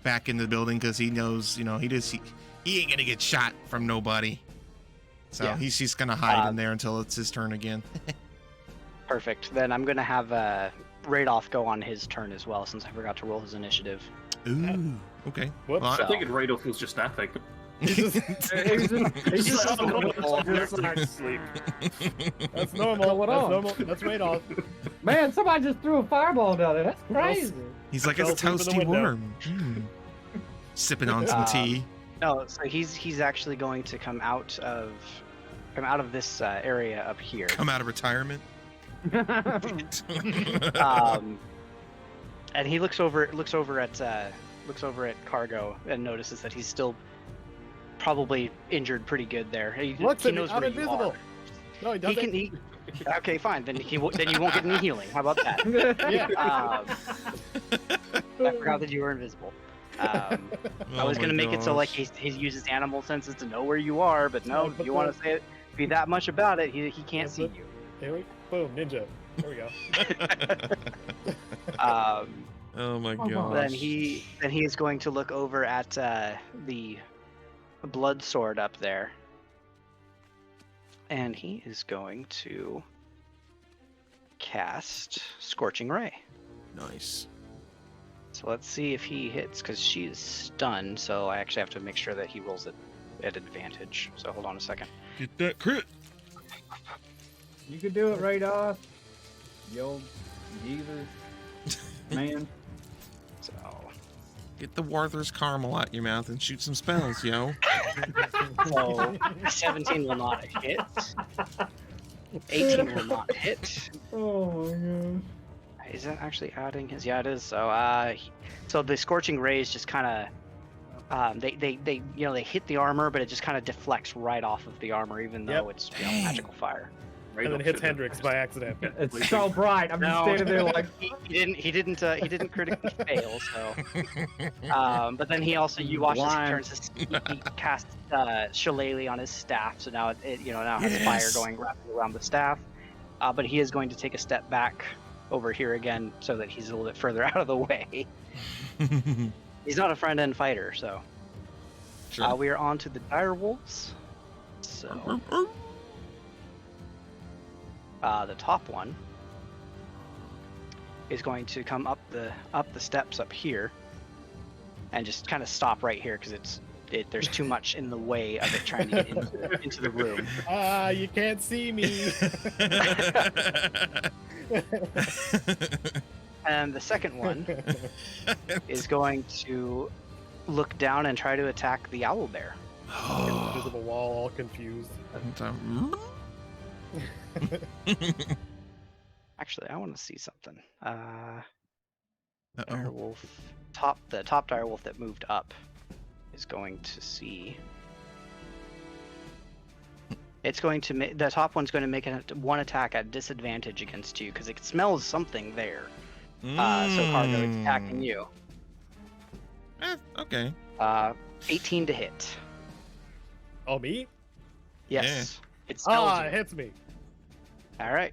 back in the building because he knows, he ain't gonna get shot from nobody. So Yeah. he's just gonna hide in there until it's his turn again. Perfect. Then I'm gonna have Radoff go on his turn as well, since I forgot to roll his initiative. Ooh, okay. Whoops. Well, I think Radolf was just napping. He's just Just like, sleep. That's normal. What That's on? normal. That's Radolf. man, somebody just threw a fireball down there. That's crazy. He's like, Fell it's through the toasty window. warm. Sipping on some tea. No, so he's actually going to come out of this area up here. Come out of retirement. And he looks over at Cargo and notices that he's still probably injured pretty good there. He Looks at me. knows I'm where you invisible. are. No, he He doesn't. can. Okay, fine. Then you won't get any healing. How about that? Yeah. I forgot that you were invisible. I was gonna make it so like he uses animal senses to know where you are, but no, But you want to say it, be that much about it, he can't see you. Here we boom, ninja. There we go. Oh my gosh. Then he is going to look over at the blood sword up there, and he is going to cast Scorching Ray. Nice. So let's see if he hits, because she is stunned, so I actually have to make sure that he rolls it at advantage. So hold on a second. Get that crit. You could do it right off. Yo, geezer. Man. So Get the Werther's caramel out your mouth and shoot some spells, yo. So 17 will not hit. 18 will not hit. Oh my god. Is that actually adding his? Yeah, it is. So so the scorching rays just kind of they hit the armor, but it just kind of deflects right off of the armor, even though it's magical fire. And then hits Hendrix by accident. It's so bright. I'm just standing there like. He didn't critically fail. So, but then he also you watch as he turns his he casts Shillelagh on his staff, so now it now has fire going rapidly around the staff. But he is going to take a step back over here again, so that he's a little bit further out of the way. He's not a front-end fighter, so. Sure. We are on to the Direwolves. So. The top one is going to come up the steps up here, and just kind of stop right here because there's too much in the way of it trying to get into the room. You can't see me. And the second one is going to look down and try to attack the owlbear. Invisible wall, all confused. Actually, I want to see something. Uh-oh. Direwolf, the top direwolf that moved up is going to see. It's going to the top one's going to make one attack at disadvantage against you because it smells something there. So Cargo, it's attacking you. Okay. 18 to hit. Oh, me? Yes. It smells you. It hits me. All right.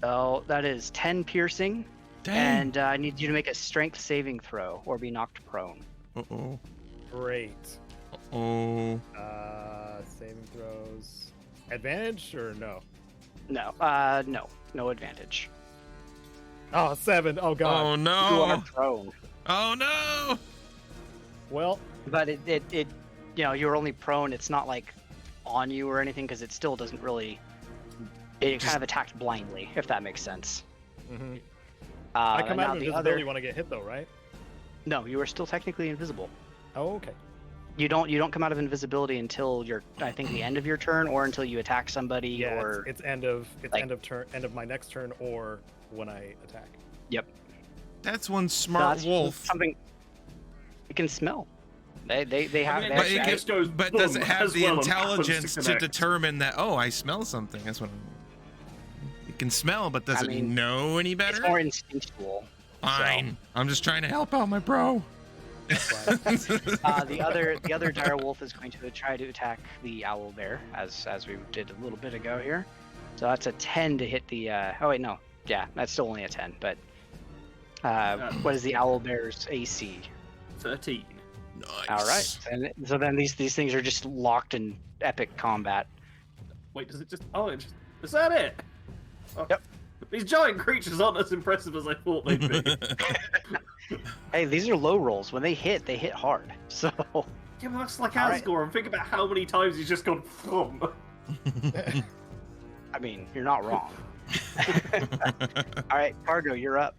So that is 10 piercing, Dang. and I need you to make a strength saving throw or be knocked prone. Uh-oh. Great. Oh. Saving throws. Advantage or no? No, no advantage. Oh, 7. Oh, God. Oh You are no. prone. Oh no. Well, But it you're only prone. It's not like on you or anything because it still doesn't really. It kind of attacked blindly, if that makes sense. I come and out now of the invisibility other. when I get hit, though, right? No, you are still technically invisible. Oh, okay. You don't come out of invisibility until I think the end of your turn, or until you attack somebody, Yeah, or it's end of like- end of turn, end of my next turn, or when I attack. Yep. That's one smart That's wolf. Something it can smell. They have. mean, they But, actually- it just goes but does boom it have as the well and happens intelligence to connect. determine that? Oh, I smell something. That's what. It can smell, but does I it mean, know any better? It's more instinctual. Fine. I'm just trying to help out my bro. The other direwolf is going to try to attack the owlbear, as we did a little bit ago here. So that's a 10 to hit the. Oh wait, no. Yeah, that's still only a 10. But what is the owlbear's AC? 13. Nice. All right. And so then these things are just locked in epic combat. Wait, does it just... Oh, it just... Is that it? Oh. Yep. These giant creatures aren't as impressive as I thought they'd be. Hey, these are low rolls. When they hit hard. So. Yeah, but that's like All right. Asgore. And think about how many times he's just gone... Thump. I mean, you're not wrong. All right, Cargo, you're up.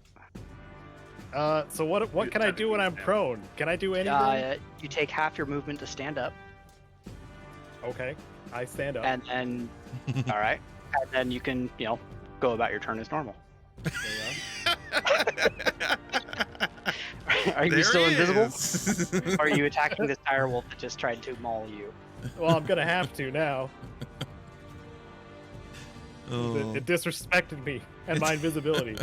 So what can I do when I'm prone? Can I do anything? You take half your movement to stand up, Okay, I stand up. and then, all right, and then you can, go about your turn as normal. Are you There still he invisible? is. Or are you attacking this direwolf that just tried to maul you? Well, I'm gonna have to now. Oh. It disrespected me and my invisibility.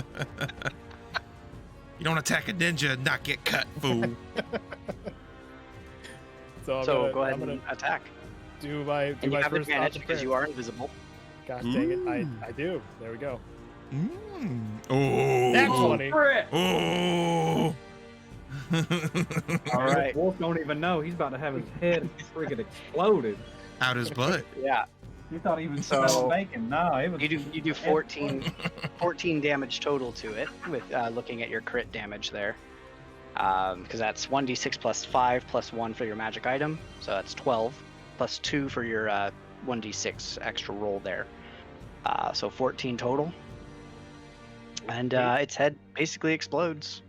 You don't attack a ninja and not get cut, fool. So Go ahead I'm gonna and attack. do my And you have first advantage option because first. you are invisible. Gosh dang it, Ooh. I do. There we go. Oh. That's Oh, funny. frick! Oh. All right. Wolf don't even know. He's about to have his head freaking exploded. Out his butt. Yeah. He thought he was So- smelling bacon. No, it was. You do 14 damage total to it with looking at your crit damage there. Because that's 1d6 plus 5 plus 1 for your magic item. So that's 12 plus 2 for your 1d6 extra roll there. So 14 total. And its head basically explodes.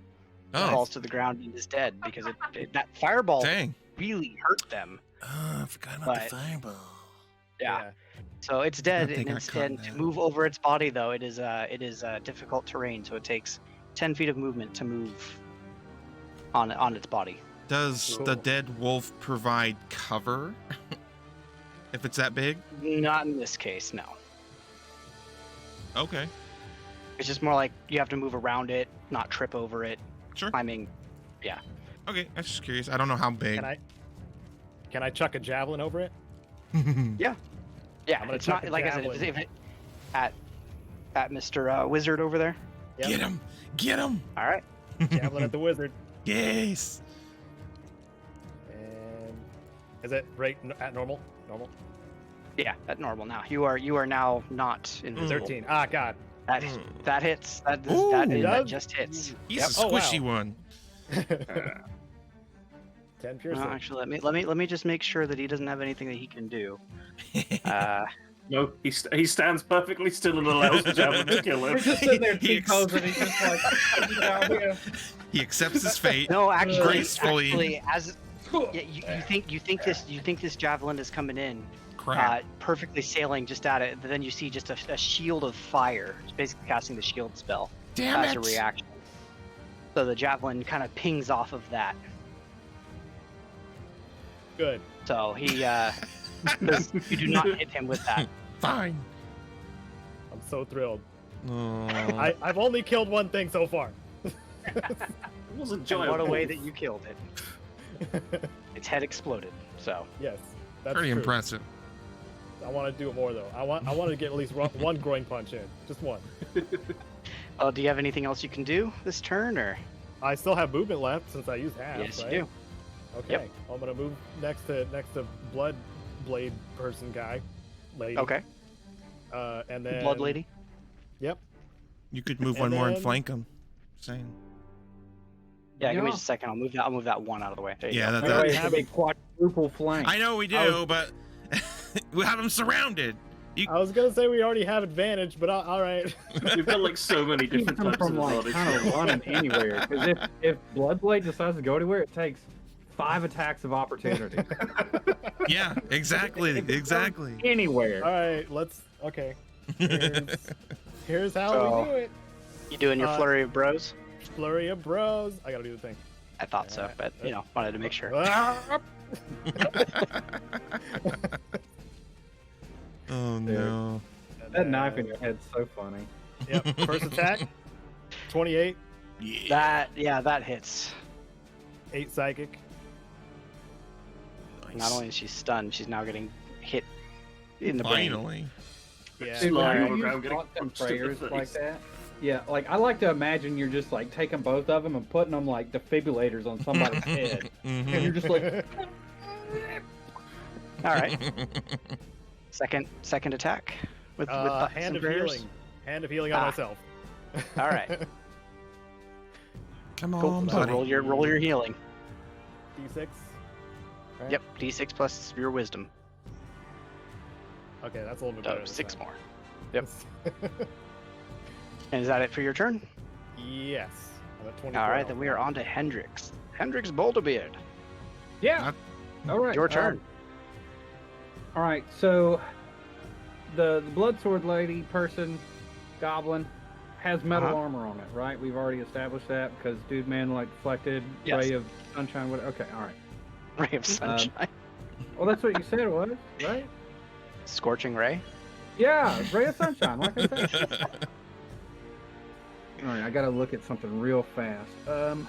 Oh, Falls to the ground and is dead because that fireball dang. really hurt them. Oh, I forgot about But- the fireball. Yeah. So it's dead, They and got instead caught to now. move over its body though, it is difficult terrain. So it takes 10 feet of movement to move on its body. Does the Cool. dead wolf provide cover? If it's that big? Not in this case, no. Okay. It's just more like you have to move around it, not trip over it. Sure. Climbing. Okay, I'm just curious. I don't know how big. Can I chuck a javelin over it? Yeah, I'm gonna it's chuck not a like I said. javelin. If it at Mr. Wizard over there. Yep. Get him! Get him! All right. Javelin at the wizard. Yes! And is it right at normal? Normal. Yeah, at normal now. You are now not invisible. 13. Ah, God. That Mm. that hits. Ooh. That just hits. He's Yep. a Oh, wow. squishy one. 10 piercing. No, actually, let me just make sure that he doesn't have anything that he can do. No, he stands perfectly still and allows the javelin to kill him. He's just sitting there He T-posing. He's just like, down here. He accepts his fate. No, actually, Gracefully. as yeah, you think this javelin is coming in, Crap. perfectly sailing just at it. But then you see just a shield of fire. It's basically casting the shield spell Damn as it! a reaction. So the javelin kind of pings off of that. Good. So he you do not hit him with that. Fine. I'm so thrilled. Oh. I've only killed one thing so far. It wasn't And giant. what a way wolf. that you killed it. Its head exploded. So Yes. That's Pretty true. impressive. I want to do it more though. I want to get at least one groin punch in. Just one. oh, do you have anything else you can do this turn, or? I still have movement left since I used half. Yes, right? you do. Okay. Yep. I'm gonna move next to blood blade person guy. Lady. Okay. And then Blood lady. Yep. You could move And one more and then- flank him. Saying. Yeah, give me Yeah. just a second. I'll move that one out of the way. There you Yeah, go. that, Anyway, that, it's a big quadruple flank. I know we do, I was- but we have him surrounded. I was gonna say we already have advantage, but all right. We've got like so many Keep different him types of from like advantage. kind of running anywhere. Because if Bloodblade decides to go anywhere, it takes 5 attacks of opportunity. Yeah, exactly, exactly. Anywhere. All right. Okay. Here's how So- we do it. You doing your Uh, flurry of bros? Flurry of bros. I gotta do the thing. I thought so, but wanted to make sure. Ah! Oh no. That knife in your head's so funny. Yep. First attack. 28. Yeah. That hits. 8 psychic. Nice. Not only is she stunned, she's now getting hit in the brain. Finally. Yeah. Dude, Lying when on the you ground use getting constant punched in the prayers like face. that, Yeah, like I like to imagine you're just like taking both of them and putting them like defibrillators on somebody's head, and you're just like, All right. Second attack with buttons hand and of prayers. healing. Hand of healing on myself. All right. Come Cool. on, So buddy. roll your healing. D6. Right. Yep. D6 plus your wisdom. Okay, that's a little bit better. So this 6 time. more. Yep. And is that it for your turn? Yes. I'm at 24. All right. Then we are on to Hendrix. Hendrix Boulderbeard. yeah, all right, Your turn. All right, so the Bloodsword lady person, goblin, has metal Uh-huh. armor on it, right? We've already established that because dude man like deflected Yes. ray of sunshine. What? Okay, all right. Ray of Sunshine. Well, that's what you said it was, right? Scorching Ray. Yeah, ray of sunshine, like I said. All right, I gotta look at something real fast. I'm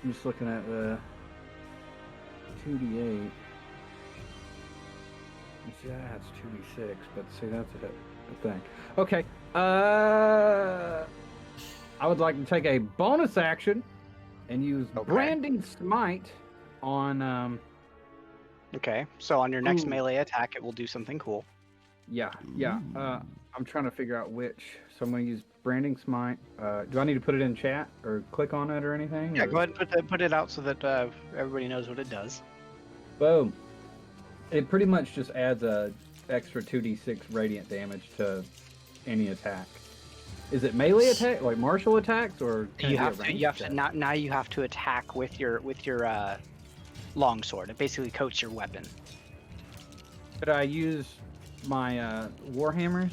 just looking at the 2d8. See, that's 2d6, but see, that's a thing. Okay, I would like to take a bonus action and use Okay. Branding Smite on, Okay. So on your next Ooh. melee attack, it will do something cool. yeah. I'm trying to figure out which. So I'm going to use Branding Smite. Do I need to put it in chat or click on it or anything? Yeah. or- Go ahead and put it out so that everybody knows what it does. Boom. It pretty much just adds a extra 2d6 radiant damage to any attack. Is it melee attack, like martial attacks, or can You it be a have to. ranged You have to. attack? Now you have to attack with your longsword. It basically coats your weapon. Could I use my warhammers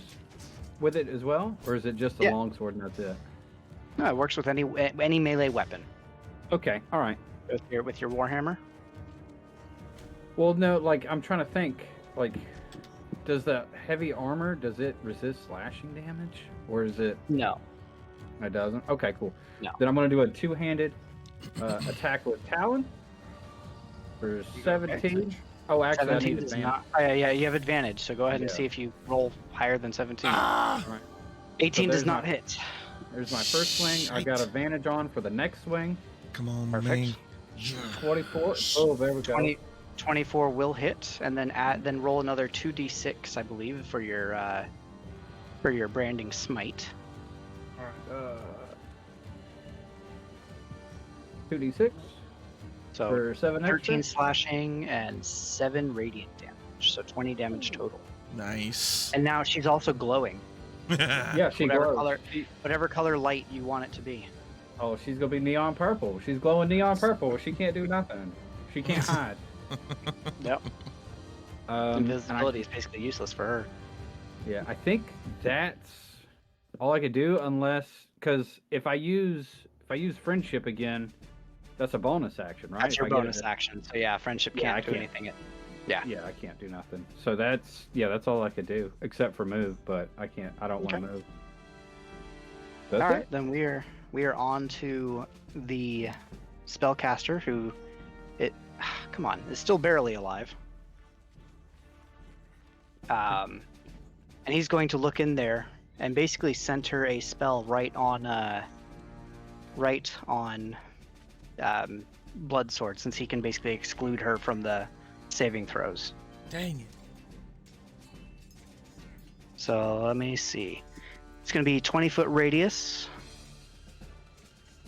with it as well, or is it just a Yeah. longsword and that's it? No, it works with any melee weapon. Okay, all right. With your warhammer. Well, no, like I'm trying to think, like, does the heavy armor resist slashing damage, or is it? No. It doesn't. Okay, cool. No. Then I'm gonna do a two-handed attack with Talon for 17. Oh, actually, I 17 need does advantage. not. Yeah, you have advantage. So go ahead and Yeah. see if you roll higher than 17. Ah! 18 So does there's not my- hit. There's my first swing. I got Shite. advantage on for the next swing. Come on, Perfect. man. 24. Oh, there we go. 24 will hit, and then roll another 2d6, I believe, for your branding smite. All right. 2d6 So for 7 13 extra. slashing and 7 radiant damage, so 20 damage total. Nice. And now she's also glowing. Yeah, she whatever glows. color- Whatever color light you want it to be. Oh, she's gonna be neon purple. She's glowing neon purple. She can't do nothing. She can't hide. Yep. And Invisibility is basically useless for her. yeah, I think that's all I could do, unless because if I use friendship again, that's a bonus action, right? That's If your I get bonus it- action. So yeah, friendship Yeah, can't I do can't. anything. Yeah, I can't do nothing. So that's all I could do, except for move. But I can't. I don't want to Okay. move. That's All it? right, then we are on to the spellcaster who come on, is still barely alive. And he's going to look in there and basically center a spell right on Bloodsword, since he can basically exclude her from the saving throws. Dang it. So let me see. It's going to be 20-foot radius.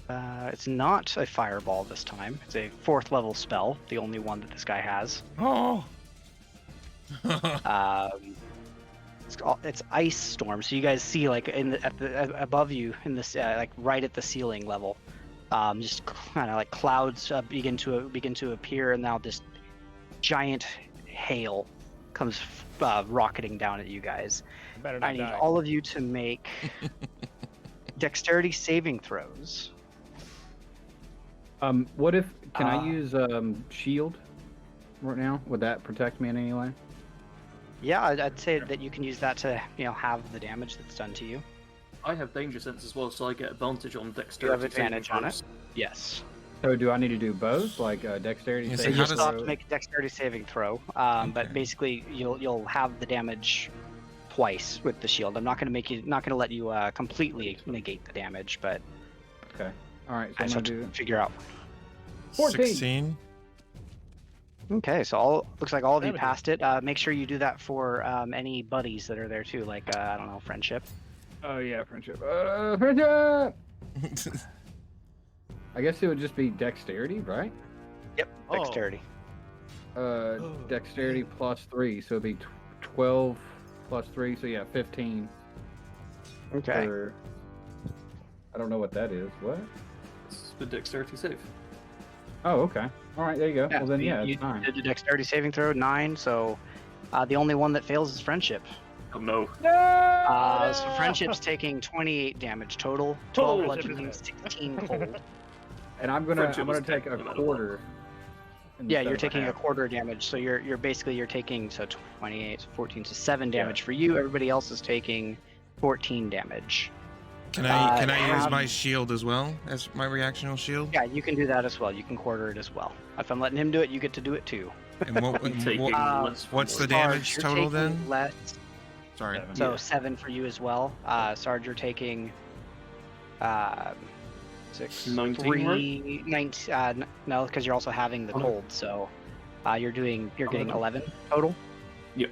It's not a fireball this time. It's a 4th level spell, the only one that this guy has. Oh. It's ice storm. So you guys see, like above you in this, like right at the ceiling level, just kind of like clouds begin to appear, and now this giant hail comes rocketing down at you guys. Better not I need die. all of you to make dexterity saving throws. What if can I Uh, use shield right now? Would that protect me in any way? Yeah, I'd say that you can use that to, have the damage that's done to you. I have danger sense as well, so I get advantage on dexterity. You have saving advantage on throws. it. Yes. So do I need to do both, like dexterity? Yeah, so So saving you how does- still have throw? to make a dexterity saving throw, but basically you'll have the damage twice with the shield. I'm not going to let you completely negate the damage, but Okay. All right. So I I'm just gonna have to do figure out. 14. 16. Okay, so looks like all of you 17. passed it. Make sure you do that for any buddies that are there too, like I don't know, friendship. Oh yeah, friendship. Friendship. I guess it would just be dexterity, right? Yep, Oh. dexterity. Dexterity plus 3, so it'd be 12 plus 3, so yeah, 15. Okay. For... I don't know what that is. What? It's the dexterity save. Oh, okay. All right, there you go. Yeah, well then, yeah, you it's fine. did the dexterity saving throw 9, so the only one that fails is friendship. Oh no. So friendship's taking 28 damage total, 12 Oh, bludgeoning, 16 cold. And I'm gonna Friendship was take a no matter what. quarter. Yeah, instead you're of taking a half. quarter damage, so you're basically taking 28, so 14, so 7 damage for you. Everybody else is taking 14 damage. Can I use have- my shield as well as my reactional shield? Yeah, you can do that as well. You can quarter it as well. If I'm letting him do it, you get to do it too. And what, I'm taking less from what's the yours. damage Sarge, total you're taking then? Less, Sorry. so 7 for you as well. Sarge, you're taking 6, 19, 3, 19. No, because you're also having the Oh. cold, so you're getting 11. 11 total. Yep.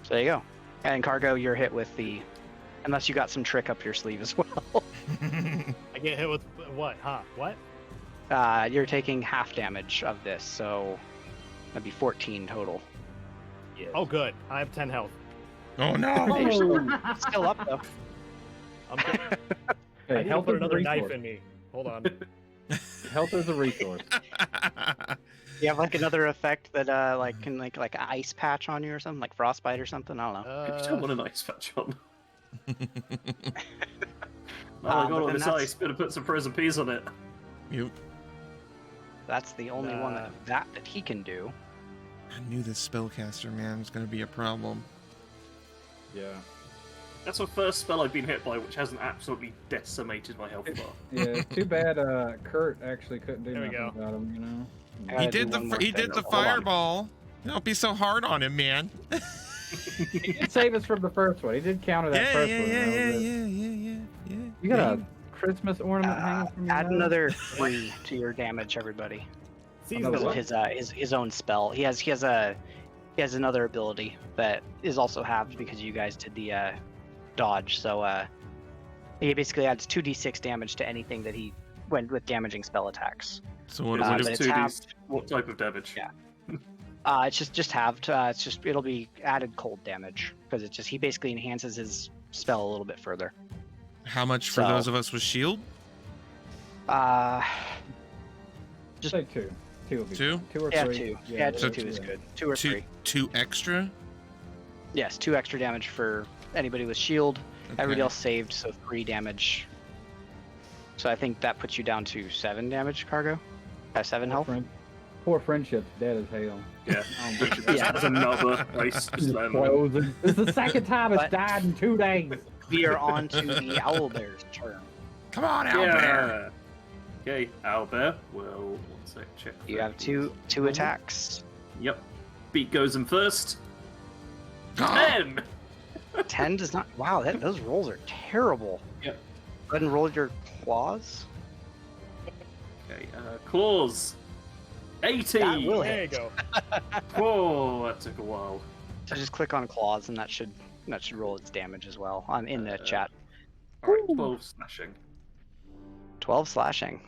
So there you go. And Cargo, you're hit with the, unless you got some trick up your sleeve as well. I get hit with what? Huh? What? You're taking half damage of this, so that'd be 14 total. Oh, good. I have 10 health. Oh no! Hey, you're still up though. I'm good. I Hey, need to health put is a another knife resource. in me. Hold on. Health is a resource. You have like another effect that can like an ice patch on you or something, like frostbite or something. I don't know. If you don't want a nice patch on. Oh, but I got all then this that's- ice. Better put some frozen peas on it. You. That's the only one that he can do. I knew this spellcaster man was gonna be a problem. Yeah. That's the first spell I've been hit by, which hasn't absolutely decimated my health bar. Yeah, it's too bad Kurt actually couldn't do There we nothing go. about him, you know? I He gotta did do one more he thing. did the Hold on. fireball. Don't be so hard on him, man. He did save us from the first one. He did counter that Yeah, first yeah, one. yeah, That was yeah, it. yeah. You got a Christmas ornament hanging from your Add nose? another 3 to your damage, everybody. Another Because what? of his own spell. He has another ability that is also halved because you guys did the dodge. So he basically adds 2d6 damage to anything that he went with damaging spell attacks. So what Is is it but it? just it's 2d? halved. What type of damage? Yeah. It's just halved. It'll be added cold damage because he basically enhances his spell a little bit further. How much for So- those of us with shield? Just say 2. 2 will be 2? fine. 2 or 3. Yeah, 2. Yeah, So- 2 is good. 2 or 2 3. 2 extra? Yes, 2 extra damage for anybody with shield. Everybody Okay. else saved, so 3 damage. So I think that puts you down to 7 damage, Cargo. 7 health. Poor friendship's dead as hell. Yeah. Oh, Yeah. That's another ice slam. frozen. This is the second time it's But- died in 2 days. We are on to the Owlbear's turn. Come on, Albert. Yeah. Okay, Owlbear. Well, one sec. Check. You have two attacks. Yep. Beat goes in first. Ah! 10. 10 does not. Wow, those rolls are terrible. Yep. Go ahead and roll your claws. Okay, claws. 18. That will There you hit. go. Oh, that took a while. So just click on claws, and that should roll its damage as well. I'm in the chat. Alright, 12 slashing. 12 slashing.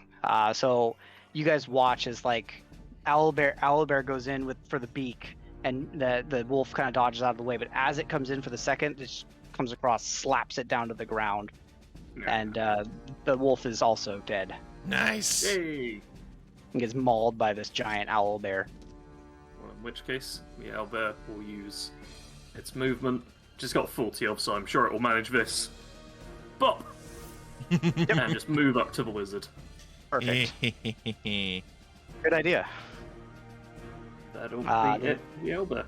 So you guys watch as like Owlbear goes in for the beak, and the wolf kind of dodges out of the way. But as it comes in for the second, it just comes across, slaps it down to the ground, Yeah. and the wolf is also dead Nice. Yay. and gets mauled by this giant owlbear. Well, in which case, the owlbear will use its movement. Just got 40 off, so I'm sure it will manage this. Bop! And just move up to the wizard. Perfect. Good idea. That'll be the- it. The owlbear.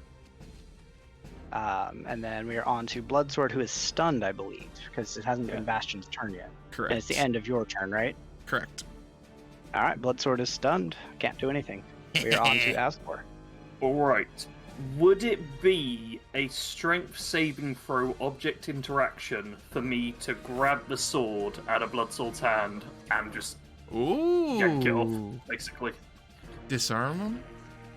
And then we are on to Bloodsword, who is stunned, I believe, because it hasn't been Bastion's turn yet. Correct. And it's the end of your turn, right? Correct. All right, Bloodsword is stunned. Can't do anything. We are on to Asgore. Alright. Would it be a strength saving throw object interaction for me to grab the sword out of Bloodsword's hand and just yank it off, basically? Disarm him?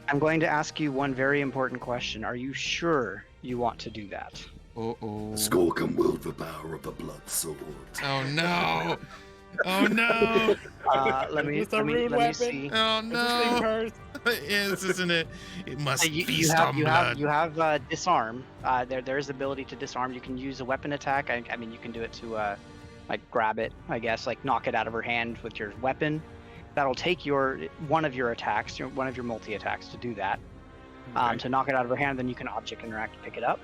I'm going to ask you one very important question. Are you sure you want to do that? Uh-oh. Skull can wield the power of the blood sword. Oh no! Oh no! Let me see. Oh no! Yes, isn't it? It must feast on blood. You have disarm. There is ability to disarm. You can use a weapon attack. I mean, you can do it to like grab it, I guess, like knock it out of her hand with your weapon. That'll take one of your attacks, one of your multi attacks to do that. Okay. To knock it out of her hand, then you can object interact to pick it up.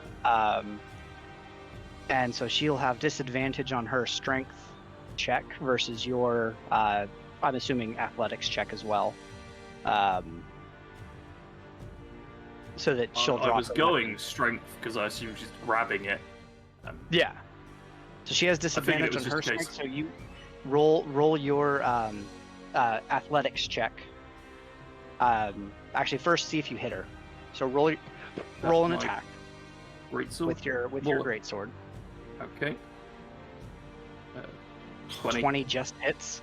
And so she'll have disadvantage on her strength check versus your, I'm assuming, athletics check as well. So that she'll drop. I was going strength because I assume she's grabbing it. Yeah. So she has disadvantage on her strength. So you roll your athletics check. Actually, first see if you hit her. So roll an attack Greatsword? with your greatsword. Okay. 20 just hits.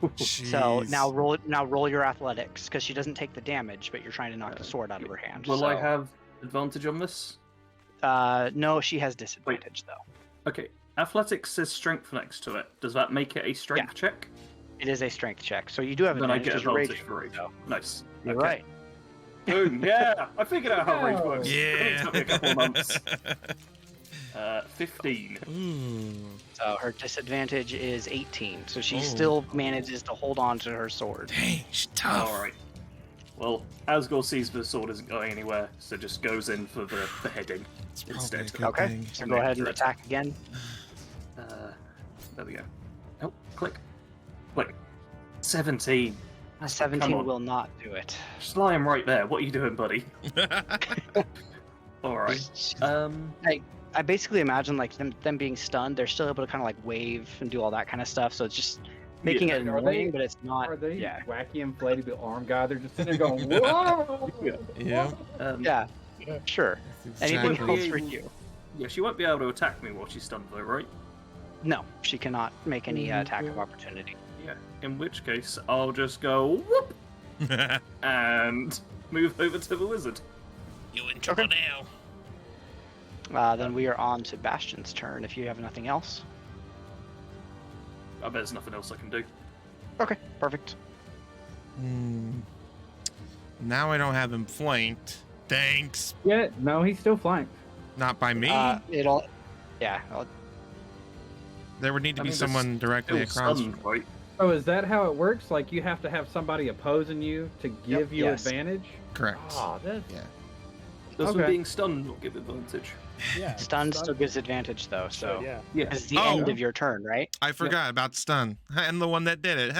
Jeez. So now roll your athletics because she doesn't take the damage, but you're trying to knock the sword out of her hand. Will I have advantage on this? No, she has disadvantage though. Okay. Athletics says strength next to it. Does that make it a strength check? It is a strength check, so you do have Then I advantage. get 'cause you're advantage raging, for rage. so Nice. You're Okay. right. Boom, yeah! I figured out how rage works. Yeah. It took me a couple of months. 15. Ooh. So her disadvantage is 18, so she Oh. still manages to hold on to her sword. Dang, she's tough. Alright. Well, Asgore sees the sword isn't going anywhere, so just goes in for the heading It's probably instead. a good Okay, thing. so go ahead and attack again. There we go. Oh, click. Click. 17. A 17 will not do it. Just lie him right there. What are you doing, buddy? Alright. I basically imagine like them being stunned, they're still able to kind of like wave and do all that kind of stuff. So it's just making it Are annoying, they- but it's not. Are they Yeah. wacky inflatable arm guy? They're just sitting there going, whoa! Yeah. Yeah. Sure. That's Anything exactly- else for you? Yeah, she won't be able to attack me while she's stunned, though, right? No, she cannot make any attack of opportunity. Yeah. In which case, I'll just go whoop and move over to the wizard. You in trouble now. Then we are on to Bastion's turn. If you have nothing else. I bet there's nothing else I can do. Okay, perfect. Now I don't have him flanked. Thanks. Yeah, no, he's still flanked. Not by me. Yeah. There would need to I be mean, someone directly Still across. stunned, right? Oh, is that how it works? Like you have to have somebody opposing you to give you Yes. advantage? Correct. Oh, that's Yeah. Doesn't Okay. being stunned not give advantage? Yeah. Stunned still gives advantage though, so Yeah. Yeah. it's the Oh. end of your turn, right? I forgot about stun. I'm the one that did it.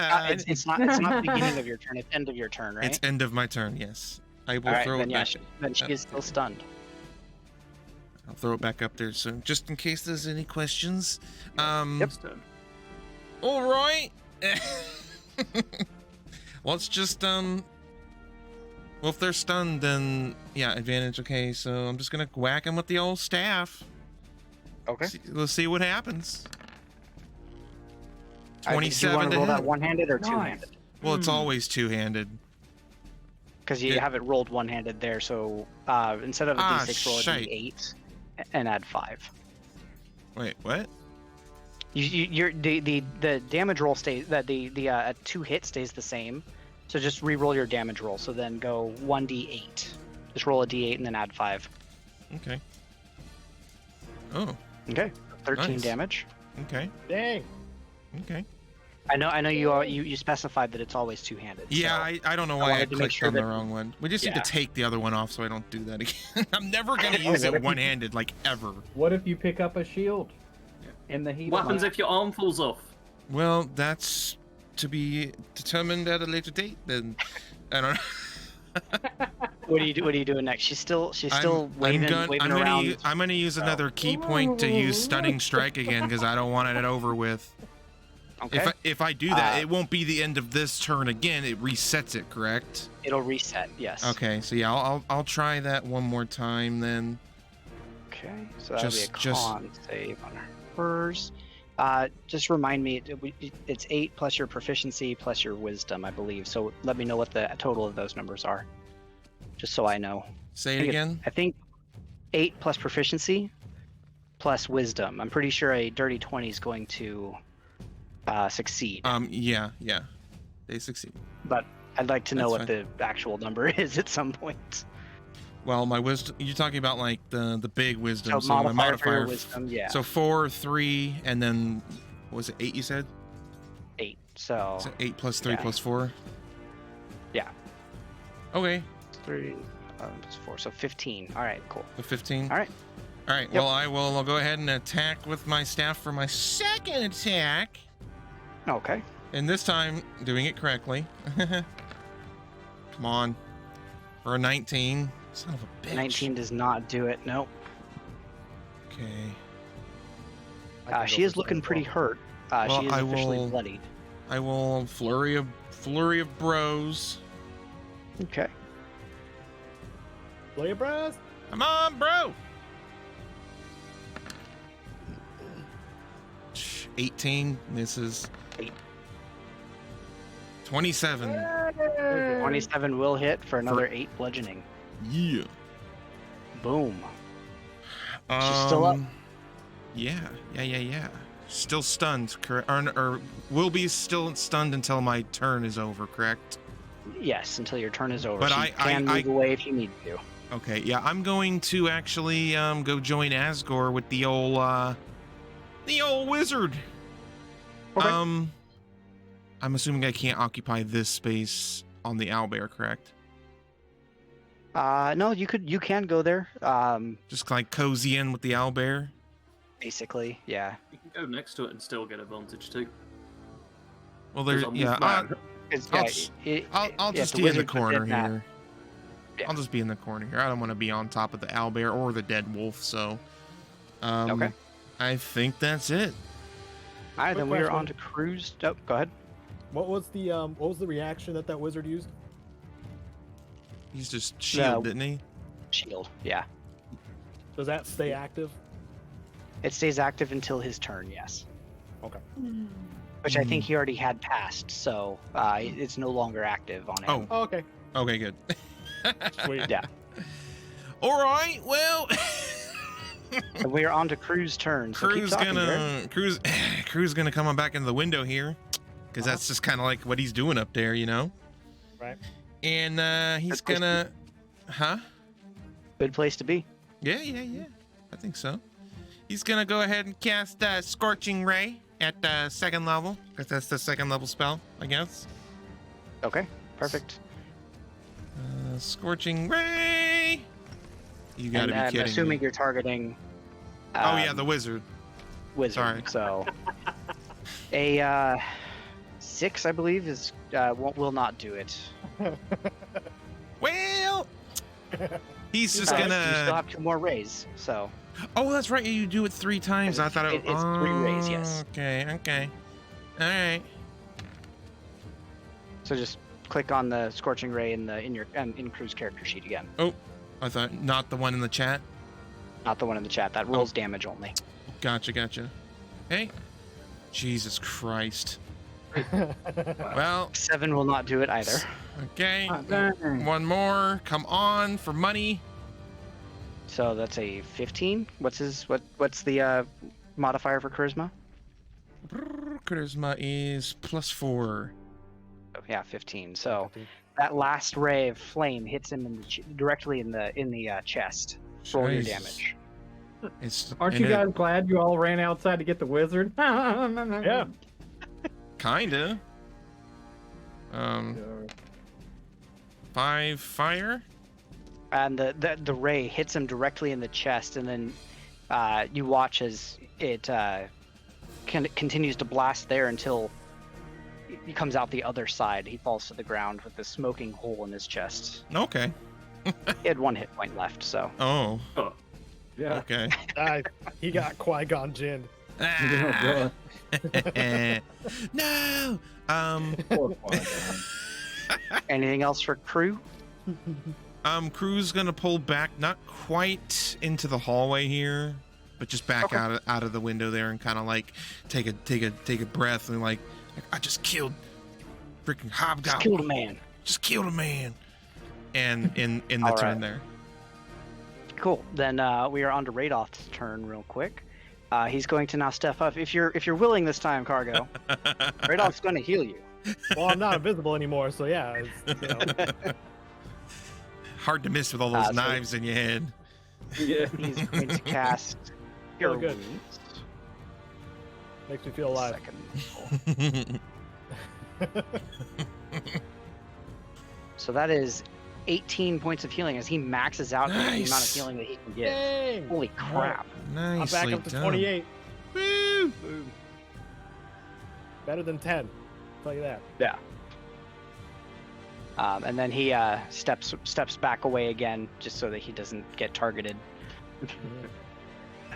It's not the beginning of your turn, it's end of your turn, right? It's end of my turn. Yes. I will Alright, throw then it yeah, back. then she is still stunned. I'll throw it back up there. So just in case there's any questions. Next turn. All right. Let's just well, if they're stunned, then yeah, advantage. Okay, so I'm just gonna whack him with the old staff. Okay. Let's see what happens. Do you 27 want to to roll that hit. one-handed or Nice. two-handed? Well, it's always two-handed. Because you Yeah. have it rolled one-handed there, so instead of a D6, roll a shite. D8 and add 5. Wait, what? The damage roll stays that the 2 hit stays the same, so just re-roll your damage roll. So then go 1d8. Just roll a d8 and then add 5. Okay. Oh, Okay, 13 Nice. damage. okay, Dang. okay. I know you specified that it's always two-handed. Yeah, so I don't know I why I wanted to make clicked sure on the that- wrong one. We just need Yeah. to take the other one off so I don't do that again. I'm never gonna use what it if you- one-handed, like ever. What if you pick up a shield in the heat? What of happens the- if your arm falls off? Well, that's to be determined at a later date. Then I don't know. What are you doing next? She's still waving around. I'm gonna use another key point to use stunning strike again because I don't want it over with. Okay. If I do that, it won't be the end of this turn again. It resets it, correct? It'll reset. Yes. Okay, so yeah, I'll try that one more time then. Okay. So that'll be a Just- con save on hers. Just remind me, it's 8 plus your proficiency plus your wisdom, I believe. So let me know what the total of those numbers are, just so I know. Say it again. I think 8 plus proficiency plus wisdom. I'm pretty sure a dirty 20 is going to succeed. Yeah, they succeed. But I'd like to know That's what the actual number is at some point. Well, my wisdom. You're talking about like the big wisdom. So So my modifier for your modifier. wisdom, yeah. So 4, 3, and then what was it 8? You said. 8. So So 8 plus 3 yeah. plus 4. Yeah. Okay. 3 plus 4. So 15. All right, cool. So 15. All right. All right. Yep. Well, I'll go ahead and attack with my staff for my second attack, Okay. and this time doing it correctly. Come on. For a 19. Son of a bitch. 19 does not do it. Nope. Okay. I can go She is for looking pretty 12. hurt. Well, She is I officially will- bloodied. I will flurry of bros. Okay. Play it, bros. Come on, bro. 18 misses. 27. 27 will hit for another 8 bludgeoning. Yeah. Boom. She's still up. Yeah. Still stunned, correct? Or will be still stunned until my turn is over, correct? Yes, until your turn is over. But So I- you can move away if you need to. Okay, yeah, I'm going to actually go join Asgore with the old wizard. Okay. I'm assuming I can't occupy this space on the owlbear, correct? No, you can go there. Just like cozy in with the owlbear. Basically, yeah. You can go next to it and still get advantage too. Well, there's 'Cause I'm yeah. with man. I'll just be in the corner here. I'll just be in the corner here. I don't want to be on top of the owlbear or the dead wolf. So, Okay. I think that's it. All right, Quick then we are question. on to cruise. Oh, go ahead. What was the reaction that wizard used? He's just shield, No. didn't he? Shield. Yeah. Does that stay active? It stays active until his turn. Yes. Okay. Which I think he already had passed, so it's no longer active on him. Oh, okay. Okay, good. Sweet. Yeah. All right. Well, And we are on to Crew's turn. So keep Crew's talking, Jared. Crew's gonna come on back into the window here, because that's just kind of like what he's doing up there, you know. Right. And he's Good place to gonna, huh? Good place to be. Yeah. I think so. He's gonna go ahead and cast Scorching Ray at the second level, because that's the second level spell, I guess. Okay. Perfect. Scorching Ray. You gotta And be I'm kidding assuming me. you're targeting. Oh yeah, the wizard. wizard. sorry. So a 6, I believe, is will not do it. Well, he's just You still gonna. have 2 more rays, so Oh, that's right. You do it 3 times. I thought it It's 3 rays, yes. Okay. All right. So just click on the scorching ray in Crew's character sheet again. I thought not the one in the chat. Not the one in the chat. That rolls damage only. Gotcha. Hey, Jesus Christ. Well, 7 will not do it either. okay. Dang. One more. Come on for money. So that's a 15. What's the modifier for charisma? Charisma is +4. Oh, yeah, 15. So that last ray of flame hits him directly in the chest. Roll your Jesus. damage. Aren't and you guys glad you all ran outside to get the wizard? Yeah. Kinda. 5 fire. And the ray hits him directly in the chest, and then you watch as it continues to blast there until he comes out the other side. He falls to the ground with a smoking hole in his chest. Okay. He had 1 hit point left, so Oh. Oh, Yeah. Okay. He got Qui-Gon Jinn. Ah! No. Poor Qui-Gon. Anything else for crew? Crew's gonna pull back, not quite into the hallway here, but just back Okay. out of the window there, and kind of like take a breath, and like I just killed freaking Hobgoblin. Just killed a man. Just killed a man. And in the All turn right. there. Cool. Then we are on to Radoff's turn real quick. He's going to now step up. If you're willing this time, Cargo, Radoff's going to heal you. Well, I'm not invisible anymore, so yeah. It's, you know, Hard to miss with all those So- knives in your head. Yeah. He's going to cast Cure good. Wounds. makes me feel alive. Second. So that is 18 points of healing as he maxes out the amount of Nice. healing that he can get. Dang! Holy crap. I'm Nicely back up to done. 28. Woo! Better than 10. I'll tell you that. Yeah. And then he steps back away again, just so that he doesn't get targeted.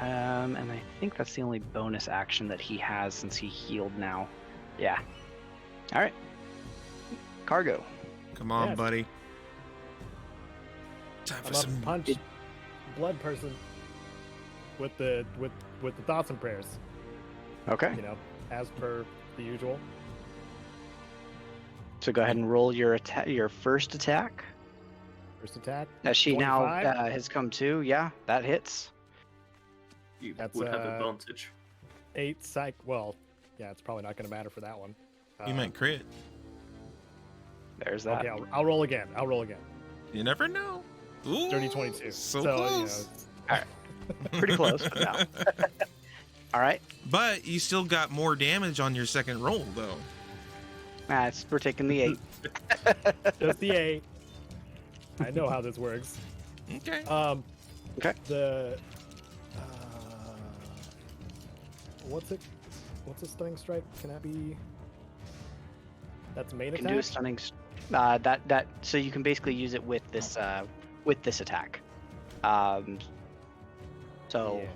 And I think that's the only bonus action that he has since he healed now. Yeah. All right. Cargo. Come on, Yes. buddy. Time I'm for up some. punch blood person with the thoughts and prayers. Okay. You know, as per the usual. So go ahead and roll your first attack. First attack. As she now 25? has come to. Yeah, that hits. You That's, would have advantage. 8 psych. Well, yeah, it's probably not going to matter for that one. You meant crit. There's that. Okay, I'll roll again. You never know. Ooh, Dirty 22. So you know, close. Pretty close, but no. All right. But you still got more damage on your second roll, though. We're taking the 8. just the 8. I know how this works. Okay. Okay. The what's a stunning strike? Can that be? That's main Can attack. do a stunning. So you can basically use it with this attack. So Yeah.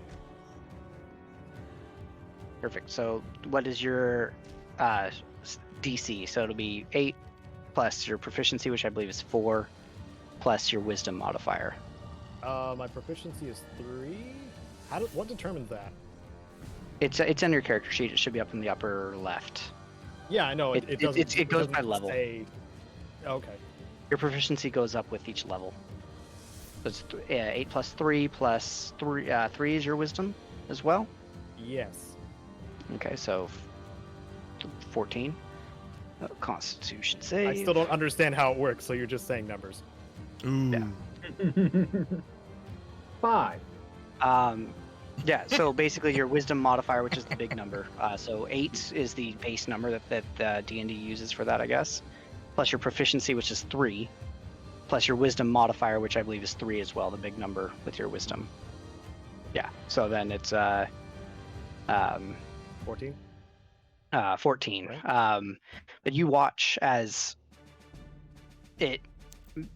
perfect. So what is your DC? So it'll be 8 plus your proficiency, which I believe is 4, plus your wisdom modifier. My proficiency is 3. What determines that? It's on your character sheet. It should be up in the upper left. Yeah, I know. It It doesn't. goes doesn't by level. say- Okay. Your proficiency goes up with each level. So it's 8 plus 3 plus 3. 3 is your wisdom as well. Yes. Okay, so 14. Constitution save. I still don't understand how it works, so you're just saying numbers. Ooh. Yeah. 5. Yeah, so basically your wisdom modifier, which is the big number. So 8 is the base number that D&D uses for that, I guess. Plus your proficiency, which is 3. Plus your wisdom modifier, which I believe is 3 as well, the big number with your wisdom. Yeah, so then it's 14. 14. Right. But you watch as it,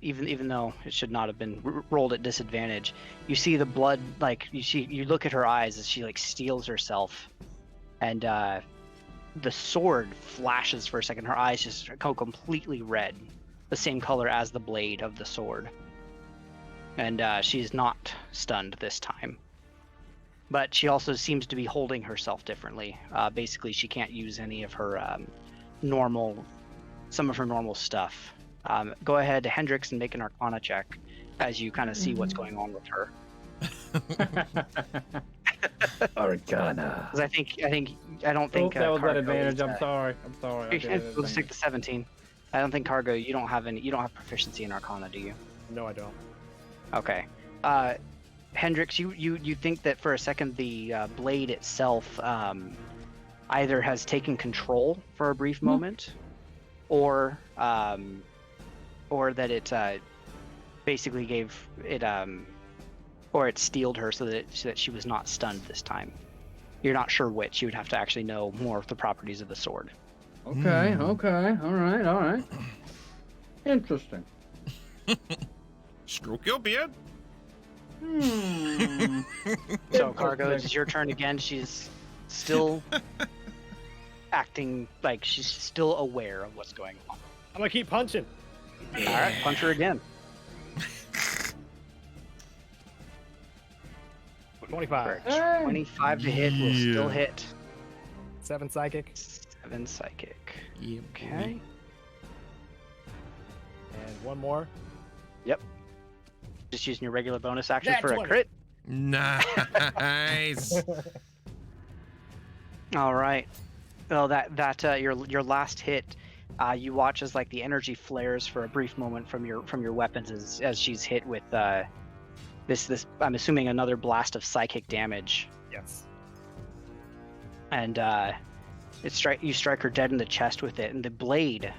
even though it should not have been rolled at disadvantage, you see the blood, like you look at her eyes as she like steels herself, and the sword flashes for a second. Her eyes just go completely red, the same color as the blade of the sword, and she's not stunned this time. But she also seems to be holding herself differently. Basically, she can't use any of her some of her normal stuff. Go ahead, Hendrix, and make an Arcana check as you kind of see what's going on with her. Arcana. Because I don't think that was that Cargo advantage. is, I'm sorry. I did it. We'll stick to 17. I don't think Cargo. You don't have proficiency in Arcana, do you? No, I don't. Okay. Hendrix, you think that for a second the blade itself either has taken control for a brief moment, or that it basically gave it or it steeled her so that she was not stunned this time. You're not sure which. You would have to actually know more of the properties of the sword. Okay. Okay. All right. Interesting. Stroke your beard. So Cargo, it's your turn again. She's still acting like she's still aware of what's going on. I'm gonna keep punching. All right, punch her again. 25. 25 to hit will still hit. 7 psychic. 7 psychic. Yeah, Okay. And one more. Just using your regular bonus action Nat for 20. a crit. Nice. All right. Well, your last hit, you watch as like the energy flares for a brief moment from your weapons as she's hit with this I'm assuming another blast of psychic damage, Yes. and you strike her dead in the chest with it, and the blade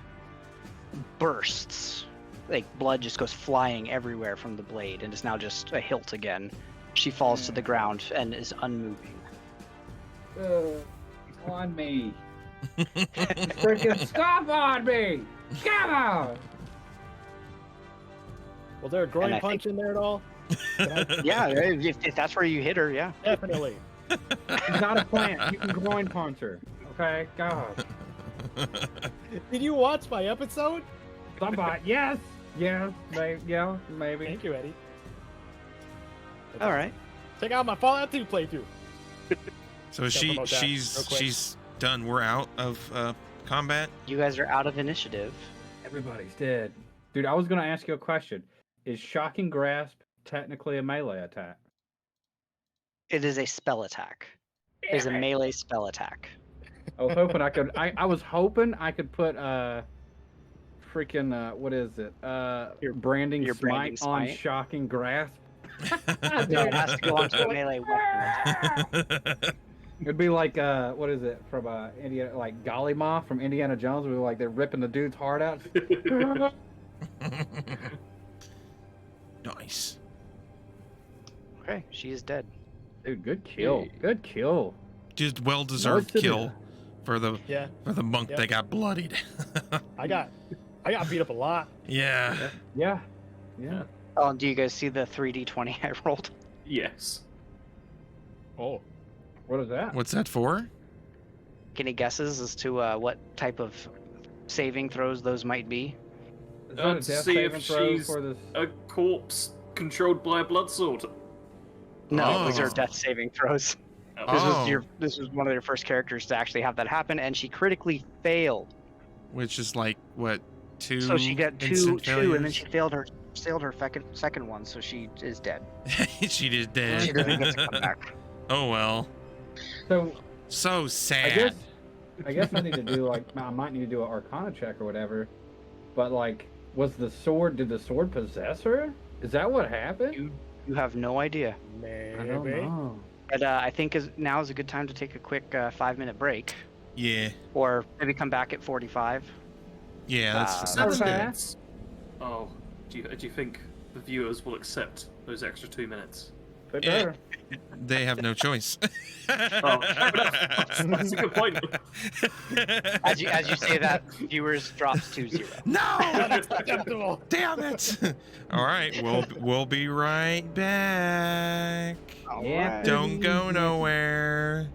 bursts. Like blood just goes flying everywhere from the blade, and is now just a hilt again. She falls to the ground and is unmoving. On me. Freaking stop on me! Come on! Was there a groin And I punch in there at all? Yeah, if that's where you hit her, yeah. Definitely. She's not a plant. You can groin punch her. Okay? God. Did you watch my episode? Somebody. Yes! Yeah, maybe. Thank you, Eddie. All right. Check out my Fallout 2 playthrough. So promote that real quick. she's done. We're out of combat. You guys are out of initiative. Everybody's dead. Dude, I was gonna ask you a question. Is Shocking Grasp technically a melee attack? It is a spell attack. It is a melee spell attack. I was hoping I could. I was hoping I could put freaking what is it? Your branding your smite branding on smite. Shocking Grasp. No, it has to go onto a melee weapon. It'd be like what is it from Indiana, like Gollymoth from Indiana Jones, where like they're ripping the dude's heart out. Nice. Okay, she is dead. Dude, good kill. Good kill. Just well-deserved Nice to kill for the Yeah. monk Yep. that got bloodied. I got beat up a lot. Yeah. Yeah. Yeah. Oh, do you guys see the 3d20 I rolled? Yes. Oh. What is that? What's that for? Any guesses as to what type of saving throws those might be? Is that a Let's death see saving if throw she's for this? a corpse controlled by a blood sword. No, these Oh. are death saving throws. Oh. This was one of their first characters to actually have that happen, and she critically failed. Which is like what, 2? So she got two, instant and then failures? she failed her second one, so she is dead. She did She dead. doesn't get to come back. Oh well. So So I sad. guess I need to do like I might need to do an Arcana check or whatever. But like, did the sword possess her? Is that what happened? You have no idea. I don't Maybe. know. But I think now is a good time to take a quick 5-minute break, Yeah. or maybe come back at 45. Yeah, that's Okay. good. Oh, do you think the viewers will accept those extra 2 minutes? They Yeah. better. They have no choice. Oh, that's a good point. As you say that, viewers drops to 0. No! Unacceptable. Damn it! All right, we'll be right back. Yeah. Don't go nowhere.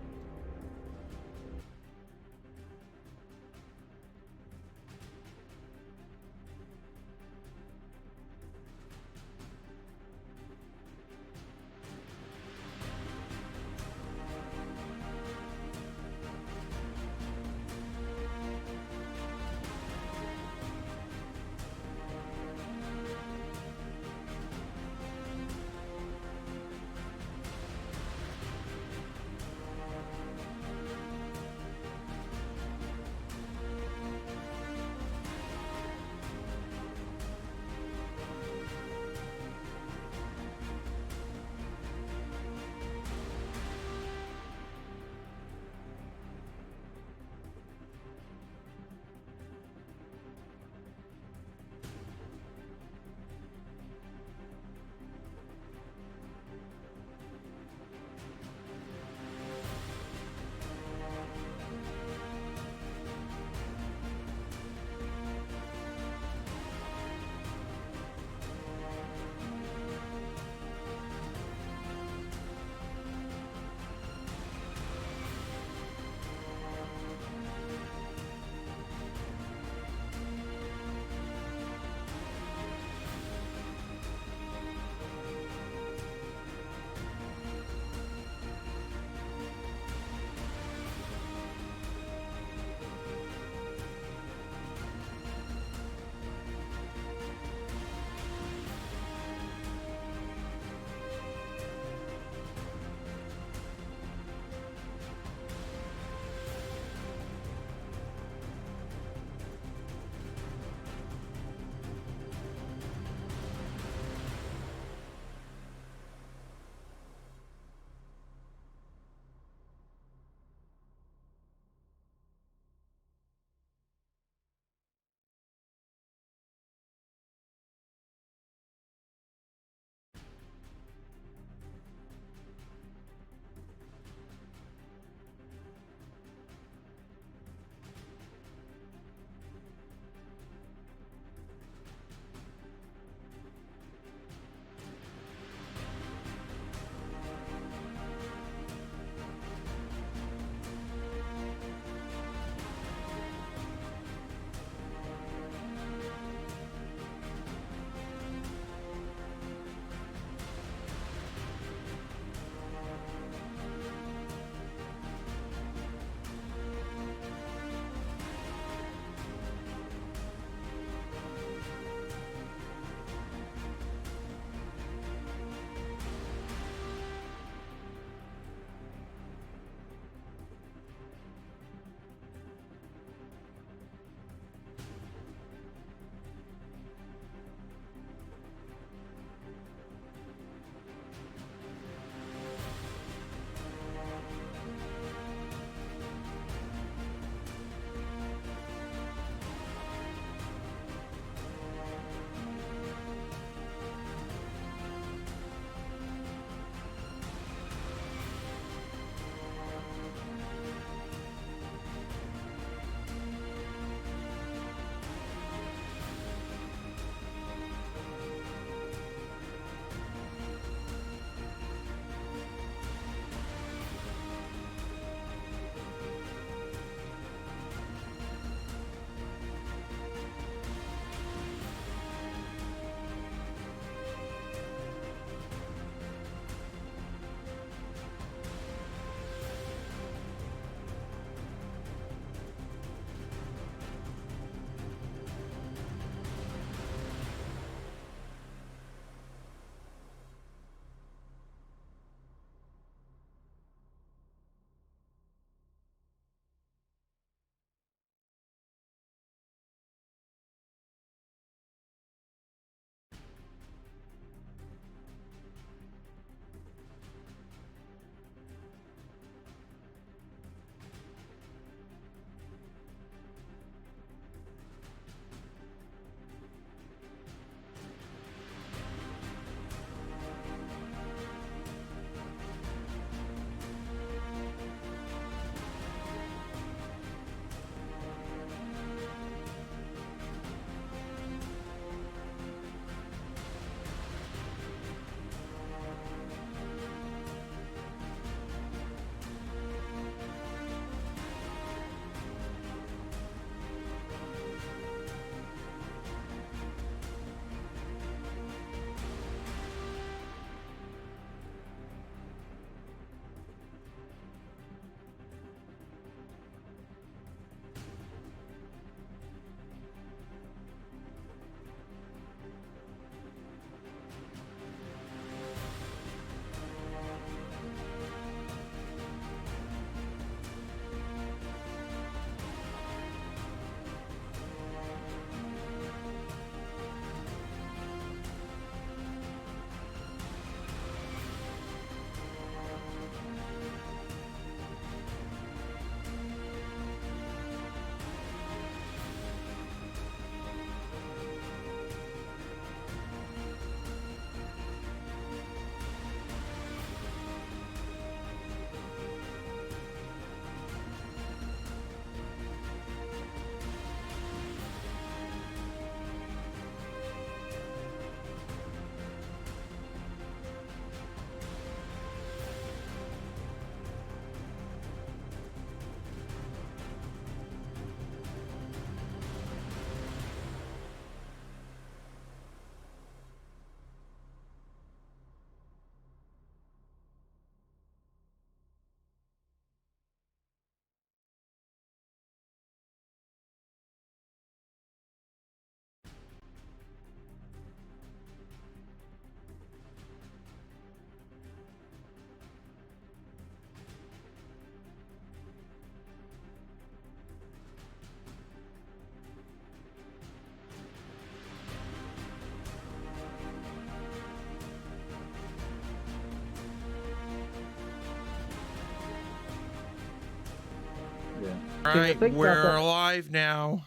All See, the right, thing about we're that- alive now.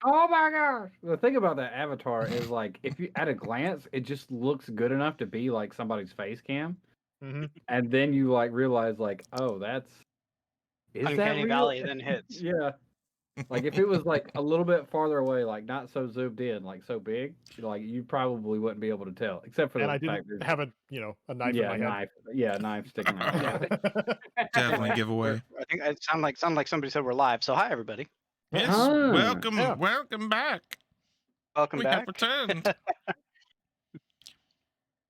Oh my gosh! The thing about that avatar is like, if you at a glance, it just looks good enough to be like somebody's face cam, Mm-hmm. and then you like realize like, oh, is that Uncanny real? Valley then hits. Yeah. Like if it was like a little bit farther away, like not so zoomed in, like so big, like you probably wouldn't be able to tell, except for And the I fact didn't that have a knife in my head. knife sticking out. Yeah. Definitely giveaway. I think it sounded like somebody said we're live. So hi everybody, Yes, Ah, welcome, yeah. welcome back. welcome We back. have returned.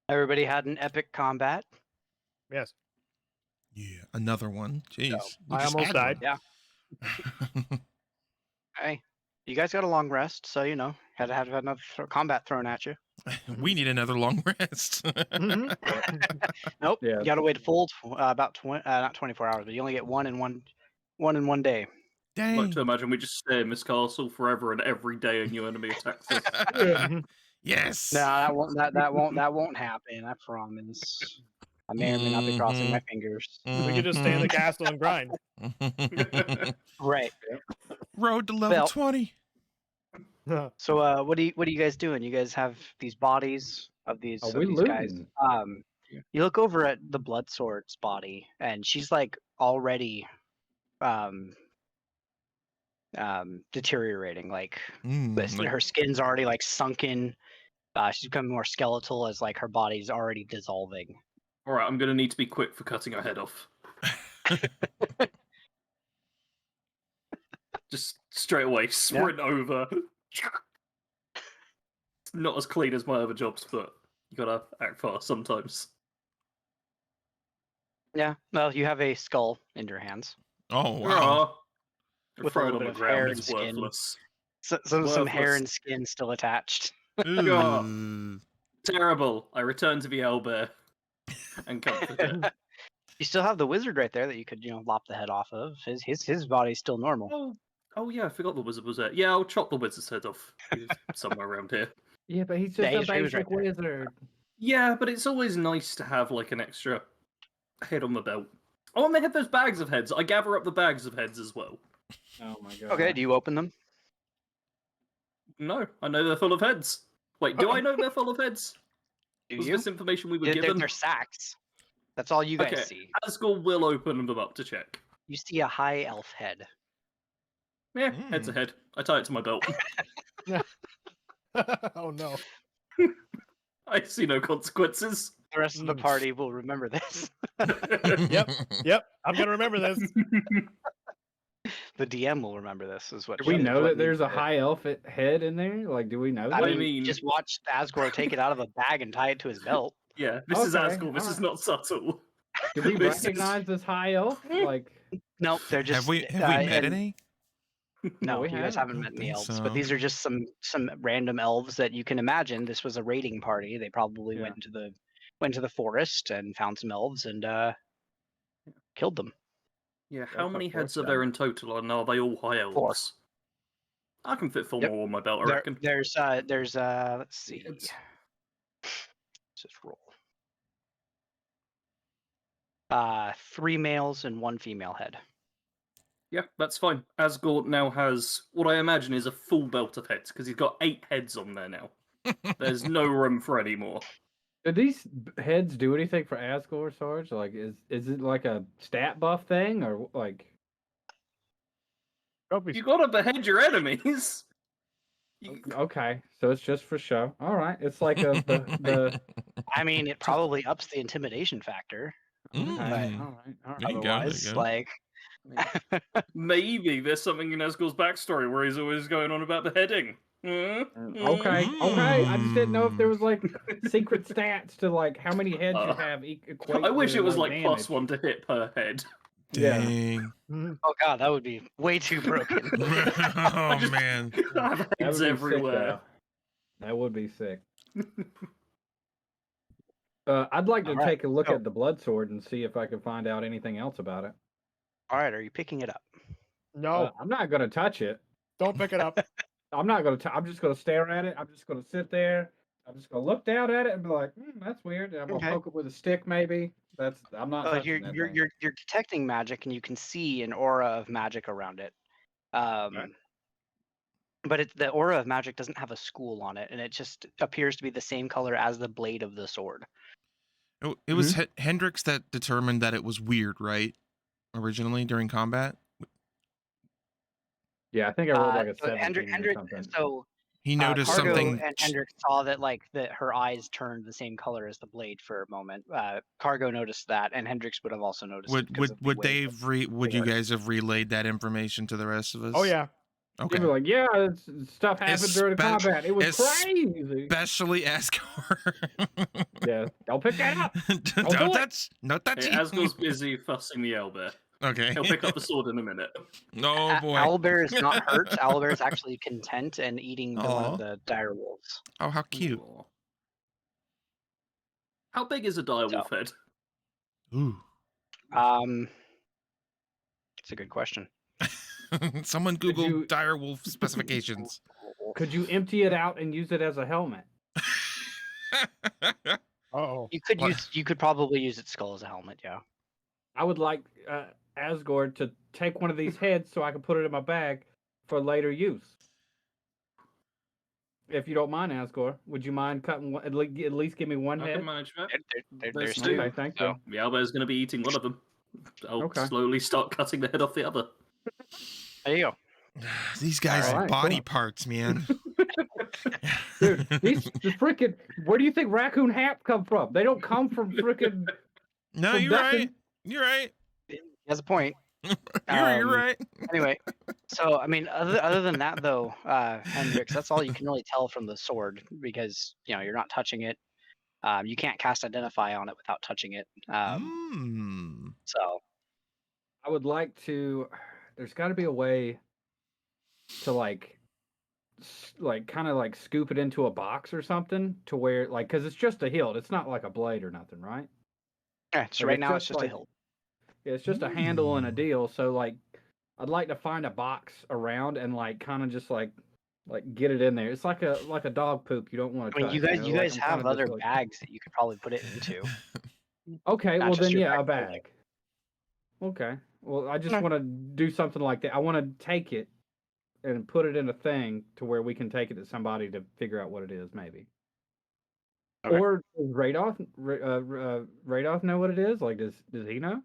Everybody had an epic combat. Yes. Yeah, another one. Jeez, we I just almost had died. Yeah. Hey, you guys got a long rest, so you know had to have another combat thrown at you. one. We need another long rest. Mhm. Nope, Yeah. you got to wait a full about not 24 hours, but you only get one in one day. I like Dang. to imagine we just stay in this castle forever and every day a new enemy attacks us. Mhm. Yes. No, that won't happen. I promise. I may or may not be crossing my fingers. We could just stay in the castle and grind. Right. Road to level Well- 20. So, what are you guys doing? You guys have these bodies of these, Are of we these guys. looting? You look over at the blood sword's body, and she's like already, deteriorating. Like Like, her skin's already like sunken. She's becoming more skeletal as like her body's already dissolving. Alright, I'm gonna need to be quick for cutting her head off. Just straight away, sprint over. It's not as clean as my other jobs, but you gotta act fast sometimes. Yeah. Well, you have a skull in your hands. oh wow. With With a throw it little on bit the of ground, hair it's and skin. worthless. Some hair Worthless. and skin still attached. Ooh. Terrible. I return to the owlbear and comfort it. You still have the wizard right there that you could, lop the head off of. His body's still normal. Oh yeah, I forgot the wizard was there. Yeah, I'll chop the wizard's head off. He's somewhere around here. Yeah, but he's Yeah, just a he was right basic there. wizard. Yeah, but it's always nice to have like an extra head on the belt. Oh, and they have those bags of heads. I gather up the bags of heads as well. Oh my god. Okay, do you open them? No, I know they're full of heads. Wait, do I know they're full of heads? Do Was you? this information we were They're, given? they're sacks. That's all you guys Okay. see. Asgore will open them up to check. You see a high elf head. Yeah, head's a head. I tie it to my belt. Oh no. I see no consequences. The rest of the Mm. party will remember this. Yep. I'm gonna remember this. The DM will remember this. Is what Do we is know what that there's a needs to- high elf head in there? Like, do we know that? I I mean, mean- just watch Asgore take it out of a bag and tie it to his belt. Yeah, this is Okay, Asgore. This is alright. not subtle. Do we this is- recognize this high elf? Like, Nope, they're just. have we met and- any? No, we you guys haven't. haven't met any think elves, so. but these are just some random elves that you can imagine. This was a raiding party. They probably Yeah. went to the forest and found some elves and killed them. Yeah, That's how a many force heads are gun. there in total, and are they all high elves? 4. I can fit 4 Yep. more on my belt, I There, reckon. there's let's see. It's- Let's just roll. 3 males and 1 female head. Yeah, that's fine. Asgore now has what I imagine is a full belt of heads, because he's got 8 heads on there now. There's no room for any more. do these heads do anything for Asgore, Sarge? Like, is it like a stat buff thing, or like? Don't be You gotta behead your enemies! Okay, so it's just for show. All right, it's like the I mean, it probably ups the intimidation factor. Mm. Okay, all right, all right. There you go, there Otherwise, you go. like, Maybe there's something in Asgore's backstory where he's always going on about beheading. Okay, okay. I just didn't know if there was like secret stats to like how many heads you have equate. I wish to, it was like damage. +1 to hit per head. Yeah. Dang. oh god, that would be way too broken. Oh man. I have That heads would be everywhere. Sick, though. That would be sick. I'd like to All right, take a look so- at the blood sword and see if I can find out anything else about it. All right, are you picking it up? No, I'm not gonna touch it. don't pick it up. I'm not gonna. I'm just gonna stare at it. I'm just gonna sit there. I'm just gonna look down at it and be like, "That's weird." And I'm gonna Okay. poke it with a stick, maybe. I'm not. touching You're that you're thing. you're you're detecting magic, and you can see an aura of magic around it. But the aura of magic doesn't have a school on it, and it just appears to be the same color as the blade of the sword. It was Hendrix that determined that it was weird, right? Originally during combat. Yeah, I think I rolled like a So 17 or Hendrix, something. so He noticed Cargo something. and Hendrix saw that her eyes turned the same color as the blade for a moment. Cargo noticed that, and Hendrix would have also noticed. Would you guys have relayed that information to the rest of us? Oh yeah. Okay. People were like, yeah, stuff happened during the combat. It was crazy. Especially Asgore. Yeah, don't pick that up. Don't touch. No Hey, touching. Asgore's busy fussing the owlbear. Okay. He'll pick up the sword in a minute. Oh boy. Owlbear is not hurt. Owlbear is actually content and eating one of the direwolves. Oh, how cute. Aw. How big is a direwolf head? Ooh. It's a good question. Someone Google direwolf specifications. Could you empty it out and use it as a helmet? Oh. You could probably use its skull as a helmet. Yeah. I would like Asgore to take one of these heads so I can put it in my bag for later use. If you don't mind, Asgore, would you mind cutting one, at least give me one I head? can manage that. There's two. Okay, thank you. The owlbear's going to be eating one of them. I'll Okay. slowly start cutting the head off the other. There you go. These guys All are right, body cool. parts, man. Dude, these the freaking. Where do you think raccoon hats come from? They don't come from freaking. No, From you're Bastion. right. You're right. He has a point. You're right. Anyway, so I mean, other than that though, Hendrix, that's all you can really tell from the sword because you're not touching it. You can't cast Identify on it without touching it. So I would like to. There's got to be a way to like kind of like scoop it into a box or something to where because it's just a hilt. It's not like a blade or nothing, right? yeah, so Like, right it's now it's just just a like- hilt. Yeah, it's just a handle and a deal. So I'd like to find a box around and kind of just like get it in there. It's like a dog poop you don't want I to mean, touch. you guys have other bags that you could probably put it into. Okay, not well just then your yeah, a backpack. bag. Okay. Well, I just Okay. want to do something like that. I want to take it and put it in a thing to where we can take it to somebody to figure out what it is, maybe. Okay. Or does Radoth know what it is? Like, does he know?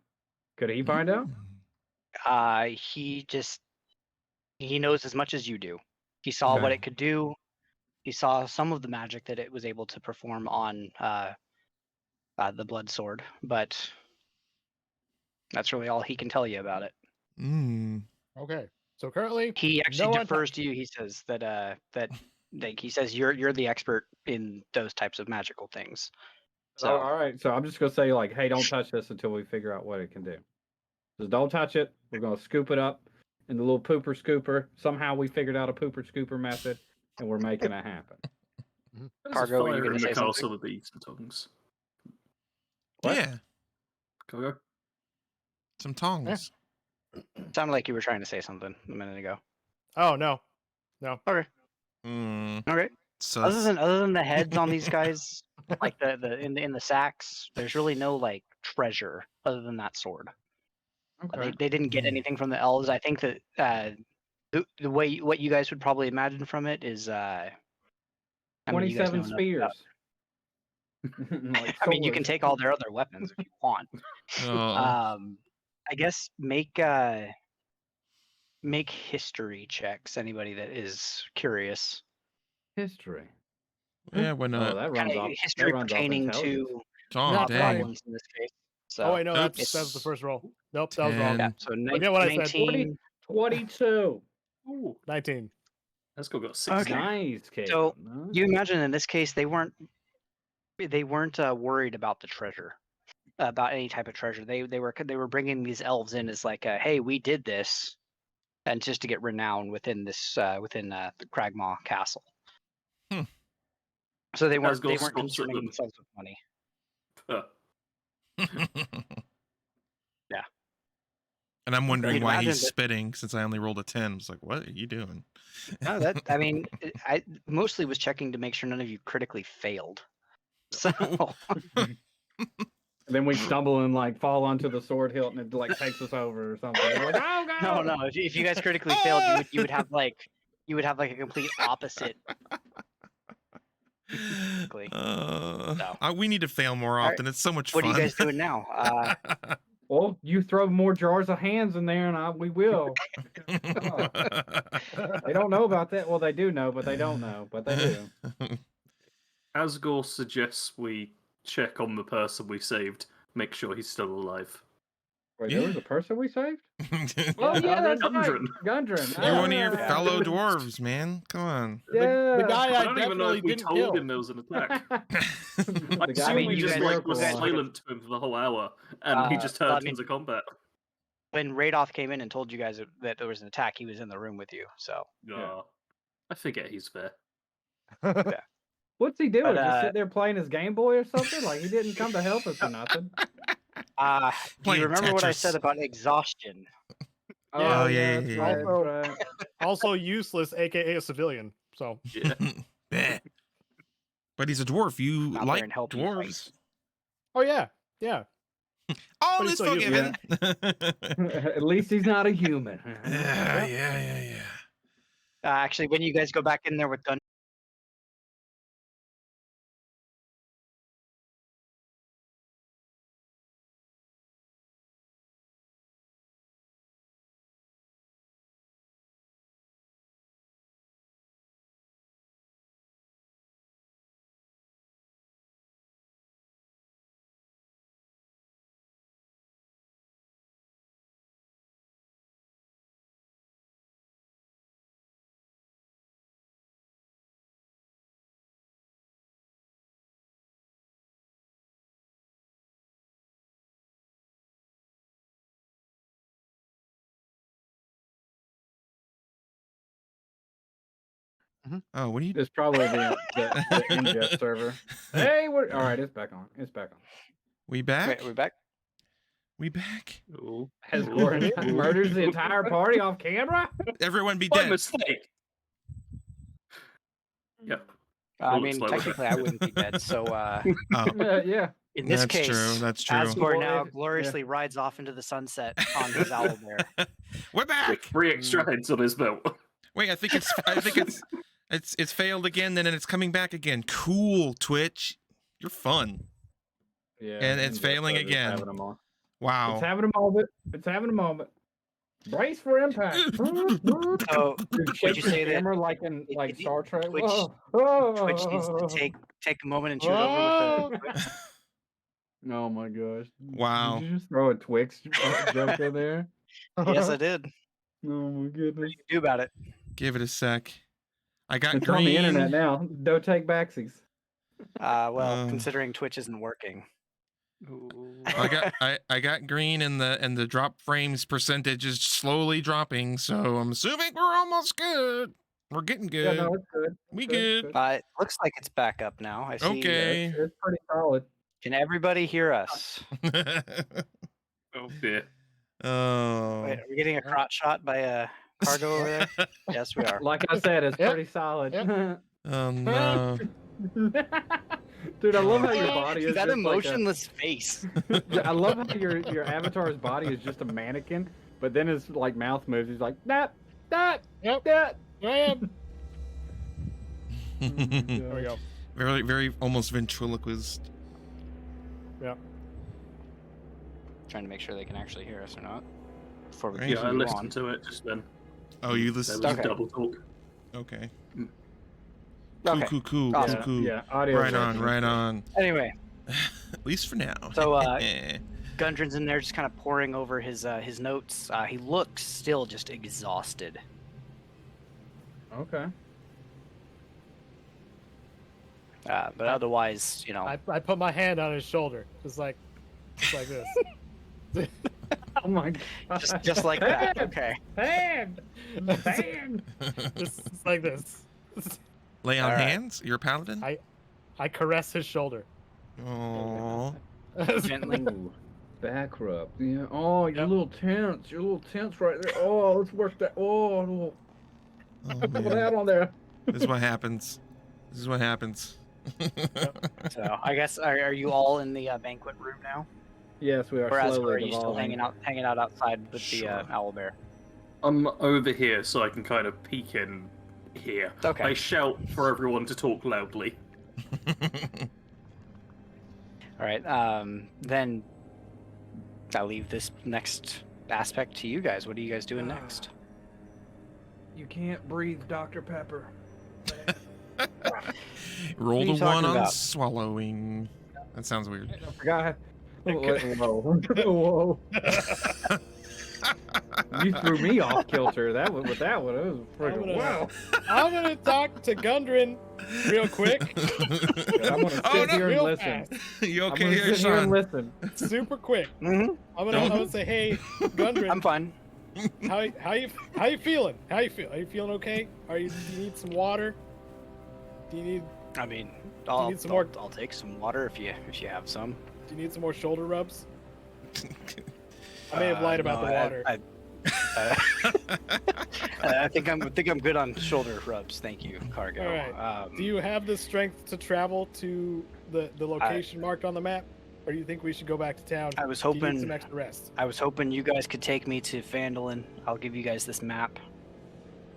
Could he find out? He knows as much as you do. He saw what Okay. it could do. He saw some of the magic that it was able to perform on the blood sword, but that's really all he can tell you about it. Okay. So currently, He actually No defers to you. He says that he says you're the expert in those types of magical things. So All right. So I'm just gonna say hey, don't touch this until we figure out what it can do. Just don't touch it. We're gonna scoop it up in the little pooper scooper. Somehow we figured out a pooper scooper method, and we're making it happen. There's Cargo, a were you fire gonna in the say castle something? with beads and tongues. What? Yeah. Cargo? Some tongs. Sounded like you were trying to say something a minute ago. oh no. Okay. Okay. So Other than the heads on these guys, like the in the sacks, there's really no treasure other than that sword. Okay. They didn't get anything from the elves. I think that the way what you guys would probably imagine from it is I mean, you guys 27 know enough spears. about- I mean, you can take all their other weapons if you want. I guess make history checks. Anybody that is curious. history. yeah, why Oh, not? that runs Kinda off. history that runs off pertaining intelligence. to Oh, Not dang. fine. goblins in this case. So Oh wait, no, that Oops. was the first roll. Nope, that was wrong. Ten. yeah, so Forget what I said. 19. 22. Ooh, 19. Asgore got 60. Okay. Nice, Caleb. So, Nice. You imagine in this case they weren't worried about the treasure, about any type of treasure. They were bringing these elves in as hey, we did this, and just to get renown within this within the Cragmaw Castle. Hmm. So they weren't Asgore scoffs at concerning them. themselves with money. Huh. Yeah. And I'm wondering You'd why imagine he's that- spitting since I only rolled a 10. I was like, what are you doing? No, that I mean, I mostly was checking to make sure none of you critically failed. So then we stumble and like fall onto the sword hilt, and it like takes us over or something. We're like, oh god! No. If you guys critically failed, you would have like a complete opposite. We need to fail more often. It's so much What fun. are you guys doing now? Well, you throw more jars of hands in there, and we will. Oh. They don't know about that. Well, they do know, but they don't know. But they do. Asgore suggests we check on the person we saved, make sure he's still alive. Wait, there was a person we saved? Oh, yeah, that's Gundren. right. Gundren. You're one of your Ah. fellow dwarves, man. Come on. Yeah. The guy I I don't even know definitely if we didn't told kill. him there was an attack. I The guy assume mean, we you just guys- like was you guys- silent to him for the whole hour, and he just turned I mean- into combat. When Radoff came in and told you guys that there was an attack, he was in the room with you. So Yeah. I forget he's there. What's he doing? But, Just sit there playing his Game Boy or something? Like he didn't come to help us or nothing. do Playing you remember what I Tetris. said about exhaustion? Oh, yeah, that's yeah, right, yeah. that's right. Also useless, aka a civilian. So Yeah. Bleh. But he's a dwarf. You Out there like and help you dwarves. oh yeah. All But is he's still forgiven. At least he's not a human. Yeah. Actually, when you guys go back in there with gun. Oh, what are you? It's probably the ingest server. Hey, we're all right. It's back on. It's back on. We back? Wait, are we back? We back? Ooh. Asgore Ooh. murders the entire party off camera. Everyone be My dead. mistake. Yep. I Looks mean, like we're technically, I wouldn't be dead. So Oh, Yeah. in this that's case, true. That's true. Asgore now Yeah. gloriously rides off into the sunset on his owlbear. We're With back. 3 extra heads on his belt. Wait, I think it's failed again, then it's coming back again. Cool, Twitch. You're fun. Yeah. And it's ingest failing server's again. having a moment. It's Wow. having a moment. It's having a moment. Brace for impact. So Dude, shake you the say that camera like in it- like it- Star Trek? Twitch- Whoa. Twitch needs to take a moment and shoot over with the. Oh my gosh. Wow. Did you just throw a Twix joke in there? Yes, I did. Oh my goodness. What do you do about it? Give it a sec. I got It's green. on the internet now. Don't take backsies. Well, considering Twitch isn't working. I got green, and the drop frames percentage is slowly dropping. So I'm assuming we're almost good. We're getting good. Yeah, no, it's good. We Good, good. It looks like it's back up now. I see. Okay. It's pretty solid. Can everybody hear us? Oh dear. Oh. Wait, are we getting a crotch shot by a cargo over there? Yes, we are. Like I said, it's Yep. pretty solid. Oh no. Dude, I love how your body is that just emotionless face. I love how your avatar's body is just a mannequin, but then his like mouth moves. He's like that. Yep. That. I am. There There we go. Very, very almost ventriloquist. Trying to make sure they can actually hear us or not before we Right. Yeah, I continue listened on. to it just then. Oh, you There listen. was Okay. double talk. Okay. Okay. Cool. Awesome. Cool. Yeah, audio. Right on. Right on. Anyway, At least for now. So, Gundren's in there just kind of poring over his notes. He looks still just exhausted. Okay. But otherwise, you know. I put my hand on his shoulder, just like this. Oh my god. Just like that. Okay. Hand. Just like this. Lay on All right. hands. You're a paladin. I caress his shoulder. Oh. Gently. Ooh, back rub. Yeah. Oh, you're Yep. a little tense. You're a little tense right there. Oh, let's work that. Oh, Oh, put man. that on there. This is what happens. This is what happens. So I guess are you all in the banquet room now? Yes, we are Or Asgore, slowly are you still devolving. hanging out outside with the Sure. owlbear? I'm over here so I can kind of peek in here. Okay. I shout for everyone to talk loudly. All right. Then I'll leave this next aspect to you guys. What are you guys doing next? You can't breathe, Dr. Pepper. Roll What are the you one talking on about? swallowing. That sounds weird. I forgot. Whoa. Whoa. You threw me off kilter. That was with that one. It was freaking wow. I'm gonna talk to Gundren real quick. I'm gonna sit Oh, no. here and Real listen. fast. You I'm okay gonna here, sit here and Sean? listen. Super quick. Mm-hmm. I'm gonna say, hey, Gundren, I'm fine. how you feeling? How you feel? Are you feeling okay? Do you need some water? Do you need I mean, need some more- I'll take some water if you have some. some more shoulder rubs? I may have lied about the water. I think I'm good on shoulder rubs. Thank you, Cargo. All right. Do you have the strength to travel to the location marked on the map, or do you think we should go back to town? I was Do you need hoping some extra rest. I was hoping you guys could take me to Phandelver. I'll give you guys this map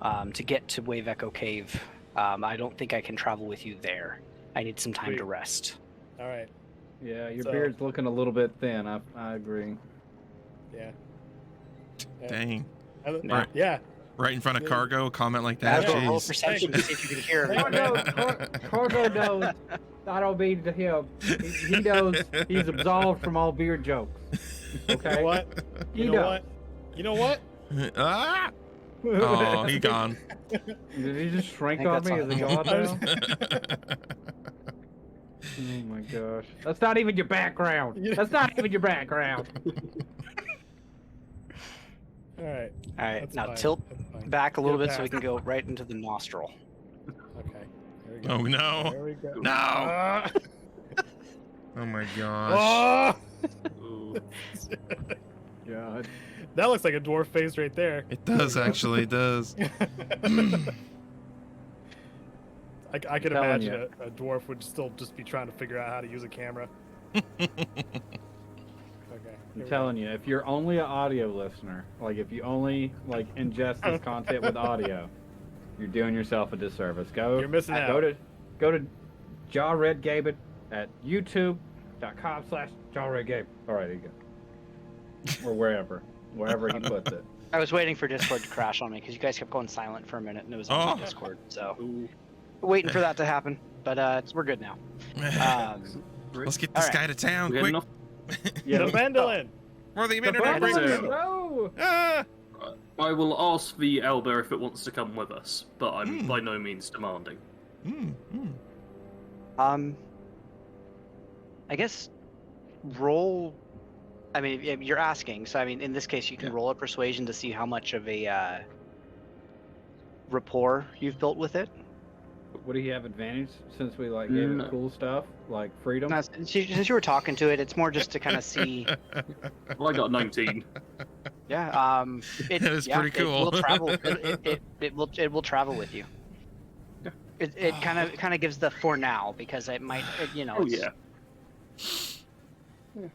to get to Wave Echo Cave. I don't think I can travel with you there. I need some time to Sweet. rest. All right. Yeah, your So- beard's looking a little bit thin. I agree. Yeah. Dang. No. Yeah. Right in front of Yeah. cargo, a comment like that. Asgore, roll Jeez. perception to see if you can hear Cargo, everything. Cargo knows. I don't mean to him. He knows he's absolved from all beard jokes. You Okay. know what? He You know knows. what? You know what? Ah! Oh, he gone. Did he just shrink I on think me? Is that's he all. gone now? Oh my gosh. That's not even your background. That's not even your background. All right. All right, That's now fine. tilt That's fine. back a little Get bit so we past. can go right into the nostril. Okay. There we go. Oh no. There we go. No. Ah! Oh my gosh. Oh! Ooh. God. That looks like a dwarf face right there. It does actually, it does. I could Telling imagine ya. a dwarf would still just be trying to figure out how to use a camera. Okay. I'm telling you, if you're only an audio listener, like if you only like ingest this content with audio, you're doing yourself a disservice. You're missing out. Go to JawRedGaben at youtube.com/JawRedGaben. All right, there you go. Or wherever he puts it. I was waiting for Discord to crash on me because you guys kept going silent for a minute and it was on Oh. Discord. So Ooh. waiting for that to happen, but we're good now. Let's get this all guy to town, We had quick. enough. The Vandalin! For the The internet Vandalin! breakthrough. No! Ah! I will ask the Elder if it wants to come with us, but I'm by no means demanding. I guess roll. I mean, you're asking, so I mean, in this case, you can Yeah. roll a persuasion to see how much of a rapport you've built with it. Would he have advantage since we like gave No. him cool stuff like freedom? Now, since you were talking to it, it's more just to kind of see. Well, I got 19. Yeah. That is pretty cool. It will travel. It will travel with you. Yeah. It kind of gives the for now because it might Oh yeah.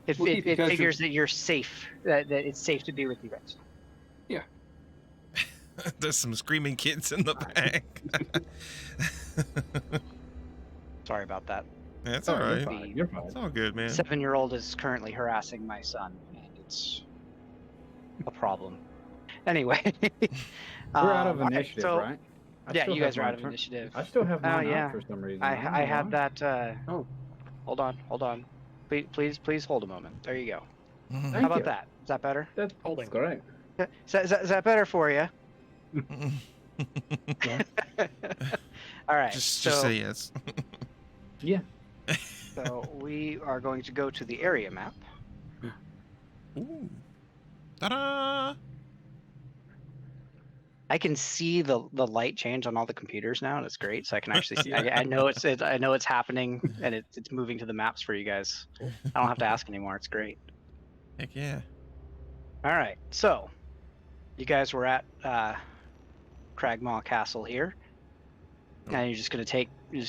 It, We'll it, keep you it guys figures that you're safe, that it's safe to be with you guys. There's some screaming kids in the back. Sorry about that. That's Oh, all you're right. fine. You're fine. It's all good, man. 7-year-old is currently harassing my son, and it's a problem. Anyway, We're out of okay, initiative, so- right? I Yeah, still you guys have are my out of turn- initiative. I still have mine yeah. out for some reason. I don't know had why. that. Oh. Hold on. Please hold a moment. There you go. Mhm. How Thank about you. that? Is that better? That's Holding. great. Is that better for you? All right. just so, say yes. Yeah. so we are going to go to the area map. Ooh. Ta-da! I can see the light change on all the computers now, and it's great. So I can actually see. I know it's happening, and it's moving to the maps for you guys. I don't have to ask anymore. It's great. Heck yeah. All right, so you guys were at Cragmaw Castle here, and you're just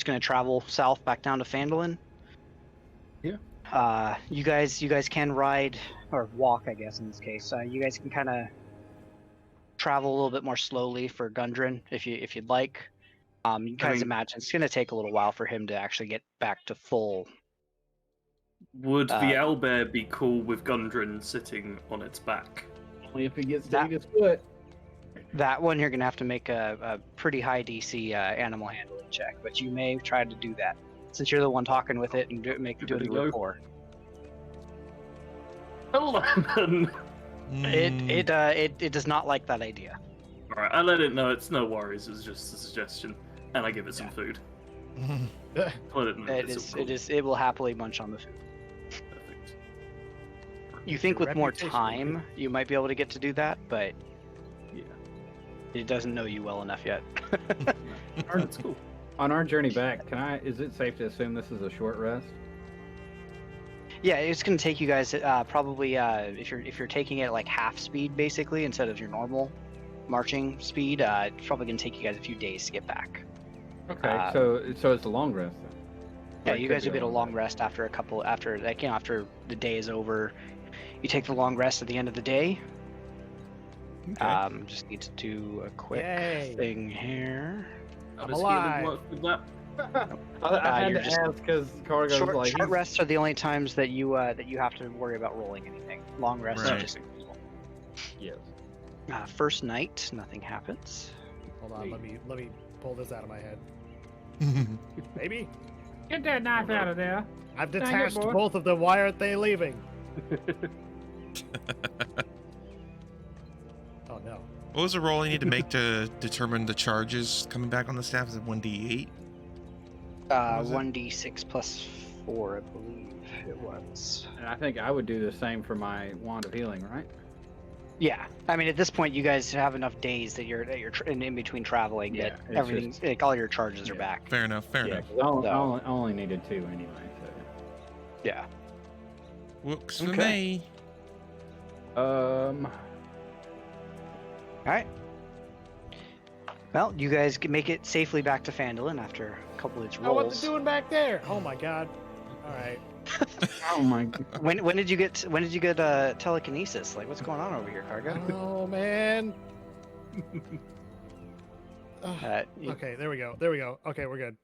gonna travel south back down to Phandelver. Yeah. You guys can ride or walk, I guess in this case. You guys can kind of travel a little bit more slowly for Gundren if you'd like. You guys imagine it's going to take a little while for him to actually get back to full. Would the owlbear be cool with Gundren sitting on its back? Only if he gets to eat his foot. That one you're going to have to make a pretty high DC animal handling check, but you may try to do that since you're the one talking with it and doing the rapport. 11. It does not like that idea. All right, I let it know it's no worries. It's just a suggestion, and I give it some food. Let it know It will happily munch on the food. Perfect. You think with more time you might be able to get to do that, but Yeah, it doesn't know you well enough yet. that's cool. On our journey back, is it safe to assume this is a short rest? Yeah, it's going to take you guys probably if you're taking it at like half speed basically instead of your normal marching speed. It's probably going to take you guys a few days to get back. Okay, so it's a long rest then. Yeah, you guys will get a long rest after after the day is over. You take the long rest at the end of the day. Okay. Just need to do a quick Yay. thing here. How I'm does alive. healing work with that? I had you're to just- ask because Cargo's Short, like, short rests are the only times that you have to worry about rolling anything. Long rests are Right. just yes. first night, nothing happens. Hold on, let me pull this out of my head. Maybe Get that knife out of there. I've Dang it, detached boy. both of them. Why aren't they leaving? Oh no. What was the roll you need to make to determine the charges coming back on the staff? Is it 1d8? was it? 1d6 plus 4, I believe it was. And I think I would do the same for my wand of healing, right? Yeah, I mean at this point you guys have enough days that you're in between traveling Yeah, that it's everything just- like all your charges are yeah. back. Fair enough. Fair Yeah, enough. 'cause I No. only needed 2 anyway. So. Yeah. Works for Okay. me. All right. Well, you guys can make it safely back to Phandelver after a couple of these Oh, what rolls. they're doing back there? Oh my god. All right. Oh my! When did you get telekinesis? Like what's going on over here, Cargo? Oh man. Ugh. Okay, there we go. Okay, we're good.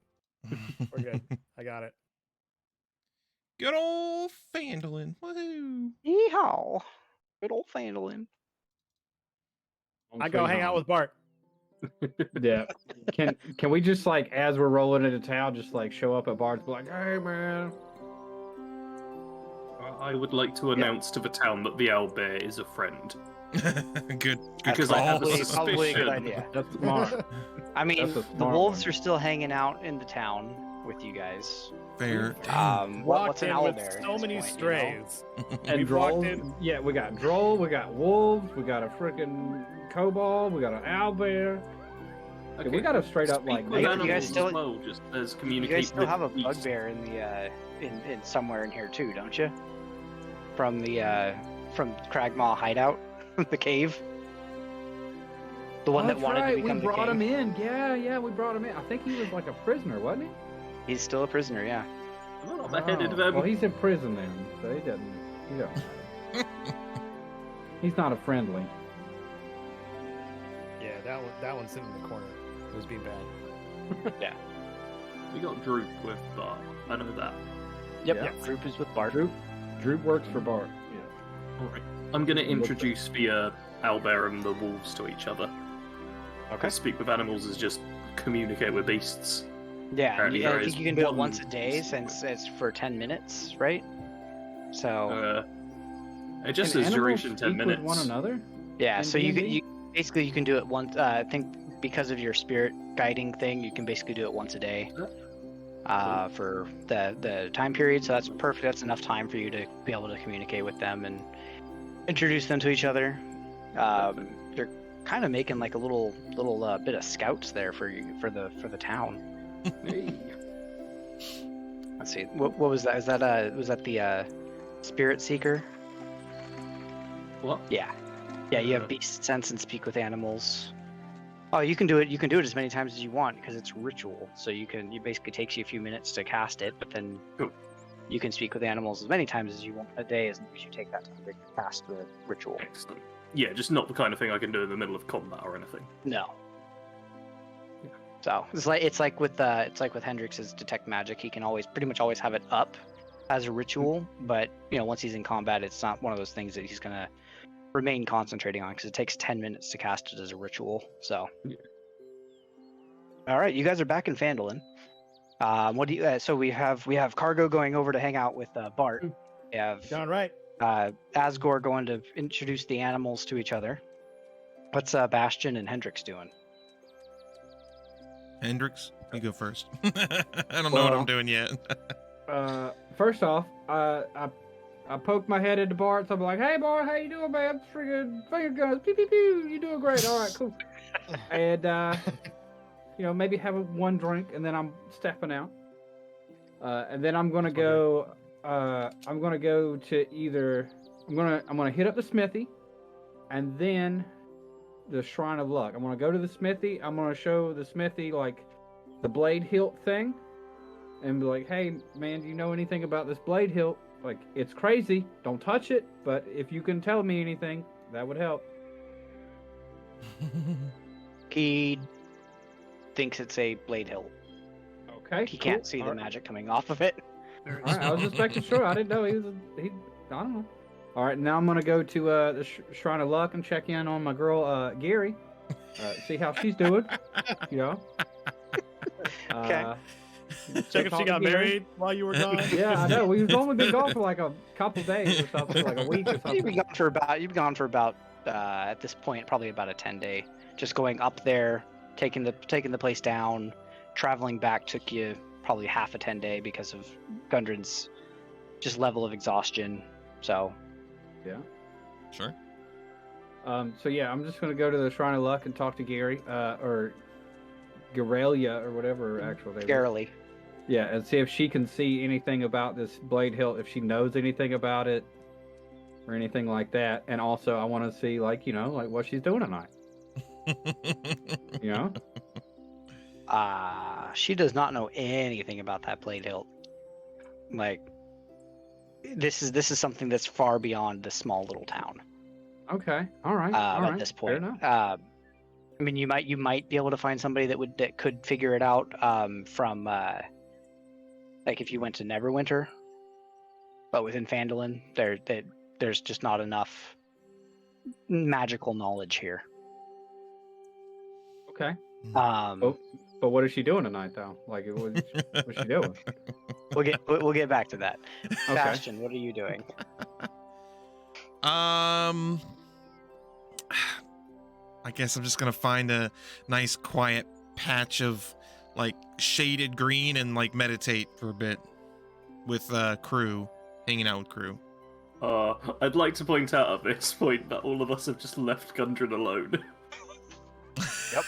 We're good. I got it. Good old Phandelver. Woohoo. Yeehaw! Good old Phandelver. I go hang out with Bart. Yeah. Can we just like as we're rolling into town, just like show up at Bart's, be like, hey man. I would like to announce to the town that the owlbear is a friend. Good. Because I have a Probably a good suspicion. idea. That's smart. I mean, That's a the smart wolves one. are still hanging out in the town with you guys. Fair. Walked What's an in with owlbear? at so this many point, strays. And We've walked Droll, in- yeah, we got Droll, we got wolves, we got a freaking kobold, we got an owlbear. Okay. We got a straight up Speak like. with You animals guys still- as well, just as You communicate guys still with have a beasts. bugbear in the in somewhere in here too, don't you? From the from Cragmaw hideout, the cave. The one that That's wanted right, to become we the brought king. him in. Yeah, we brought him in. I think he was like a prisoner, wasn't he? He's still a prisoner, yeah. I'm not beheaded Oh, them. well, he's in prison then, so he doesn't. He don't. He's not a friendly. Yeah, that one's sitting in the corner. It was being bad. We got Droop with Bart. I know that. Yep. Yeah. Droop is with Bart. Droop works for Bart. Yeah. Alright. I'm going to introduce the owlbear and the wolves to each other. Okay. Speak with animals is just communicate with beasts. Yeah, Apparently I there think is you can do it one once a day species. since it's for 10 minutes, right? So It just Can says animals duration 10 speak minutes. with one another. yeah, in so you D&D? basically you can do it once. I think because of your spirit guiding thing, you can basically do it once a day. For the time period, so that's perfect. That's enough time for you to be able to communicate with them and introduce them to each other. They're kind of making like a little bit of scouts there for you for the town. Let's see, what was that? Is that was that the spirit seeker? What? Yeah, you have beast sense and speak with animals. Oh, you can do it. You can do it as many times as you want because it's ritual. So it basically takes you a few minutes to cast it, but then Cool. You can speak with animals as many times as you want a day, as long as you take that time to cast the ritual. Excellent. Yeah, just not the kind of thing I can do in the middle of combat or anything. No. So it's like with Hendrix's detect magic. He can pretty much always have it up as a ritual, but once he's in combat, it's not one of those things that he's gonna remain concentrating on because it takes 10 minutes to cast it as a ritual. So. Yeah. All right, you guys are back in Phandelver. What do you? So we have Cargo going over to hang out with Bart. We have Darn right. Asgore going to introduce the animals to each other. What's Bastion and Hendrix doing? Hendrix, you go first. I don't know what I'm doing yet. First off, I poked my head into Bart. So I'm like, "Hey, Bart, how you doing, man? Friggin' finger guns, pew pew pew. You doing great? All right, cool." And maybe have one drink, and then I'm stepping out. And then I'm gonna go. I'm gonna go to either. I'm gonna hit up the smithy, and then the Shrine of Luck. I'm gonna go to the smithy. I'm gonna show the smithy like the blade hilt thing, and be like, "Hey, man, do you know anything about this blade hilt? Like, it's crazy. Don't touch it. But if you can tell me anything, that would help." He thinks it's a blade hilt. Okay. He can't see the magic coming off of it. All right, I was just making sure. I didn't know he. I don't know. All right, now I'm gonna go to the Shrine of Luck and check in on my girl Gary. See how she's doing. Okay. Check if she got married while you were gone. Yeah, I know. We've only been gone for like a couple days or something, like a week or something. You've been gone for about at this point probably about a 10-day. Just going up there, taking the place down, traveling back took you probably half a 10-day because of Gundren's just level of exhaustion. So. Yeah. Sure. So yeah, I'm just gonna go to the Shrine of Luck and talk to Gary, or Garelia, or whatever her actual name is. Garely. Yeah, and see if she can see anything about this blade hilt, if she knows anything about it, or anything like that. And also, I want to see like what she's doing tonight. She does not know anything about that blade hilt. Like, this is something that's far beyond this small little town. Okay, all right. At this point, I mean, you might be able to find somebody that could figure it out. From like if you went to Neverwinter, but within Phandelver, there's just not enough magical knowledge here. Okay. But what is she doing tonight, though? Like, what's she doing? We'll get back to that. Okay. Bastion, what are you doing? I guess I'm just gonna find a nice quiet patch of like shaded green and like meditate for a bit with crew, hanging out with crew. I'd like to point out at this point that all of us have just left Gundren alone. Yep.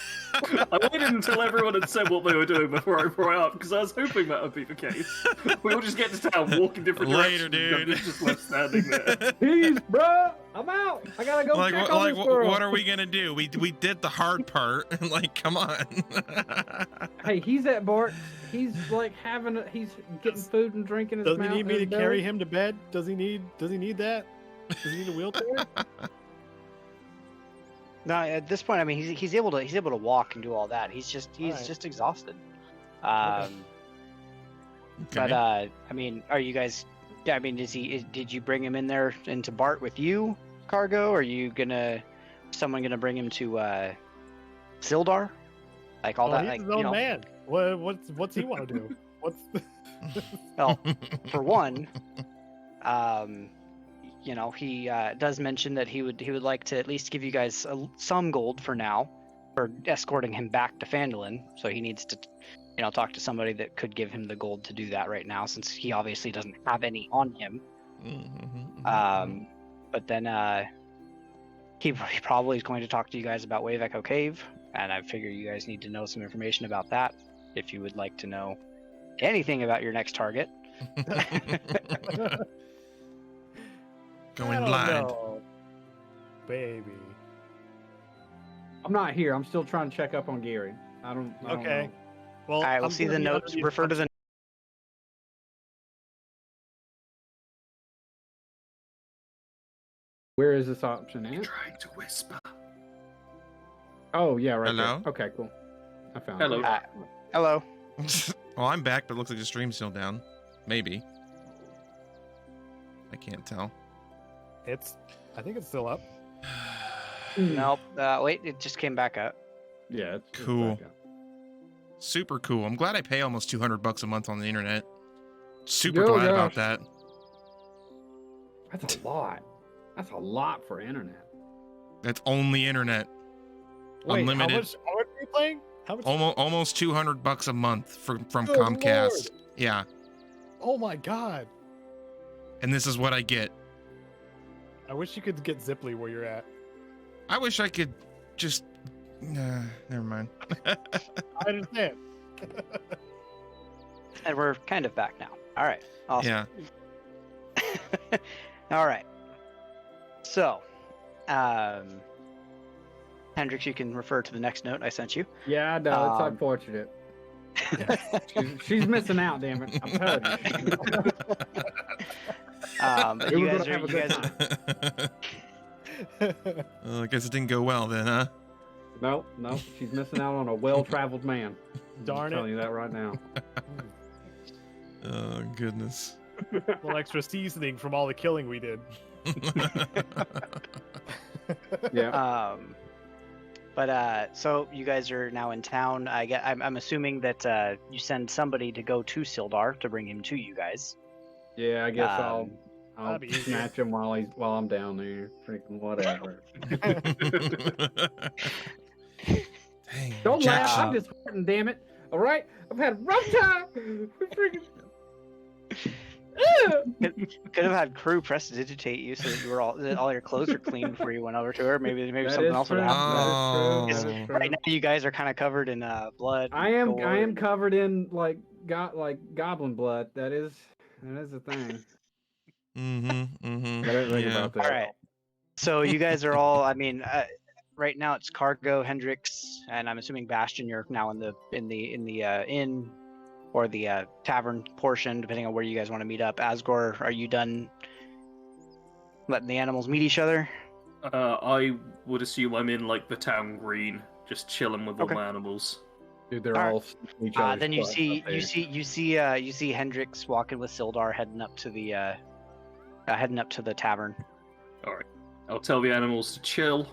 I waited until everyone had said what they were doing before I brought it up, because I was hoping that would be the case. We all just get to town, walk in different Later, directions, dude. and just left standing there. Peace, bro. I'm out. I gotta go check on this girl. What are we gonna do? We did the hard part. Like, come on. Hey, he's at Bart. He's like he's getting food and drink in his Does mouth. he need me to and carry him to bed? Does he need that? Does he need a wheelchair? No, at this point, I mean, he's able to walk and do all that. He's just exhausted. Okay. But I mean, are you guys? Yeah, I mean, did you bring him in there into Bart with you, Cargo? Or are you someone gonna bring him to Sildar? Like all that, He's like his own man. What's he want to do? Well, for one, he does mention that he would like to at least give you guys some gold for now for escorting him back to Phandelver. So he needs to, talk to somebody that could give him the gold to do that right now, since he obviously doesn't have any on him. But then he probably is going to talk to you guys about Wave Echo Cave, and I figure you guys need to know some information about that if you would like to know anything about your next target. Going blind. Know. Baby. I'm not here. I'm still trying to check up on Gary. I don't Okay. know. Well, All right, we'll I'm see gonna the be notes. under the Refer to the Where is this option You're at? trying to whisper. Oh, yeah, right Hello? there. Okay, cool. I found Hello. it. Hello. Well, I'm back, but it looks like the stream's still down. Maybe. I can't tell. I think it's still up. Nope. Wait, it just came back up. Yeah, it's Cool. back up. Super cool. I'm glad I pay almost $200 a month on the internet. Super Yo, glad about gosh. that. That's a lot. That's a lot for internet. That's only internet. Wait, Unlimited. How much are you playing? How much? Almost $200 a month from Good Comcast. Lord. Yeah, Oh my god. and this is what I get. I wish you could get Ziply where you're at. I wish I could just. Never mind. I understand. And we're kind of back now. All right. Awesome. Yeah. All right. So, Hendrix, you can refer to the next note I sent you. Yeah, I know. It's Um, unfortunate. She's missing out, damn it. I'm telling you. But We you were guys gonna are, have a you good guys, time. Well, I guess it didn't go well then, huh? No, she's missing out on a well-traveled man. Darn I'm telling it. you that right now. Oh goodness. A little extra seasoning from all the killing we did. Yeah. So you guys are now in town. I'm assuming that you send somebody to go to Sildar to bring him to you guys. Yeah, I guess Um, I'll that'd be easier. snatch him while I'm down there. Freaking whatever. Dang. Don't Jack laugh. shot. I'm just hurting, damn it. All right, I've had a rough time. Freaking. Could have had crew prestidigitate you so that you were all your clothes are clean before you went over to her. Maybe That something is else would true. have happened. Oh. That is true. That is Right true. now, you guys are kind of covered in blood. I am gore. covered in like goblin blood. That is a thing. Mm-hmm. I didn't think Yeah. about that. All right. So you guys are all. I mean, right now it's Cargo, Hendrix, and I'm assuming Bastion. You're now in the inn or the tavern portion, depending on where you guys want to meet up. Asgore, are you done letting the animals meet each other? I would assume I'm in like the town green, just chilling with all Okay. my animals. Dude, they're All all sniffing each other's Then you butts see up there. you see Hendrix walking with Sildar heading up to the tavern. All right, I'll tell the animals to chill,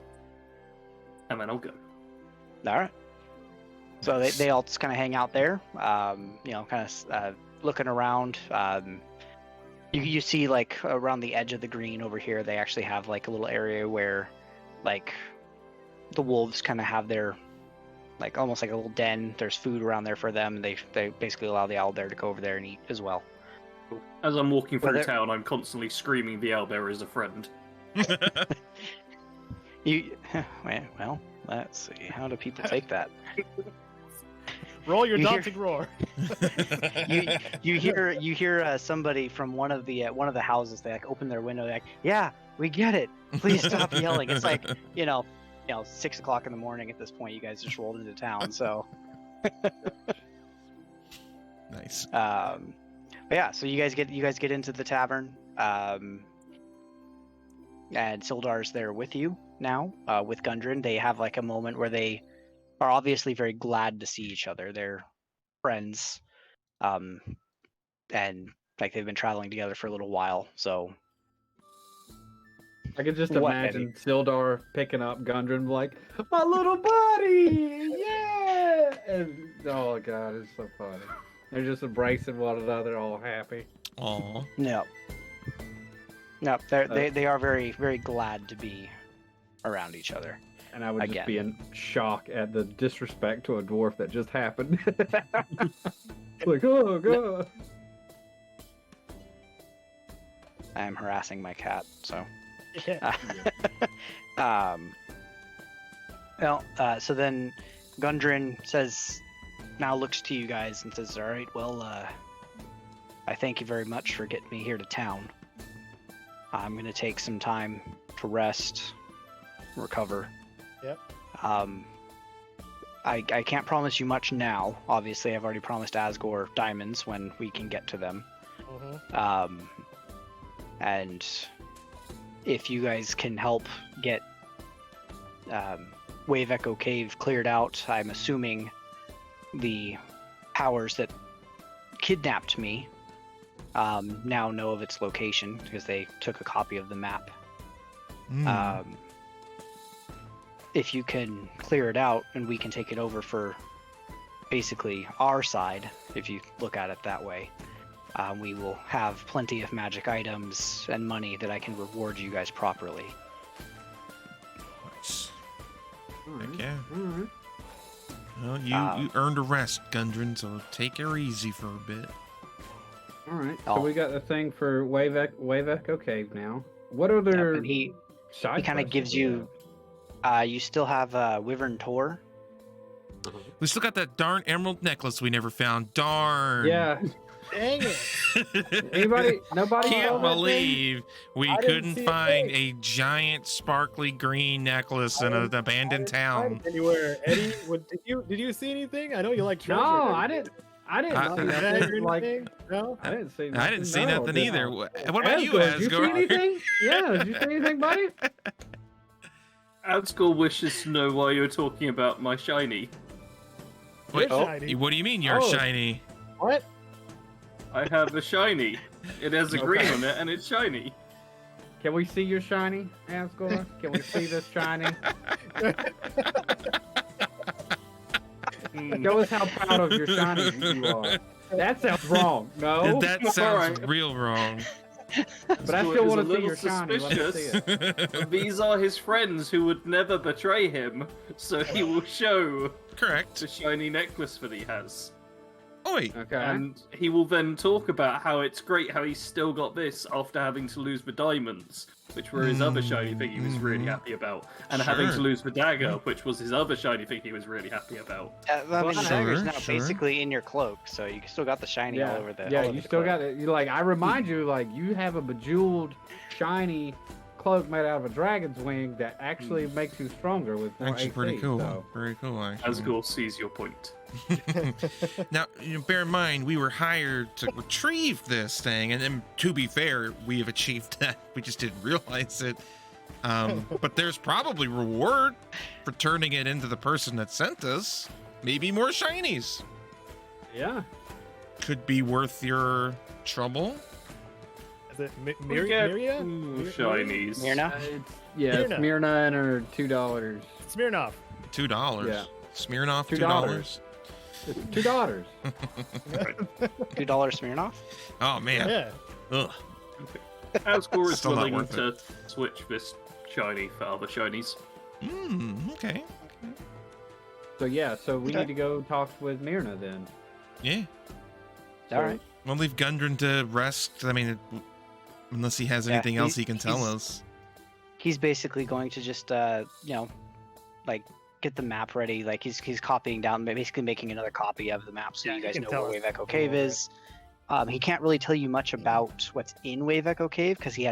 and then I'll go. All right. So they all just kind of hang out there, kind of looking around. You see like around the edge of the green over here, they actually have like a little area where, like, the wolves kind of have their, like almost like a little den. There's food around there for them. They basically allow the owlbear to go over there and eat as well. As I'm walking Well, through there- town, I'm constantly screaming the owlbear is a friend. You well, let's see. How do people take that? Roll your You hear- daunting roar. you hear somebody from one of the houses. They like open their window. They're like, "Yeah, we get it. Please stop yelling." It's like 6 o'clock in the morning at this point. You guys just rolled into town, so Nice. but yeah. So you guys get into the tavern, and Sildar's there with you now, with Gundren. They have like a moment where they are obviously very glad to see each other. They're friends, and like they've been traveling together for a little while. So I could just What, imagine Sildar picking up Gundren like, my little buddy, yeah! And oh god, it's so funny. They're just embracing one another, all happy. Aw. no, they are very very glad to be around each other. And I would Again. just be in shock at the disrespect to a dwarf that just happened. Like, oh god. I am harassing my cat, so. Yeah. So then Gundren now looks to you guys and says, "All right, well, I thank you very much for getting me here to town. I'm going to take some time to rest, recover. Yep. I can't promise you much now. Obviously, I've already promised Asgore diamonds when we can get to them. Mhm. And if you guys can help get Wave Echo Cave cleared out, I'm assuming the powers that kidnapped me now know of its location because they took a copy of the map. If you can clear it out and we can take it over for basically our side, if you look at it that way, we will have plenty of magic items and money that I can reward you guys properly. Nice. Alright, Heck yeah. alright. Well, you earned a rest, Gundren, so take her easy for a bit. All right. Oh. So we got the thing for Wave Echo Cave now. What other And he side kind of quests gives do we you. You still have Wyvern Tor. We still got that darn emerald necklace we never found. Darn. have? Yeah. Dang it! Anybody? Nobody? Can't saw that thing? believe we I didn't couldn't see a find thing. a giant sparkly green necklace in an abandoned town. Anywhere, Eddie? Did you see anything? I know you like treasure. No, and I everything. didn't. I didn't I- see Did nothing. you Like anything? No. I didn't see. I didn't see no, nothing no. either. What about you, Asgore, did you see Asgore? anything? Yeah, did you see anything, buddy? Asgore wishes to know why you're talking about my shiny. Wait, You're shiny. what do you mean you're Oh. shiny? What? I have a shiny. It has a green Okay. on it and it's shiny. Can we see your shiny, Asgore? Can we see this shiny? Show us how proud of your shiny you are. That sounds wrong. No, That sounds Alright. real wrong. but I Asgore still is want a to see little your shiny. Let me see it. These are his friends who would never betray him, so he will show Correct. the shiny necklace that he has. Oi. Okay. And he will then talk about how it's great how he's still got this after having to lose the diamonds, which were his other shiny thing he was really happy about, and having to Sure. lose the dagger, which was his other shiny thing he was really happy about. I mean, the Sure, dagger's now sure. basically in your cloak, so you still got the shiny all over the. yeah, all over you the still cloak. got it. You like I remind you, like you have a bejeweled, shiny cloak made out of a dragon's wing that actually makes you stronger with more Actually, AC, pretty cool. So. Very cool, actually. Asgore sees your point. Now, bear in mind, we were hired to retrieve this thing, and then, to be fair, we have achieved that. We just didn't realize it. But there's probably reward for turning it into the person that sent us. Maybe more shinies. Yeah. Could be worth your trouble. Is it We Miria? get Miria? two shinies. Myrna? It's Smyrna. Smyrna and her $2. Smirnoff. $2. Yeah. Smirnoff, $2. $2. It's $2. $2 Smirnoff? Oh, man. Yeah. Ugh. Asgore is Still not willing worth to switch this shiny for other shinies. Okay. So yeah, so we Okay. need to go talk with Myrna then. Yeah. So, All right. We'll leave Gundren to rest. I mean, unless he has Yeah, anything else he- he can tell he's- us. He's basically going to just, like get the map ready. Like he's copying down, basically making another copy of the map so Yeah, you he guys can know tell where us Wave Echo a Cave little is. He can't really tell you much about what's in Wave Echo Cave because he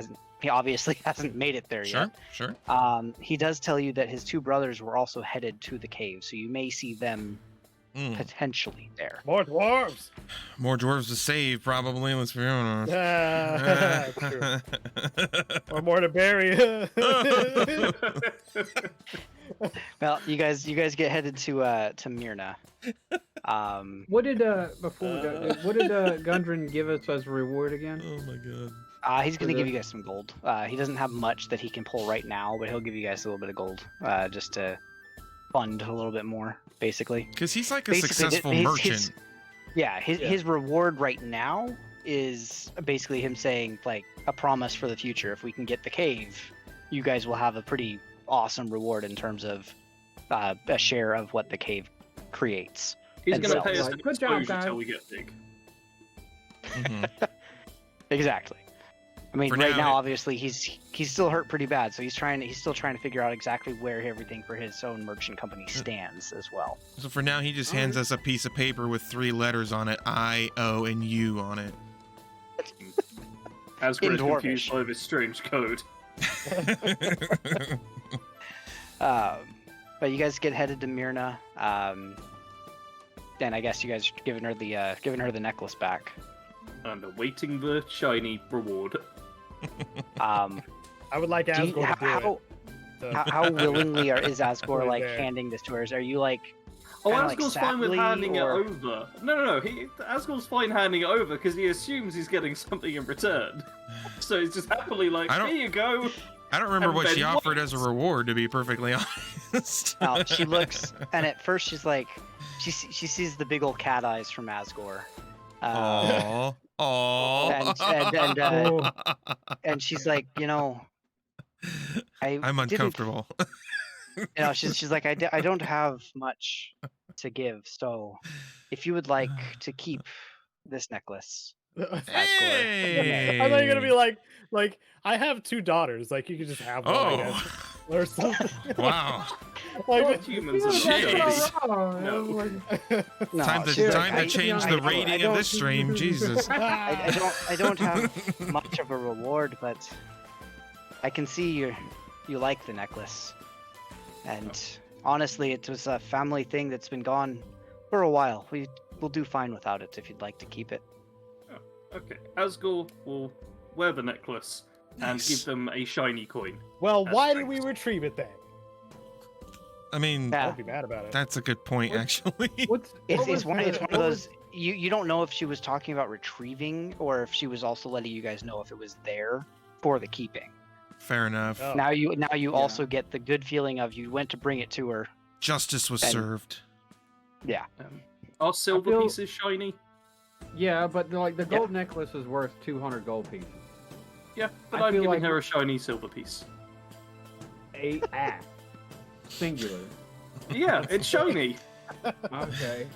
obviously hasn't made it there Sure, yet. sure. He does tell you that his two brothers were also headed to the cave, so you may see them potentially there. More dwarves. More dwarves to save, probably. Let's be honest. True. Or more to bury. Well, you guys get headed to Myrna. what did before we go, what did Gundren give us as a reward again? Oh my god. He's gonna For give the- you guys some gold. He doesn't have much that he can pull right now, but he'll give you guys a little bit of gold, just to fund a little bit more, basically. Because he's like a Basically, successful his- merchant. His reward right now is basically him saying like a promise for the future. If we can get the cave, you guys will have a pretty awesome reward in terms of a share of what the cave creates. He's And going to so- pay us Like, an good job, exposure guys. until we get big. Mhm. Exactly. I mean, For right now, now, it- obviously, he's still hurt pretty bad, so he's still trying to figure out exactly where everything for his own merchant company stands as well. So for now, he just hands us a piece of paper with 3 letters on it, I, O, and U on it. Asgore In is Dwarvish. confused by this strange code. But you guys get headed to Myrna. Then I guess you guys are giving her the necklace back. And awaiting the shiny reward. I would like Do Asgore you, to do how, it. how willingly is Asgore Right like there. handing this to her? Are you like? Oh, Kinda like Asgore's fine with sadly, handing or- it over. No. Asgore's fine handing it over because he assumes he's getting something in return. So he's just happily like, I don't- here you go. I don't remember And what then she offered as a what? reward, to be perfectly honest. No, she looks, and at first she's like, she sees the big old cat eyes from Asgore. Aww. Aww. And she's like, I'm uncomfortable. She's like, I don't have much to give, so if you would like to keep this necklace, Hey! I thought you were gonna be like, I have 2 daughters. Like, you could just have one, I guess. Oh, Or something. wow. Like, Humans are Shit. No. No, Time to she's like, time to I- change I the don't- rating of this stream. Jesus. I don't have much of a reward, but I can see you like the necklace. And honestly, it was a family thing that's been gone for a while. We'll do fine without it if you'd like to keep it. Okay, Asgore will wear the necklace and Nice. give them a shiny coin. well, That's why did thanks. we retrieve it then? I mean, Yeah. Don't be mad about it. that's a good point, actually. It's one of those you don't know if she was talking about retrieving or if she was also letting you guys know if it was there for the keeping. Fair enough. Oh. Now you also get the good feeling of you went to bring it to her. Justice was And- served. Are silver feel- pieces shiny? Yeah, but the gold necklace is worth 200 gold pieces. Yeah, but I I'm feel giving like- her a shiny silver piece. Singular. Yeah, it's shiny. Okay.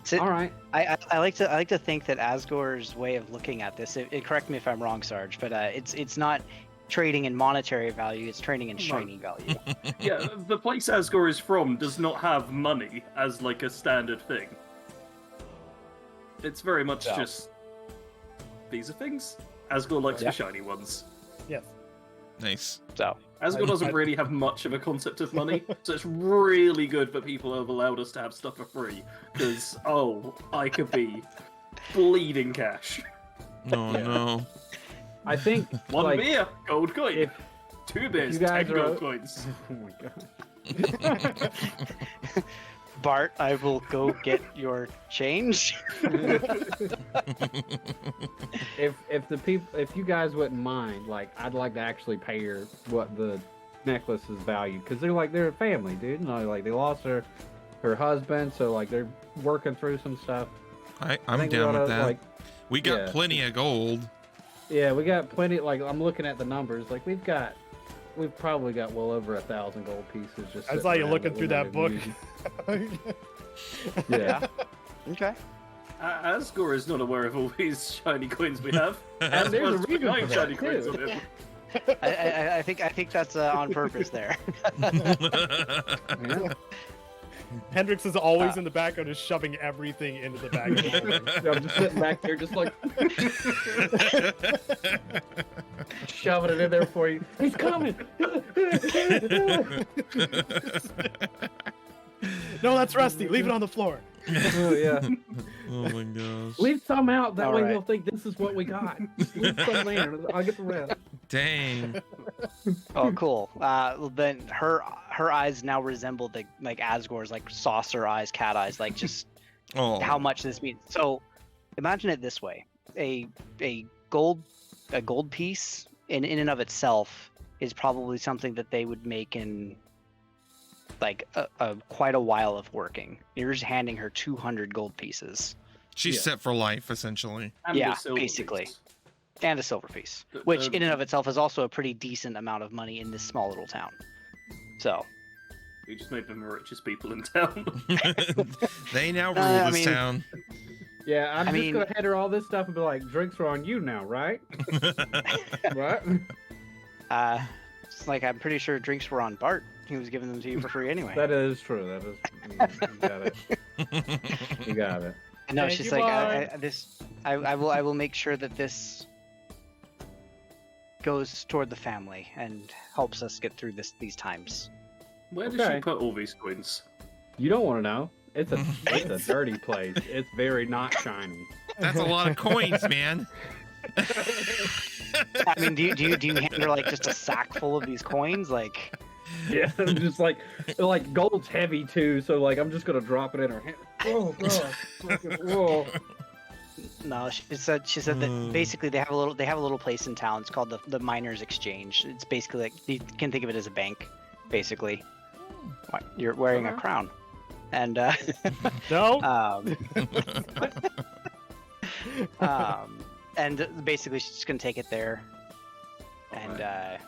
So- All right. I like to think that Asgore's way of looking at this. Correct me if I'm wrong, Sarge, but it's not trading in monetary value. It's trading in shiny value. Yeah, the place Asgore is from does not have money as like a standard thing. It's very much Yeah. just these are things. Asgore likes Yeah. the shiny ones. Yes. Nice. So Asgore doesn't really have much of a concept of money, so it's really good that people have allowed us to have stuff for free. Because I could be bleeding cash. Oh no. I think One like, beer, gold coin. if 2 beers, you guys 10 are- gold coins. oh my god. Bart, I will go get your change. If you guys wouldn't mind, like I'd like to actually pay her what the necklace is valued because they're a family, dude. Like they lost her husband, so like they're working through some stuff. I I'm think we down with oughta, that. Like, We got yeah. plenty of gold. yeah, we got plenty. Like I'm looking at the numbers. Like we've probably got well over 1,000 gold pieces. Just I sitting saw you around looking that through we're that not book. even using. Yeah. Okay. Asgore is not aware of all these shiny coins we have. And there's a Well, reason nine for that, shiny coins too. on him. I think that's on purpose there. Yeah. Hendrix is always in the background, just shoving everything into the bag. Of holding. I'm just sitting back there, just like shoving it in there for you. He's coming. No, that's Rusty. Leave it on the floor. Oh yeah. Oh my gosh. Leave some out. That All way right. he'll think this is what we got. Leave some there. I'll get the rest. Dang. Oh, cool. Well, then her eyes now resemble the like Asgore's like saucer eyes, cat eyes, like just Oh. how much this means. So imagine it this way: a gold piece in and of itself is probably something that they would make in like a quite a while of working. You're just handing her 200 gold pieces She's Yeah. set for life, essentially. And Yeah, a silver basically. piece. and a silver piece, The- which the- in and of itself is also a pretty decent amount of money in this small little town. So We just made them the richest people in town. They now rule I this mean- town. Yeah, I'm I just mean- gonna head her all this stuff and be like, drinks are on you now, right? Right? it's like I'm pretty sure drinks were on Bart. He was giving them to you for free anyway. That is true. That is. You got it. You got it. No, Thank she's you, like Bart. I will make sure that this goes toward the family and helps us get through these times. Where does Okay. she put all these coins? You don't want to know. It's a dirty place. It's very not shiny. That's a lot of coins, man. I mean, do you hand her like just a sack full of these coins? Like, Yeah, I'm just like gold's heavy too, so like I'm just gonna drop it in her hand. Oh god, whoa. no, she said that basically they have a little place in town. It's called the Miners Exchange. It's basically like you can think of it as a bank, basically. You're wearing a crown, and No. And basically she's just gonna take it there, and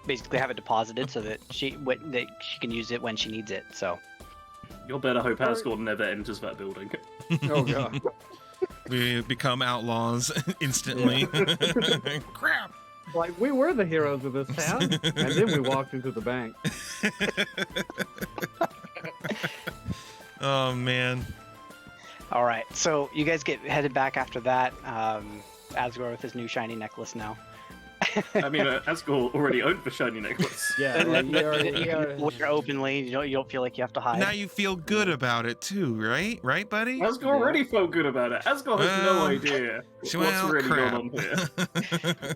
basically have it deposited so that she can use it when she needs it. So You'll better hope Asgore never enters that building. Oh god. We become outlaws instantly. Crap. Like we were the heroes of this town, and then we walked into the bank. Oh man. all right, so you guys get headed back after that. Asgore with his new shiny necklace now. I mean, Asgore already owned the shiny necklace. Yeah, like you already. We're openly. You don't feel like you have to hide. Now you feel good about it too, right? Right, buddy? Asgore already felt good about it. Asgore has no idea what's really crap. going on here.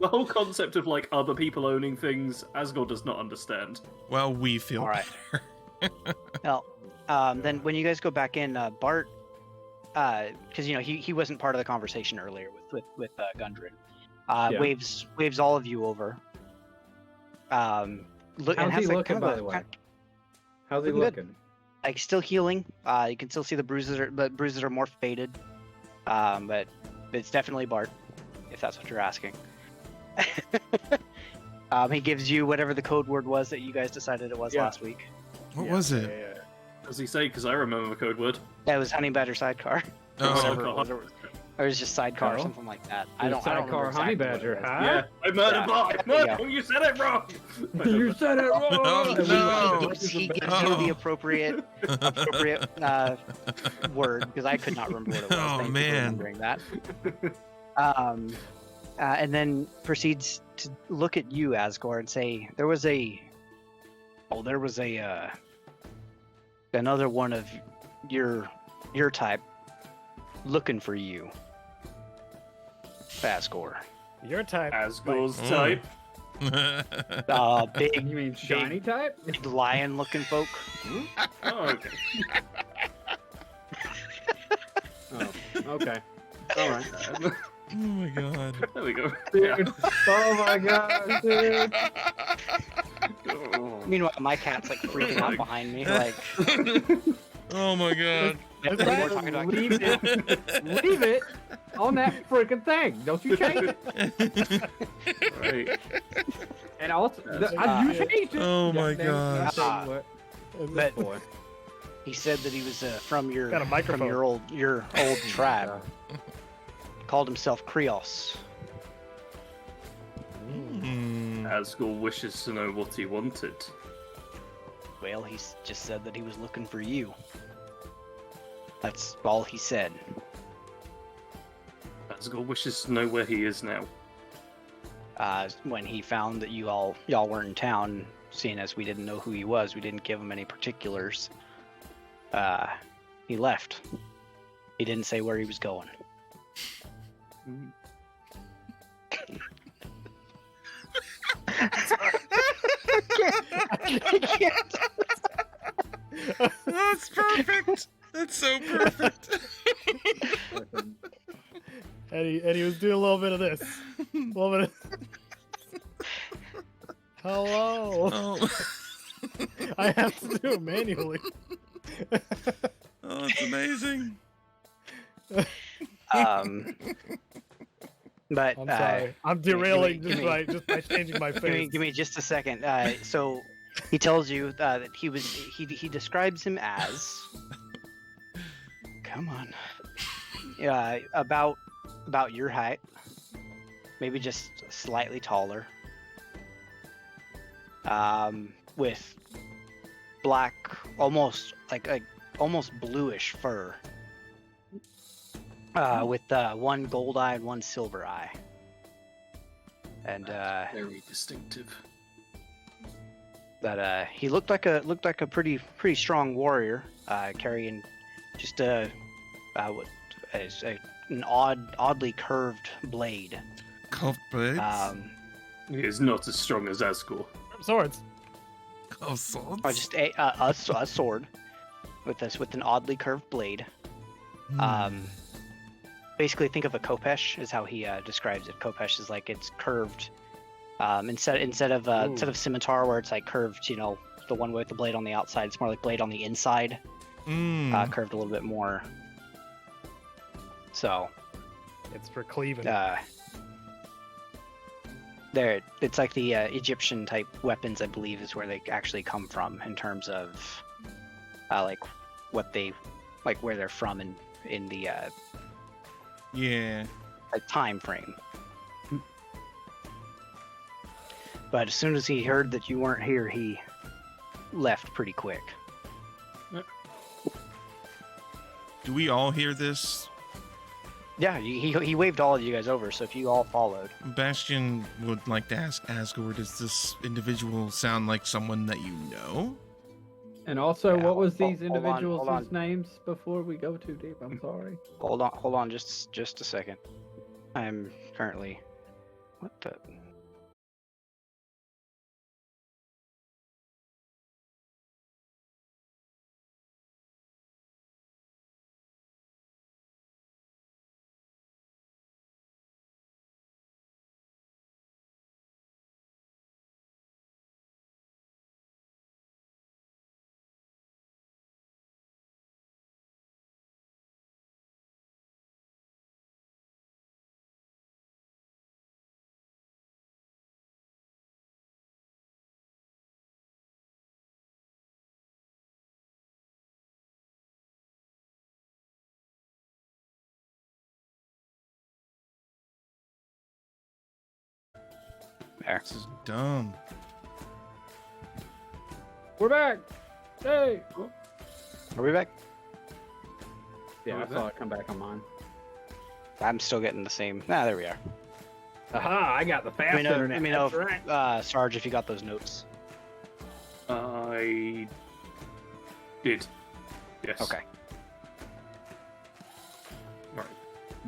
The whole concept of like other people owning things, Asgore does not understand. Well, we feel All right. better. Well, then when you guys go back in, Bart, because he wasn't part of the conversation earlier with Gundren. Yeah. Waves all of you over. Look, and How's he has, like, looking, kind by of the way? kind- How's he Looking good. looking? like still healing. You can still see the bruises, but bruises are more faded. But it's definitely Bart, if that's what you're asking. He gives you whatever the code word was that you guys decided it was Yeah. last week. What was it? Yeah. Does he say? Because I remember the code word. That was Honey Badger Sidecar. Oh, Whatever it was. Or it was just Sidecar or Oh. something like that. I don't Sidecar remember Honey exactly what Badger, it was. huh? Yeah, I murdered Yeah. Bart. Yeah. No, you said it wrong. You said it wrong. Oh, no. He gives you the appropriate word because I could not remember what it was. Oh, Thank you for man. remembering that. And then proceeds to look at you, Asgore, and say, there was another one of your type looking for you, Asgore. Your type. Asgore's Mm. type. Big, You mean shiny type? big lion-looking folk. Oh, okay. Oh, okay. All right. Oh my god. There we go. Dude. Oh my god, dude. Oh. Meanwhile, my cat's like freaking out behind me. Like, Oh my god. we're talking about Leave it on that freaking thing. Don't you change it. Right. And also, you changed it. Oh my Damn, gosh. I'll tell you what. But Boy. he said that he was from your Got a microphone. your old tribe. Called himself Krios. Hmm. Asgore wishes to know what he wanted. Well, he just said that he was looking for you. That's all he said. Asgore wishes to know where he is now. When he found that y'all weren't in town, seeing as we didn't know who he was, we didn't give him any particulars. He left. He didn't say where he was going. I can't. That's perfect. That's so perfect. And he was doing a little bit of this. A little bit of... Hello. Oh. I have to do it manually. Oh, it's amazing. But I'm sorry. I'm derailing give me- just by changing my face. give me just a second. So he tells you that he describes him as. Come on. About your height, maybe just slightly taller. With black, almost bluish fur. With one gold eye and one silver eye. And Very distinctive. that he looked like a pretty strong warrior, carrying just a an oddly curved blade. Curved blades? He is not as strong as Asgore. Swords. Curved swords? Or just a sword with an oddly curved blade. Basically, think of a khopesh is how he describes it. Khopesh is like it's curved. Instead of scimitar where it's like curved, the one with the blade on the outside, it's more like blade on the inside, curved a little bit more. So, It's for cleaving. it's like the Egyptian type weapons, I believe, is where they actually come from in terms of like what they like where they're from in the Yeah. time frame. But as soon as he heard that you weren't here, he left pretty quick. Do we all hear this? Yeah, he waved all of you guys over, so if you all followed. Bastion would like to ask Asgore, does this individual sound like someone that you know? And also, Yeah, what was hold- these hold on, individuals' hold on. names before we go too deep? I'm sorry. Hold on, just a second. I'm currently... What the... There. This is dumb. We're back. Hey. Are we back? Yeah, I was saw it come back on mine. I'm still getting the same... Ah, there we are. Aha! I got the fast internet. Let me know, That's right. Sarge, if you got those notes. I did. Yes. Okay. Right.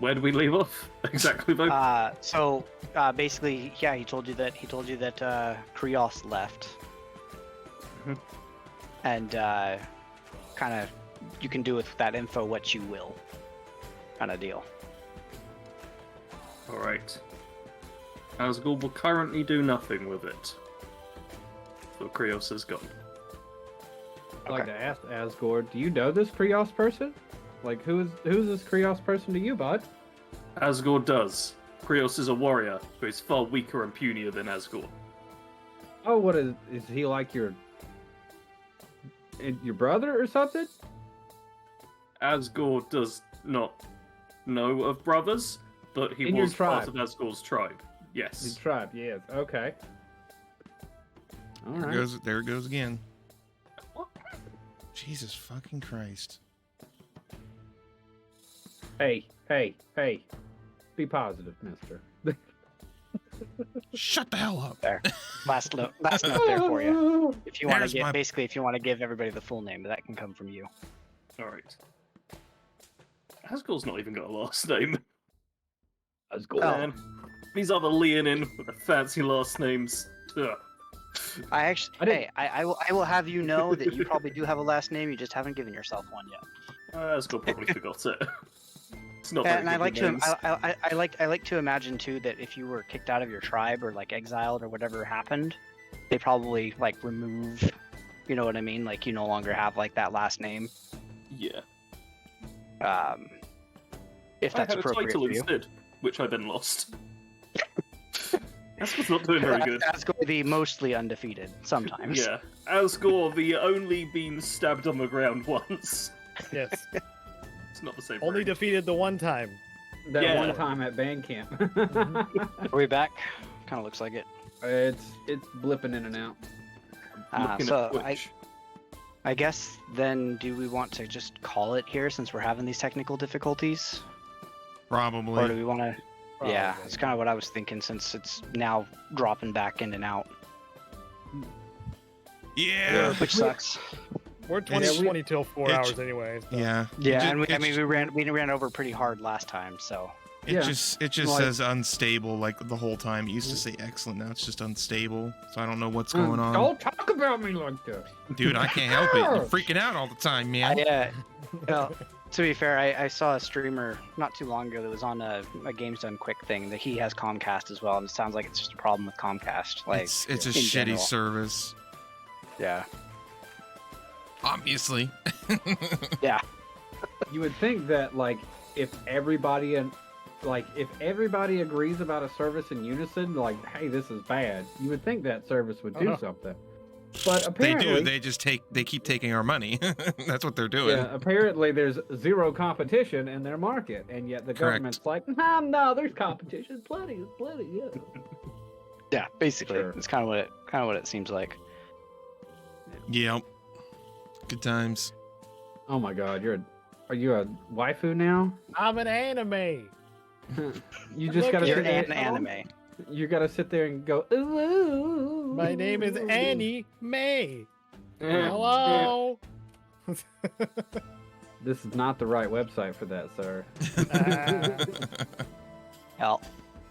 Where do we leave off? Exactly, though. So basically, yeah, he told you that Krios left, Mhm. and kind of you can do with that info what you will, kind of deal. All right. Asgore will currently do nothing with it. So Krios is gone. I'd like to ask Asgore, do you know this Krios person? Like, who's this Krios person to you, bud? Asgore does. Krios is a warrior, but he's far weaker and punier than Asgore. Oh, what is he like your brother or something? Asgore does not know of brothers, but he In your was part tribe. of Asgore's tribe. His Yes. tribe, yes. Okay. All There right. it goes again. Jesus fucking Christ. Hey. Be positive, mister. Shut the hell up. There, last note there for you. If you want There's to my- if you want to give everybody the full name, but that can come from you. All right. Asgore's not even got a last name. Asgore. Man. These other Leonin with the fancy last names. Ugh. I actually, I didn't- hey, I will have you know that you probably do have a last name. You just haven't given yourself one yet. Asgore probably forgot it. It's not very And I good like with to, names. I like to imagine too that if you were kicked out of your tribe or like exiled or whatever happened, they probably like remove, you know what I mean? Like you no longer have like that last name. Yeah. If I that's had a appropriate title for you. instead, which I then lost. Asgore's not doing very good. That's going to be mostly undefeated sometimes. Yeah. Asgore, the only been stabbed on the ground once. Yes. It's not the same. Only range. defeated the one time. That Yeah. one time at band camp. Are we back? Kind of looks like it. it's blipping in and out. Looking So at Twitch. I guess then, do we want to just call it here since we're having these technical difficulties, or do Probably. we want to? Yeah, Probably. it's kind of what I was thinking since it's now dropping back in and out, Yeah. which sucks. We're It's- 20 till 4 it's- hours anyway. So. Yeah. Yeah, It and ju- we ran over pretty hard last time, so It Yeah. just Like- says unstable like the whole time. It used to say excellent, now it's just unstable. So I don't know what's going on. Don't talk about me like that. Dude, I can't help it. You're freaking out all the time, man. well, to be fair, I saw a streamer not too long ago that was on a Games Done Quick thing that he has Comcast as well, and it sounds like it's just a problem with Comcast. Like, It's a in shitty general. service. Yeah. Obviously. Yeah. You would think that like if everybody agrees about a service in unison, like, hey, this is bad, you would think that service would do something. But They apparently, do. They keep taking our money. That's what they're doing. yeah, apparently there's zero competition in their market, and yet the government's like, no, there's competition, plenty, yeah. Yeah, basically, Sure. it's kind of what it seems like. Yep. Good times. Oh my God, are you a waifu now? I'm an anime. You just Look, gotta You're sit there. an anime. You gotta sit there and go. Ooh. My name is Annie May. Yeah. Hello. This is not the right website for that, sir. Well,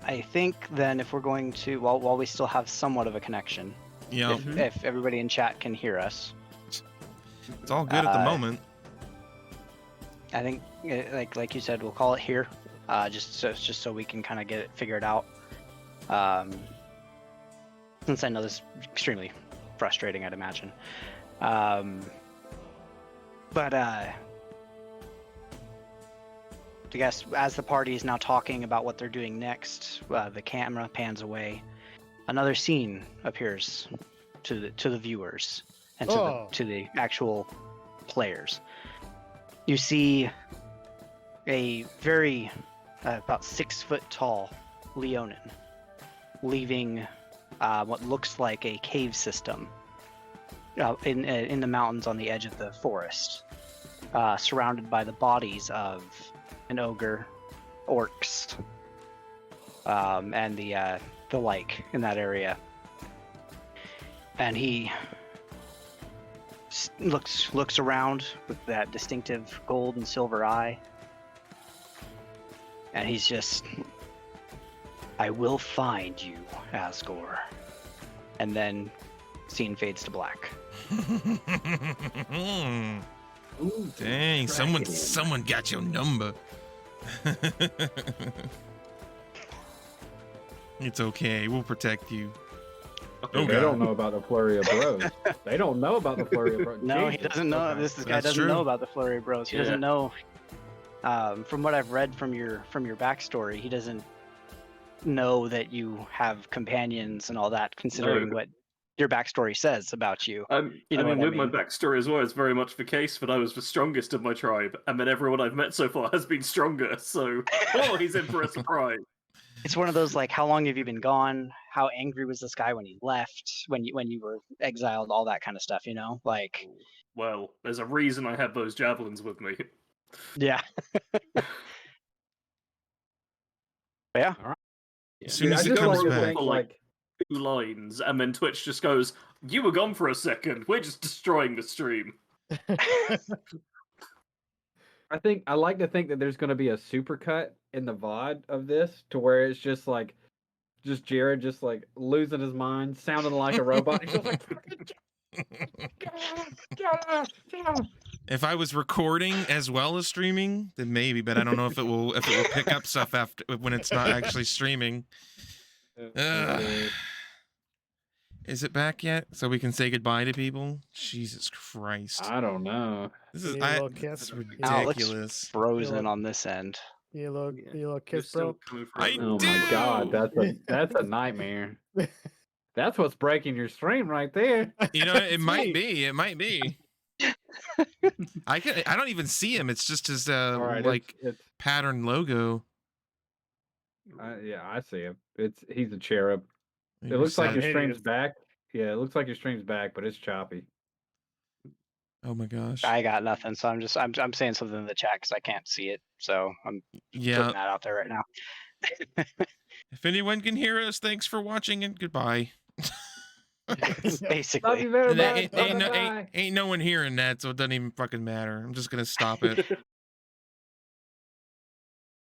I think then if we're going to, while we still have somewhat of a connection, Yep. if everybody in chat can hear us, It's all good at the moment. I think, like you said, we'll call it here, just so we can kind of get it figured out. Since I know this is extremely frustrating, I'd imagine. But I guess as the party is now talking about what they're doing next, the camera pans away. Another scene appears to the viewers and to the actual players. You see a very about 6 foot tall Leonin leaving what looks like a cave system in the mountains on the edge of the forest, surrounded by the bodies of an ogre, orcs, and the like in that area. And he looks around with that distinctive gold and silver eye, and he's just, "I will find you, Asgore." And then scene fades to black. Ooh, Dang, someone got your number. It's okay. We'll protect you. Oh, They God. don't know about the flurry of bros. They don't know about the flurry of bros. No, he Jesus. doesn't know. Okay. This guy That's doesn't true. know about the Flurry of Bros. He Yeah. doesn't know. From what I've read from your backstory, he doesn't know that you have companions and all that. Considering No. what your backstory says about you. You know I mean, what I with my mean. backstory as well, it's very much the case that I was the strongest of my tribe, and then everyone I've met so far has been stronger. So, he's in for a surprise. It's one of those like, how long have you been gone? How angry was this guy when he left? When you were exiled? All that kind of stuff. You know, like Well, there's a reason I have those javelins with me. yeah. Yeah. As soon Dude, as I it just comes like to back. think, like, 2 lines, and then Twitch just goes, "You were gone for a second. We're just destroying the stream." I like to think that there's going to be a supercut in the VOD of this to where it's just like, just Jared just like losing his mind, sounding like a robot. He's just like, If I was recording as well as streaming, then maybe, but I don't know if it will pick up stuff after when it's not actually streaming. Is it back yet? So we can say goodbye to people? Jesus Christ. I don't know. This is You little kiss. this is Oh, it looks ridiculous. frozen on this end. You little You're kiss, still bro. coming for I it. Oh do. my God, that's a nightmare. That's what's breaking your stream right there. You know, it might Sweet. be. It might be. I don't even see him. It's just his All right, like it's pattern logo. yeah, I see him. He's a cherub. It Maybe looks like some- your stream's Hideous. back. Yeah, it looks like your stream's back, but it's choppy. Oh my gosh. I got nothing, so I'm saying something in the chat because I can't see it. So I'm Yeah. putting that out there right now. If anyone can hear us, thanks for watching and goodbye. Basically. Love you very And much. ain't no one hearing that, so it doesn't even fucking matter. I'm just gonna stop it.